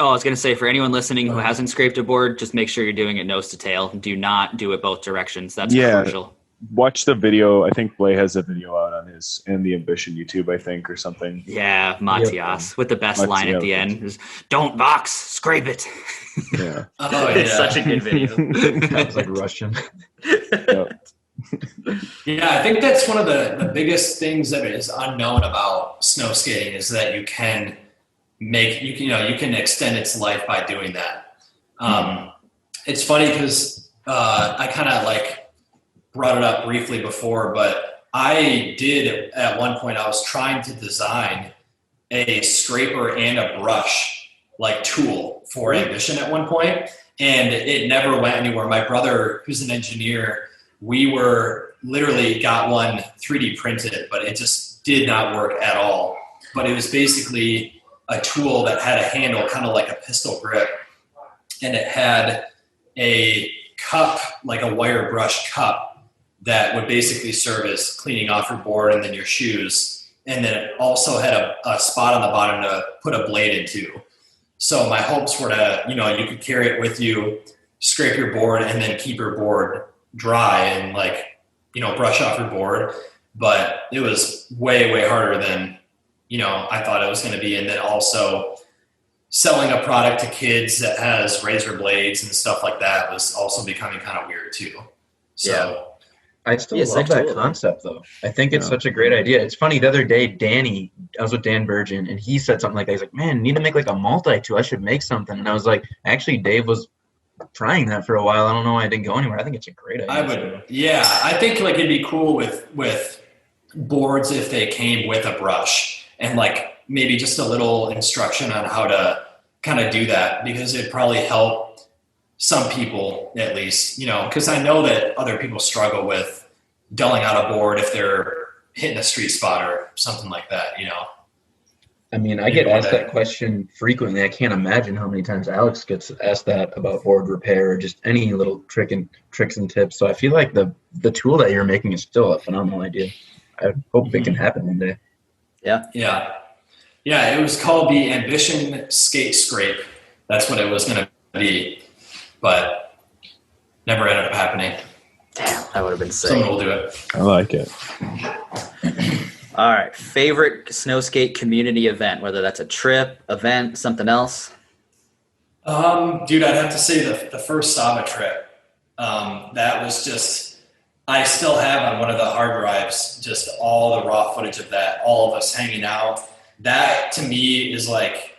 I was going to say, for anyone listening who hasn't scraped a board, just make sure you're doing it nose to tail. Do not do it both directions. That's crucial. Watch the video. I think Blais has a video out on his and the Ambition YouTube, I think, or something. Yeah, Matias with the best line at the end is, "Don't box, scrape it." Yeah. It's such a good video. That was like Russian. Yeah, I think that's one of the biggest things that is unknown about snow skating is that you can extend its life by doing that. It's funny because I kind of like brought it up briefly before, but I did at one point, I was trying to design a scraper and a brush like tool for Ambition at one point, and it never went anywhere. My brother, who's an engineer, we were literally got one 3D printed, but it just did not work at all. But it was basically a tool that had a handle, kind of like a pistol grip, and it had a cup, like a wire brush cup, that would basically serve as cleaning off your board and then your shoes. And then it also had a spot on the bottom to put a blade into. So my hopes were to, you could carry it with you, scrape your board, and then keep your board dry and brush off your board. But it was way, way harder than, I thought it was going to be. And then also selling a product to kids that has razor blades and stuff like that was also becoming kind of weird too. So I still love that concept though. I think it's such a great idea. It's funny, the other day, I was with Dan Burgeon, and he said something like that. He's like, man, I need to make like a multi-tool. I should make something. And I was like, actually, Dave was trying that for a while. I don't know why I didn't go anywhere. I think it's a great idea. I think like it'd be cool with boards if they came with a brush and like maybe just a little instruction on how to kind of do that, because it'd probably help some people at least, because I know that other people struggle with dulling out a board if they're hitting a street spot or something like that, I mean, I get asked that question frequently. I can't imagine how many times Alex gets asked that about board repair or just any little tricks and tips. So I feel like the tool that you're making is still a phenomenal idea. I hope it can happen one day. Yeah, it was called the Ambition Skate Scrape. That's what it was going to be, but never ended up happening. Damn, that would have been sick. Someone will do it. I like it. All right, favorite snowskate community event, whether that's a trip, event, something else? Dude, I'd have to say the first Saba trip. that was just, I still have on one of the hard drives, just all the raw footage of that, all of us hanging out. That to me is like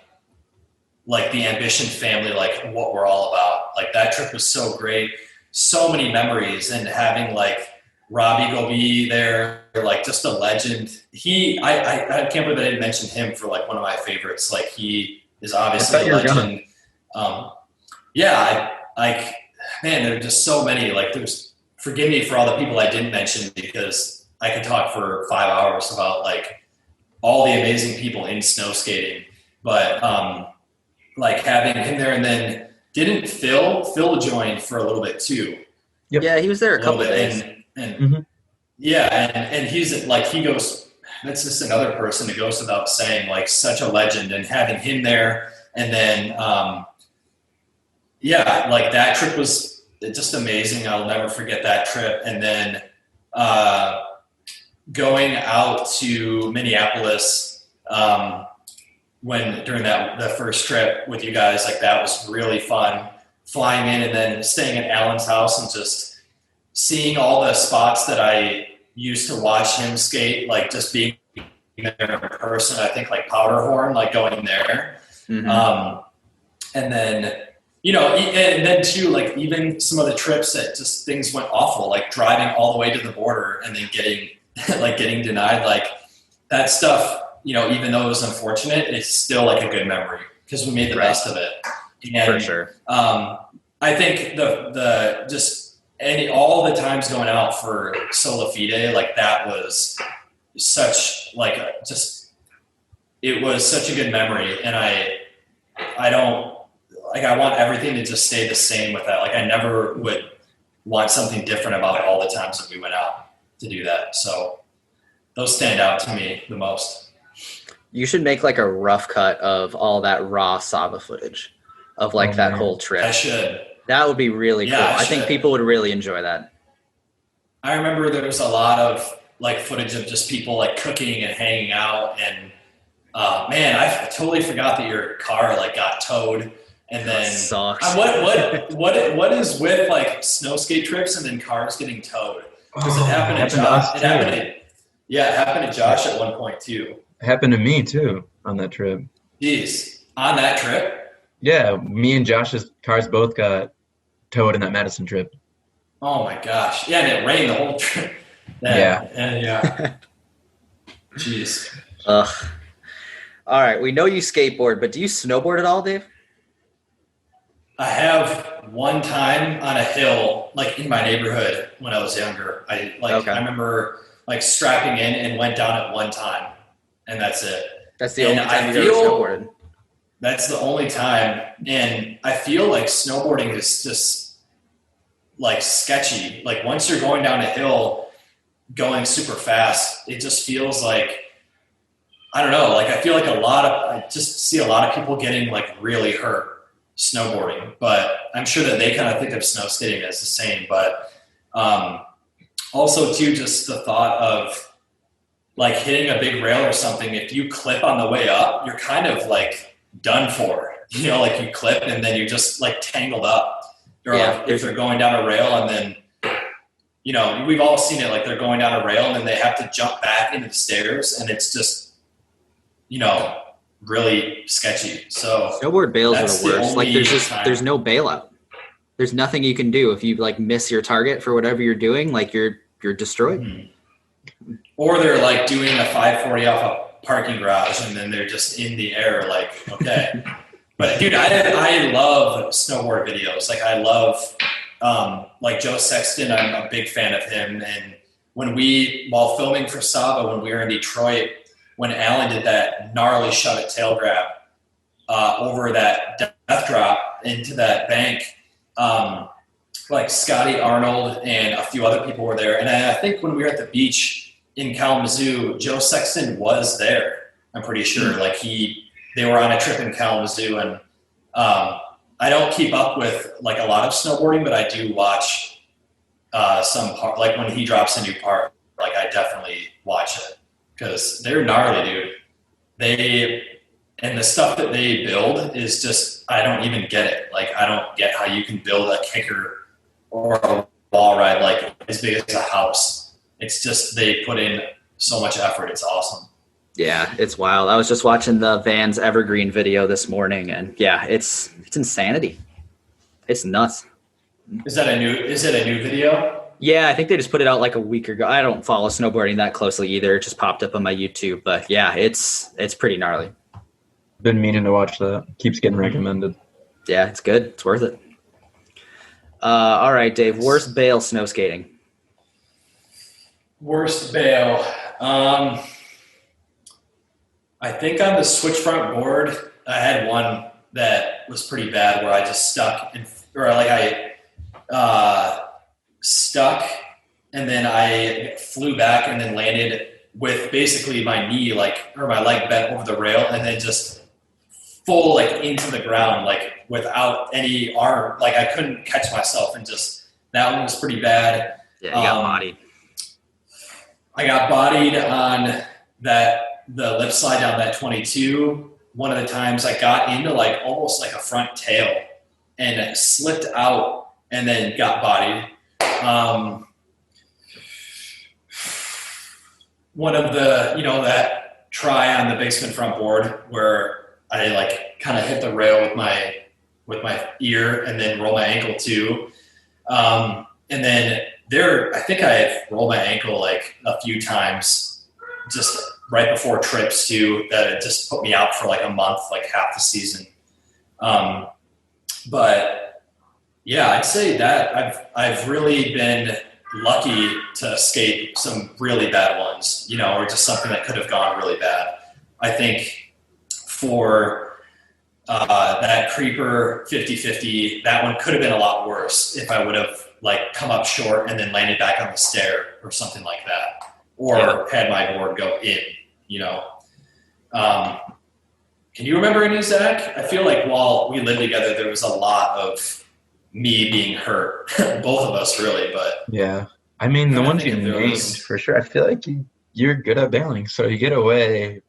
the Ambition family, like what we're all about. Like that trip was so great. So many memories, and having like Robbie go be there, like just a legend. I can't believe I didn't mention him for like one of my favorites. Like he is obviously a legend. Man, there are just so many. Like forgive me for all the people I didn't mention, because I could talk for 5 hours about like all the amazing people in snow skating. But like having him there, and then didn't Phil joined for a little bit too. Yep. Yeah, he was there a couple of days. And he's like, he goes, that's just another person that goes without saying, like such a legend, and having him there. And then, like that trip was just amazing. I'll never forget that trip. And then, going out to Minneapolis, during the first trip with you guys, like that was really fun, flying in and then staying at Alan's house and just seeing all the spots that I used to watch him skate, like just being there in person. I think like Powderhorn, like going there. Mm-hmm. And then, and then too, like even some of the trips that just things went awful, like driving all the way to the border and then getting denied, like that stuff, even though it was unfortunate, it's still like a good memory because we made the best of it. And, for sure. I think all the times going out for Sola Fide, like that was such it was such a good memory. And I want everything to just stay the same with that. Like I never would want something different about all the times that we went out to do that. So those stand out to me the most. You should make like a rough cut of all that raw Saba footage of like that whole trip. I should. That would be really cool. I think people would really enjoy that. I remember there was a lot of like footage of just people like cooking and hanging out, and man, I totally forgot that your car like got towed. And then sucks. What is with like snow skate trips and then cars getting towed? Because it happened to Josh. It happened to Josh at one point too. It happened to me too on that trip. Jeez, on that trip? Yeah, me and Josh's cars both got towed in that Madison trip. Oh my gosh! Yeah, and it rained the whole trip. Yeah. Jeez. All right, we know you skateboard, but do you snowboard at all, Dave? I have one time on a hill, like in my neighborhood when I was younger. I remember like strapping in and went down at one time, and that's it. That's the only time you ever snowboarded. That's the only time, and I feel like snowboarding is just like sketchy. Like once you're going down a hill, going super fast, it just feels like, I don't know. Like I feel like I just see a lot of people getting like really hurt snowboarding, but I'm sure that they kind of think of snow skating as the same. But also too, just the thought of like hitting a big rail or something, if you clip on the way up, you're kind of like done for, like you clip and then you're just like tangled up. Or like if they're going down a rail and then, we've all seen it, like they're going down a rail and then they have to jump back into the stairs, and it's just, really sketchy. So snowboard bails are the worst. Like there's no bailout. There's nothing you can do if you like miss your target for whatever you're doing. Like you're destroyed. Mm-hmm. Or they're like doing a 540 off a parking garage and then they're just in the air. Like, okay. But dude, I love snowboard videos. Like I love, like Joe Sexton, I'm a big fan of him. And while filming for Saba, when we were in Detroit, when Alan did that gnarly shove it tail grab over that death drop into that bank, like Scotty Arnold and a few other people were there. And I think when we were at the beach in Kalamazoo, Joe Sexton was there. I'm pretty sure. Like they were on a trip in Kalamazoo, and I don't keep up with like a lot of snowboarding, but I do watch some part. Like when he drops a new part, like I definitely watch it. Because they're gnarly, dude. And the stuff that they build is just, I don't even get it. Like, I don't get how you can build a kicker or a wall ride like as big as a house. It's just they put in so much effort. It's awesome. Yeah, it's wild. I was just watching the Vans Evergreen video this morning, and yeah, it's insanity. It's nuts. Is it a new video? Yeah, I think they just put it out like a week ago. I don't follow snowboarding that closely either. It just popped up on my YouTube, but yeah, it's pretty gnarly. Been meaning to watch that. Keeps getting recommended. Yeah, it's good. It's worth it. All right, Dave. Worst bail snow skating. Worst bail. I think on the switch front board, I had one that was pretty bad where I just stuck stuck and then I flew back and then landed with basically my knee or my leg bent over the rail and then just full into the ground without any arm. I couldn't catch myself and just that one was pretty bad. Yeah, you got bodied. I got bodied on the lip slide down that 22. One of the times I got into almost like a front tail and slipped out and then got bodied. One of the, that try on the basement front board where I kind of hit the rail with my ear and then roll my ankle too. And then I think I have rolled my ankle a few times just right before trips too, that it just put me out for a month, half the season. But yeah, I'd say that I've really been lucky to escape some really bad ones, or just something that could have gone really bad. I think for that creeper 50-50, that one could have been a lot worse if I would have come up short and then landed back on the stair or something like that, or had my board go in, Can you remember any, Zach? I feel like while we lived together, there was a lot of me being hurt, both of us really, but yeah. I mean, the ones you named, for sure, I feel like you're good at bailing, so you get away.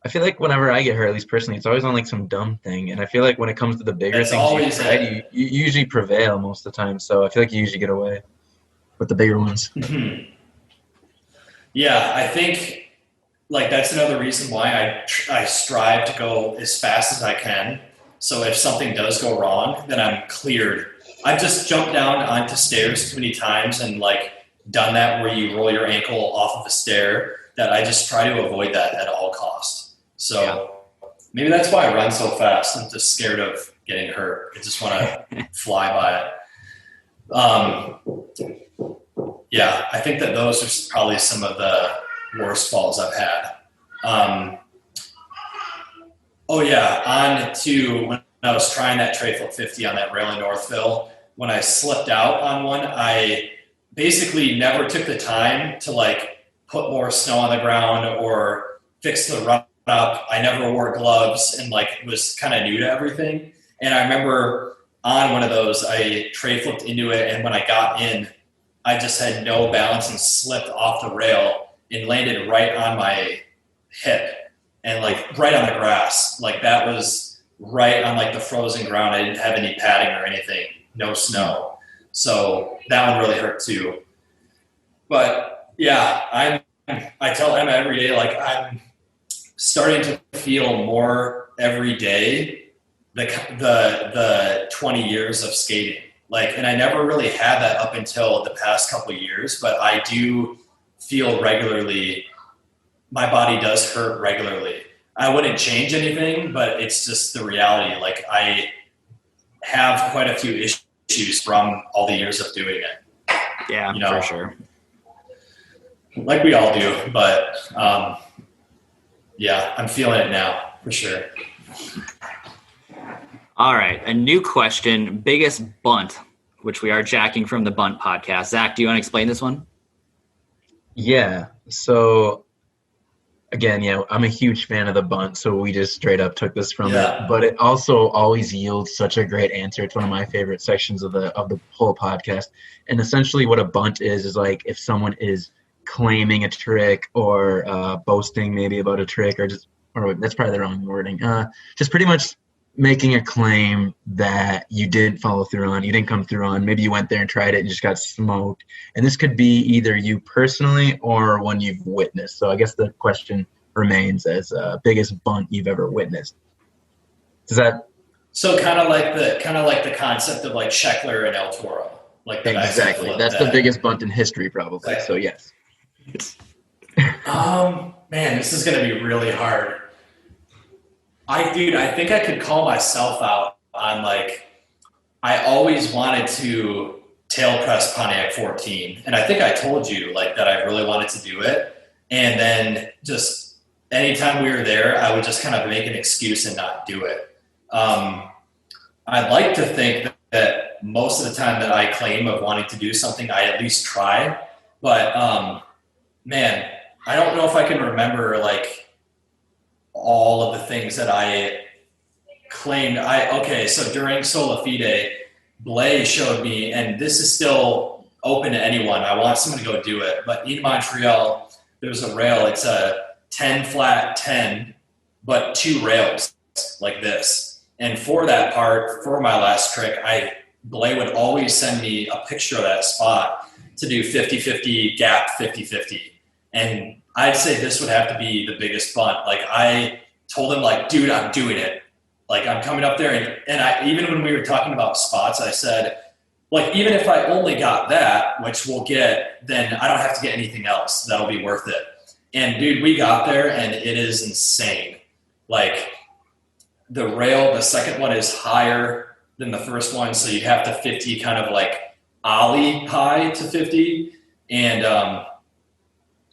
I feel like whenever I get hurt, at least personally, it's always on some dumb thing, and I feel like when it comes to the bigger things, you usually prevail most of the time, so I feel like you usually get away with the bigger ones. Mm-hmm. Yeah, I think that's another reason why I strive to go as fast as I can. So if something does go wrong, then I'm cleared. I've just jumped down onto stairs too many times and done that where you roll your ankle off of a stair, that I just try to avoid that at all costs. So maybe that's why I run so fast. I'm just scared of getting hurt. I just want to fly by it. Yeah, I think that those are probably some of the worst falls I've had. On to when I was trying that tray flip 50 on that rail in Northville, when I slipped out on one, I basically never took the time to put more snow on the ground or fix the run up. I never wore gloves and was kind of new to everything. And I remember on one of those, I tray flipped into it, and when I got in, I just had no balance and slipped off the rail and landed right on my hip and right on the grass. That was right on the frozen ground. I didn't have any padding or anything, no snow. So that one really hurt too. But yeah, I tell Emma every day, I'm starting to feel more every day the 20 years of skating. And I never really had that up until the past couple of years, but I do feel regularly, my body does hurt regularly. I wouldn't change anything, but it's just the reality. I have quite a few issues from all the years of doing it. Yeah, for sure. We all do, but yeah, I'm feeling it now for sure. All right, a new question, biggest bunt, which we are jacking from the Bunt podcast. Zach, do you want to explain this one? Yeah, so again, I'm a huge fan of the bunt, so we just straight up took this from it. But it also always yields such a great answer. It's one of my favorite sections of the whole podcast. And essentially what a bunt is if someone is claiming a trick or boasting maybe about a trick or that's probably the wrong wording. Just pretty much making a claim that you didn't follow through on, you didn't come through on. Maybe you went there and tried it and just got smoked. And this could be either you personally or one you've witnessed. So I guess the question remains as biggest bunt you've ever witnessed. Does that? So kind of like the concept of like Scheckler and El Toro. Like exactly. That's the biggest bunt in history, probably. Exactly. So yes. Man, this is going to be really hard. I think I could call myself out on like, I always wanted to tail press Pontiac 14. And I think I told you like that I really wanted to do it. And then just anytime we were there, I would just kind of make an excuse and not do it. I'd like to think that most of the time that I claim of wanting to do something, I at least try. But man, I don't know if I can remember like all of the things that I claimed. So during Sola Fide, Blais showed me, and this is still open to anyone. I want someone to go do it. But in Montreal, there's a rail. It's a 10 flat 10, but 2 rails like this. And for that part, for my last trick, Blais would always send me a picture of that spot to do 50-50 gap 50-50. And I'd say this would have to be the biggest bunt. Like I told him like, dude, I'm doing it. Like I'm coming up there. And I, even when we were talking about spots, I said, like, even if I only got that, which we'll get, then I don't have to get anything else. That'll be worth it. And dude, we got there and it is insane. Like the rail, the second one is higher than the first one. So you'd have to 50 kind of like ollie high to 50. And,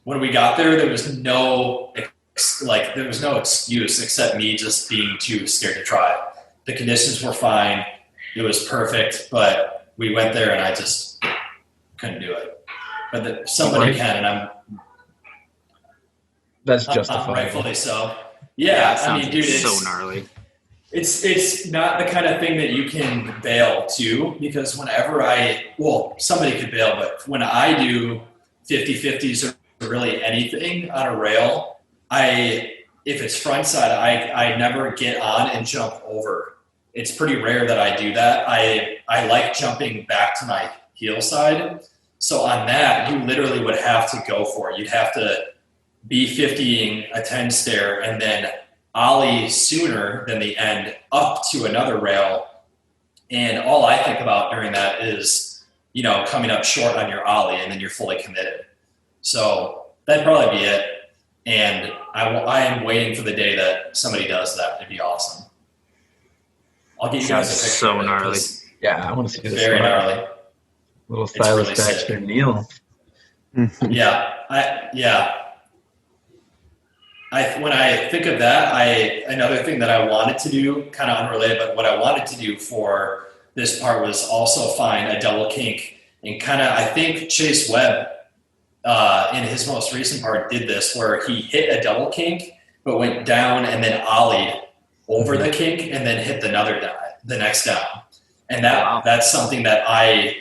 when we got there, there was no excuse except me just being too scared to try. The conditions were fine. It was perfect, but we went there and I just couldn't do it. But somebody can, and that's justifiable. Rightfully so. Yeah, I mean, dude, it's so gnarly. It's not the kind of thing that you can bail to, because whenever somebody could bail, but when I do 50-50s or really anything on a rail, if it's front side, I never get on and jump over. It's pretty rare that I do that. I like jumping back to my heel side. So on that, you literally would have to go for it. You'd have to be 50ing a 10 stair and then ollie sooner than the end up to another rail. And all I think about during that is, coming up short on your ollie, and then you're fully committed. So that'd probably be it. And I am waiting for the day that somebody does that. It'd be awesome. I'll get you guys a picture. So gnarly. Yeah, I want to see this. Very gnarly. Little Silas really Baxter Neal. When I think of that, another thing that I wanted to do, kind of unrelated, but what I wanted to do for this part was also find a double kink. And I think Chase Webb, in his most recent part, did this where he hit a double kink, but went down and then ollied over the kink and then hit the next down. And that's something that I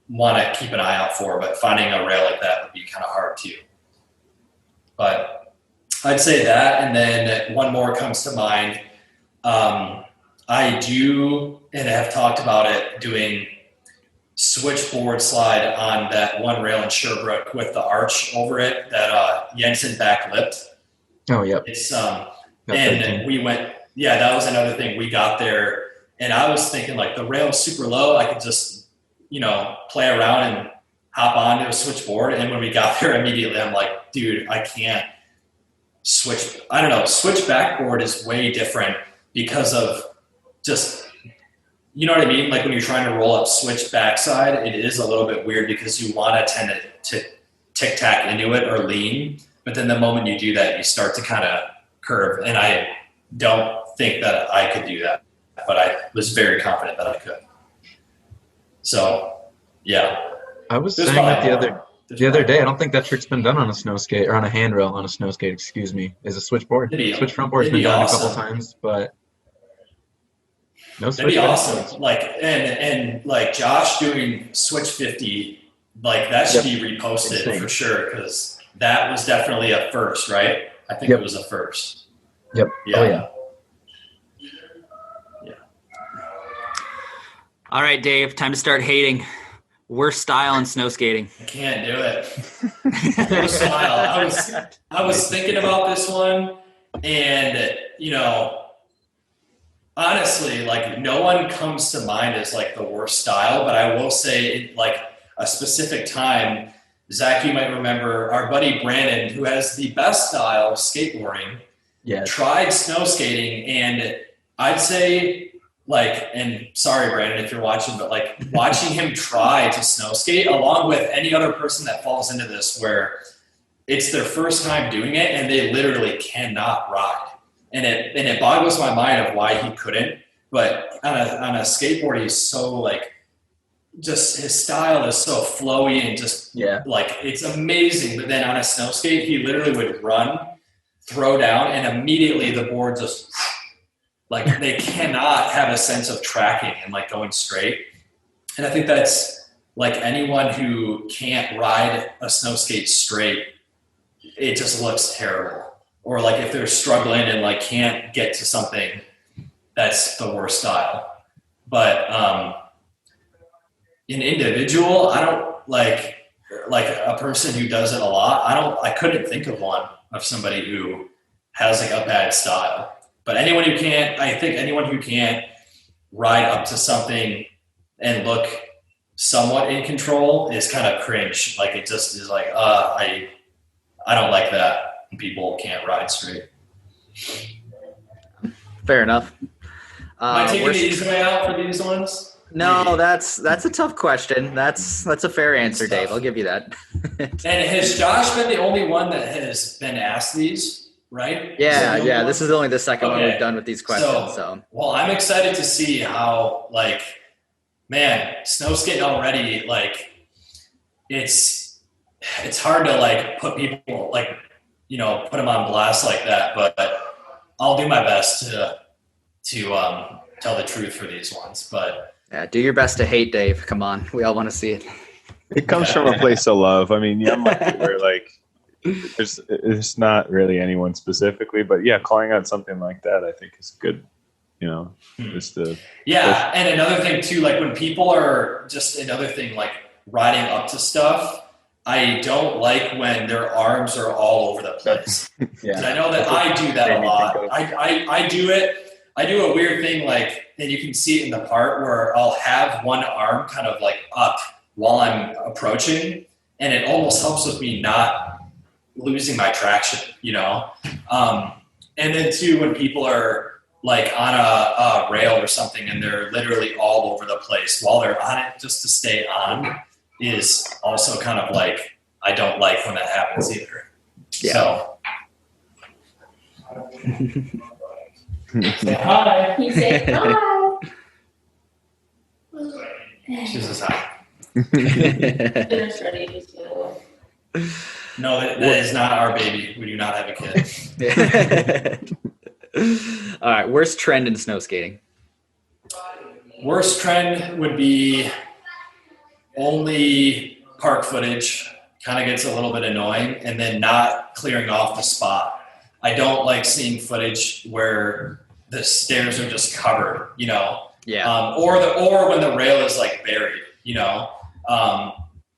want to keep an eye out for, but finding a rail like that would be kind of hard too. But I'd say that, and then one more comes to mind. I do, and have talked about it, doing switchboard slide on that one rail in Sherbrooke with the arch over it that Jensen backlipped. Oh, yep. It's and we went. Yeah, that was another thing. We got there, and I was thinking like the rail is super low. I could just play around and hop onto a switchboard. And when we got there, immediately I'm like, dude, I can't switch. I don't know. Switch backboard is way different because of just. You know what I mean? Like when you're trying to roll up switch backside, it is a little bit weird because you want to tend to tic-tac into it or lean. But then the moment you do that, you start to kind of curve. And I don't think that I could do that, but I was very confident that I could. So, yeah. I was saying that the other day, I don't think that trick's been done on a snow skate, or on a handrail on a snow skate, excuse me, is a switchboard. Switch front board's been done a couple times, but no switch. That'd be awesome. Like, and like Josh doing switch 50, like that should be reposted for sure, because that was definitely a first, right? I think it was a first. Yep. Yeah. Oh, yeah. All right, Dave, time to start hating. Worst style in snow skating. I can't do it. Worst style. I was thinking about this one, and honestly, like no one comes to mind as like the worst style, but I will say like a specific time, Zach, you might remember our buddy Brandon, who has the best style of skateboarding, tried snow skating, and I'd say like, and sorry, Brandon, if you're watching, but like watching him try to snow skate along with any other person that falls into this where it's their first time doing it and they literally cannot ride. And it boggles my mind of why he couldn't. But on a skateboard, he's so like, just his style is so flowy and just like it's amazing. But then on a snow skate, he literally would run, throw down, and immediately the board just like they cannot have a sense of tracking and like going straight. And I think that's like anyone who can't ride a snow skate straight, it just looks terrible. Or like if they're struggling and like can't get to something, that's the worst style. But an individual, I don't like a person who does it a lot. I couldn't think of one of somebody who has like a bad style. But I think anyone who can't ride up to something and look somewhat in control is kind of cringe. Like it just is like, I don't like that when people can't ride straight. Fair enough. Am I taking the easy way out for these ones? No, that's a tough question. That's a fair answer, Dave. I'll give you that. And has Josh been the only one that has been asked these? Right? Yeah. This is only the second one we've done with these questions. So, well, I'm excited to see how, like, man, snow skating already, like, it's hard to like put people like, put them on blast like that. But I'll do my best to tell the truth for these ones. But yeah, do your best to hate, Dave. Come on, we all want to see it. It comes from a place of love. I mean, I'm like where like. It's not really anyone specifically, but yeah, calling out something like that, I think is good. Just to and another thing too, like when people are just another thing, like riding up to stuff, I don't like when their arms are all over the place. I know that I do that a lot. I do it. I do a weird thing, like, and you can see it in the part where I'll have one arm kind of like up while I'm approaching, and it almost helps with me not losing my traction, and then too, when people are like on a rail or something and they're literally all over the place while they're on it just to stay on is also kind of like, I don't like when that happens either. So. Say hi. You say hi. She says hi. Dinner's ready. No, that is not our baby. We do not have a kid. All right, worst trend in snow skating. Worst trend would be only park footage. Kind of gets a little bit annoying, and then not clearing off the spot. I don't like seeing footage where the stairs are just covered, or when the rail is like buried,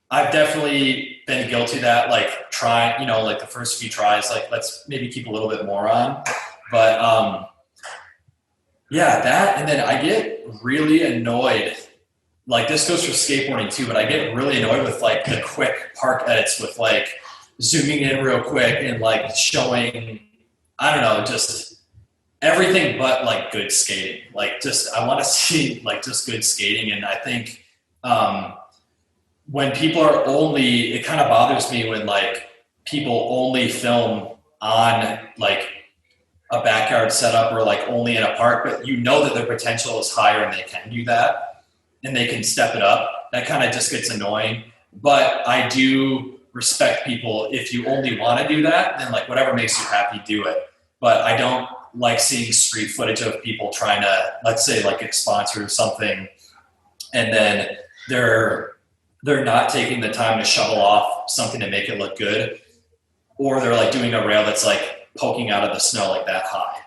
I've definitely been guilty of that, like trying, like the first few tries, like let's maybe keep a little bit more on. But that, and then I get really annoyed. Like this goes for skateboarding too, but I get really annoyed with like the quick park edits with like zooming in real quick and like showing, I don't know, just everything but like good skating. Like just, I want to see like just good skating. And I think, when people are only, it kind of bothers me when like people only film on like a backyard setup or like only in a park, but that their potential is higher and they can do that and they can step it up. That kind of just gets annoying. But I do respect people. If you only want to do that, then like whatever makes you happy, do it. But I don't like seeing street footage of people trying to, let's say like get sponsored or something, and then they're not taking the time to shovel off something to make it look good, or they're like doing a rail that's like poking out of the snow like that high,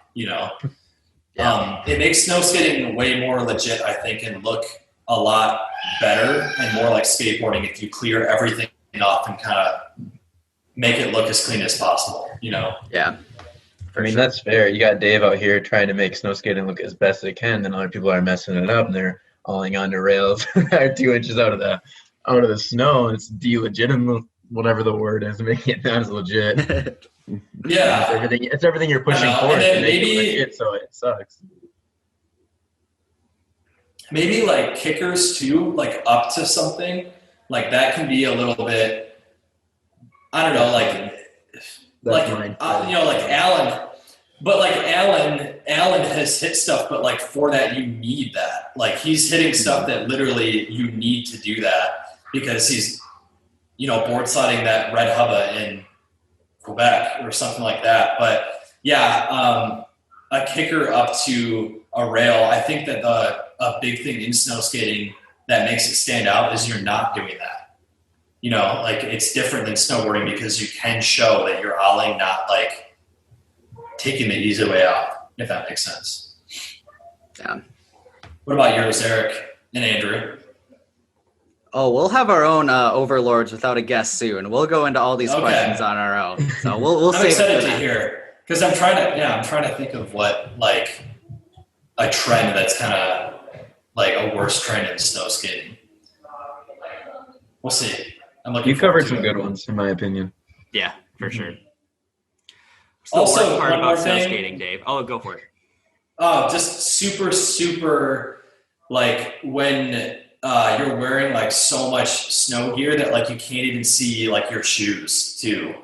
It makes snow skating way more legit, I think, and look a lot better and more like skateboarding if you clear everything off and kind of make it look as clean as possible, you know? Yeah. I mean, that's fair. You got Dave out here trying to make snow skating look as best they can, and other people are messing it up, and they're hauling onto rails that are 2 inches out of the snow. And it's delegitimate, whatever the word is, making it not as legit. Yeah. It's everything you're pushing for. And then maybe so it sucks. Maybe like kickers too, like up to something like that can be a little bit, I don't know, you know, like Alan, but like Alan has hit stuff, but like for that you need that. Like he's hitting stuff that literally you need to do that because he's, you know, board sliding that red hubba in Quebec or something like that. But yeah, a kicker up to a rail, I think that a big thing in snow skating that makes it stand out is you're not doing that. You know, like it's different than snowboarding because you can show that you're ollie, not like taking the easy way out, if that makes sense. Yeah. What about yours, Eric and Andrew? Oh, we'll have our own overlords without a guest soon. We'll go into all these questions on our own. So we'll I'm save excited it to hear because I'm trying to think of what like a trend that's kind of like a worse trend in snow skating. We'll see. I'm looking. You covered some good ones, in my opinion. Yeah, for sure. Also, the part one more about snow thing. skating, Dave. Oh, go for it. Oh, just super like when you're wearing like so much snow gear that like you can't even see like your shoes too.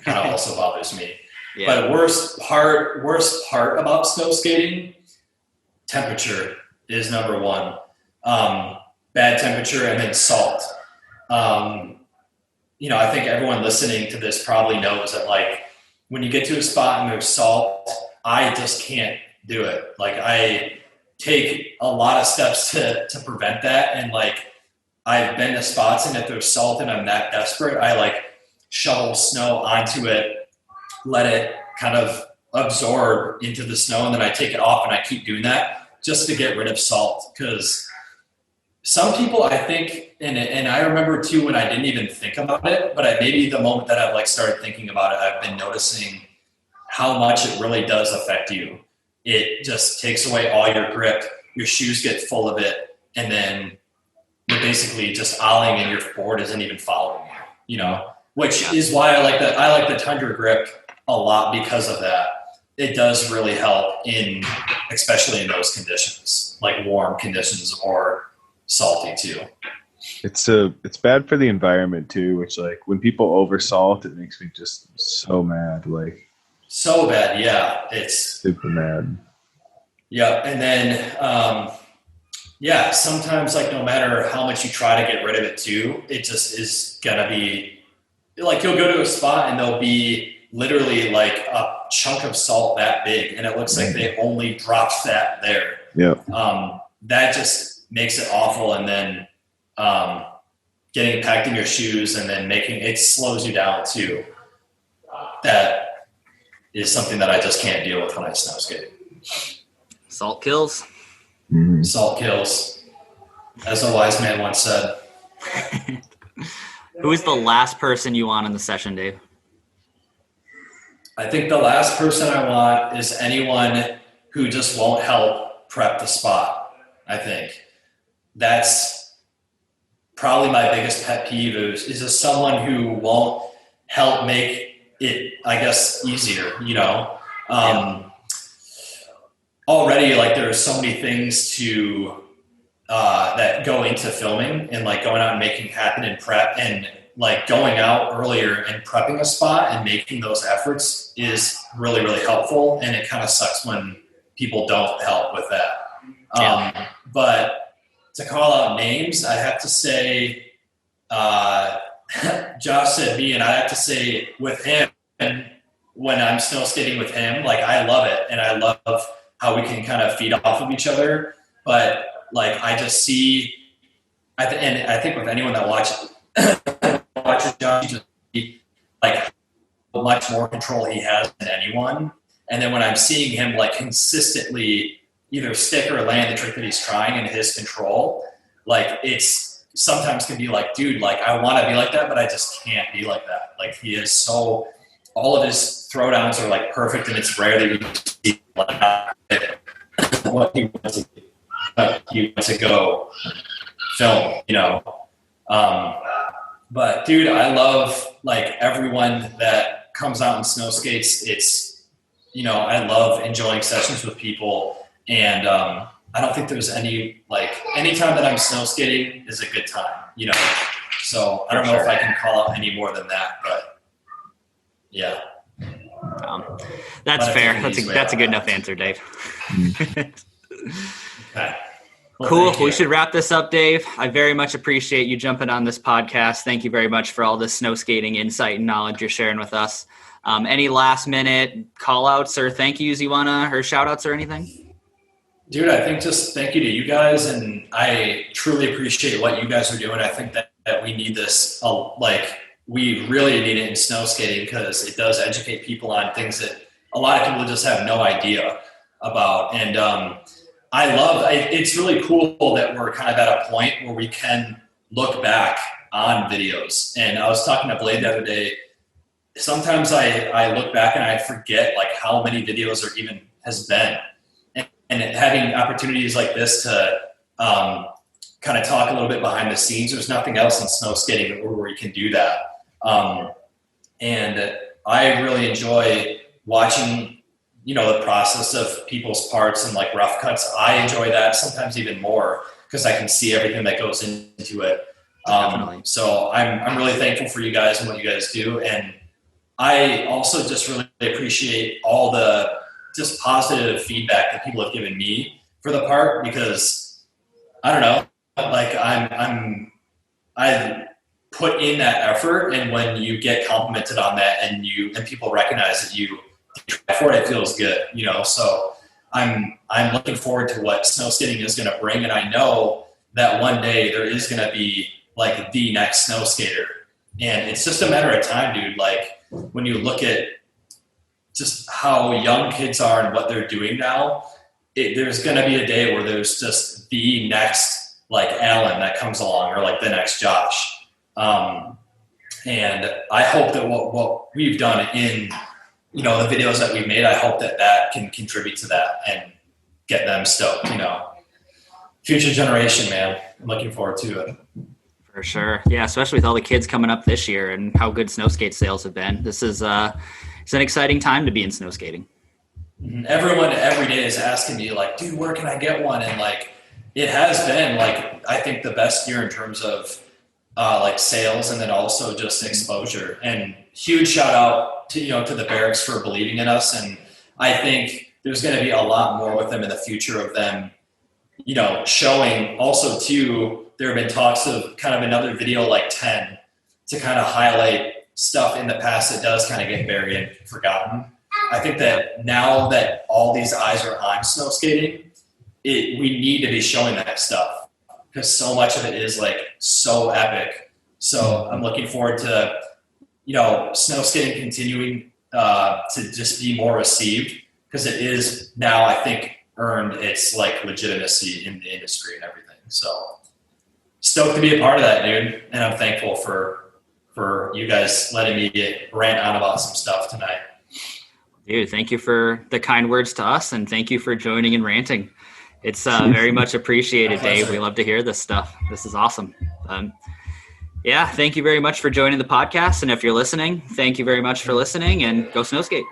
Kind of also bothers me. Yeah. But worst part about snow skating, temperature is number one. Bad temperature and then salt. You know, I think everyone listening to this probably knows that like when you get to a spot and there's salt, I just can't do it. Like I take a lot of steps to prevent that. And like I've been to spots and if there's salt and I'm that desperate, I like shovel snow onto it, let it kind of absorb into the snow, and then I take it off and I keep doing that just to get rid of salt. Because some people, I think, and I remember too when I didn't even think about it, but maybe the moment that I've like started thinking about it, I've been noticing how much it really does affect you. It just takes away all your grip, your shoes get full of it, and then you're basically just ollieing and your board isn't even following you, you know, which is why I like the Tundra grip a lot because of that. It does really help especially in those conditions, like warm conditions or salty too. It's bad for the environment too, which like when people over salt, it makes me just so mad. Like so bad. Yeah. It's super mad. Yeah. And then, sometimes like no matter how much you try to get rid of it too, it just is gonna be like, you'll go to a spot and there'll be literally like a chunk of salt that big. And it looks like they only dropped that there. Yeah. That just makes it awful. And then, getting packed in your shoes and then it slows you down too. That is something that I just can't deal with when I snow skate. Salt kills. Mm-hmm. Salt kills, as a wise man once said. Who is the last person you want in the session, Dave? I think the last person I want is anyone who just won't help prep the spot. I think that's probably my biggest pet peeve is just someone who won't help make it, I guess, easier, you know? Already, like, there are so many things that go into filming and, like, going out and making it happen in prep, and, like, going out earlier and prepping a spot and making those efforts is really, really helpful, and it kind of sucks when people don't help with that. But to call out names, I have to say, Josh said me, and I have to say with him, when I'm snow skating with him, like, I love it, and I love how we can kind of feed off of each other. But like, I just see, and I think with anyone that watches Josh, just see, like, how much more control he has than anyone. And then when I'm seeing him like consistently either stick or land the trick that he's trying in his control, like it's sometimes can be like, dude, like I want to be like that, but I just can't be like that. Like he is so, all of his throwdowns are like perfect, and it's rare that you see like what he wants to go film, you know. But dude, I love like everyone that comes out and snow skates. It's, you know, I love enjoying sessions with people, and I don't think there's any, like, anytime that I'm snow skating is a good time, you know. So I don't know if I can call out any more than that, but yeah. That's fair. That's a good enough answer, Dave. Okay. Well, cool. We should wrap this up, Dave. I very much appreciate you jumping on this podcast. Thank you very much for all the snow skating insight and knowledge you're sharing with us. Any last minute call outs or thank yous you wanna, or shout outs or anything? Dude, I think just thank you to you guys, and I truly appreciate what you guys are doing. I think that we need this, like we really need it in snow skating, because it does educate people on things that a lot of people just have no idea about. And it's really cool that we're kind of at a point where we can look back on videos. And I was talking to Blais the other day. Sometimes I look back and I forget like how many videos there even has been. And having opportunities like this to kind of talk a little bit behind the scenes, there's nothing else in snow skating where you can do that. And I really enjoy watching, you know, the process of people's parts and like rough cuts. I enjoy that sometimes even more because I can see everything that goes into it. So I'm really thankful for you guys and what you guys do. And I also just really appreciate all the just positive feedback that people have given me for the part, because I don't know, like I put in that effort, and when you get complimented on that and people recognize that you try for it, it feels good, you know. So I'm looking forward to what snow skating is going to bring, and I know that one day there is going to be like the next snow skater, and it's just a matter of time, dude. Like when you look at just how young kids are and what they're doing now, there's going to be a day where there's just the next like Alan that comes along, or like the next Josh. And I hope that what we've done in, you know, the videos that we've made, I hope that can contribute to that and get them stoked, you know. Future generation, man. I'm looking forward to it. For sure. Yeah, especially with all the kids coming up this year and how good Snowskate sales have been. This is it's an exciting time to be in snow skating. Everyone every day is asking me like, dude, where can I get one? And like, it has been like, I think the best year in terms of like sales, and then also just exposure. And huge shout out to, you know, to the Barracks for believing in us. And I think there's going to be a lot more with them in the future of them, you know, showing also too. There have been talks of kind of another video like 10 to kind of highlight stuff in the past that does kind of get buried and forgotten. I think that now that all these eyes are on snow skating, we need to be showing that stuff, because so much of it is like so epic. So I'm looking forward to, you know, snow skating continuing to just be more received, because it is now, I think, earned its like legitimacy in the industry and everything. So stoked to be a part of that, dude. And I'm thankful for you guys letting me rant on about some stuff tonight. Dude, thank you for the kind words to us, and thank you for joining and ranting. It's very much appreciated, Dave. We love to hear this stuff. This is awesome. Yeah, thank you very much for joining the podcast. And if you're listening, thank you very much for listening, and go snow skate.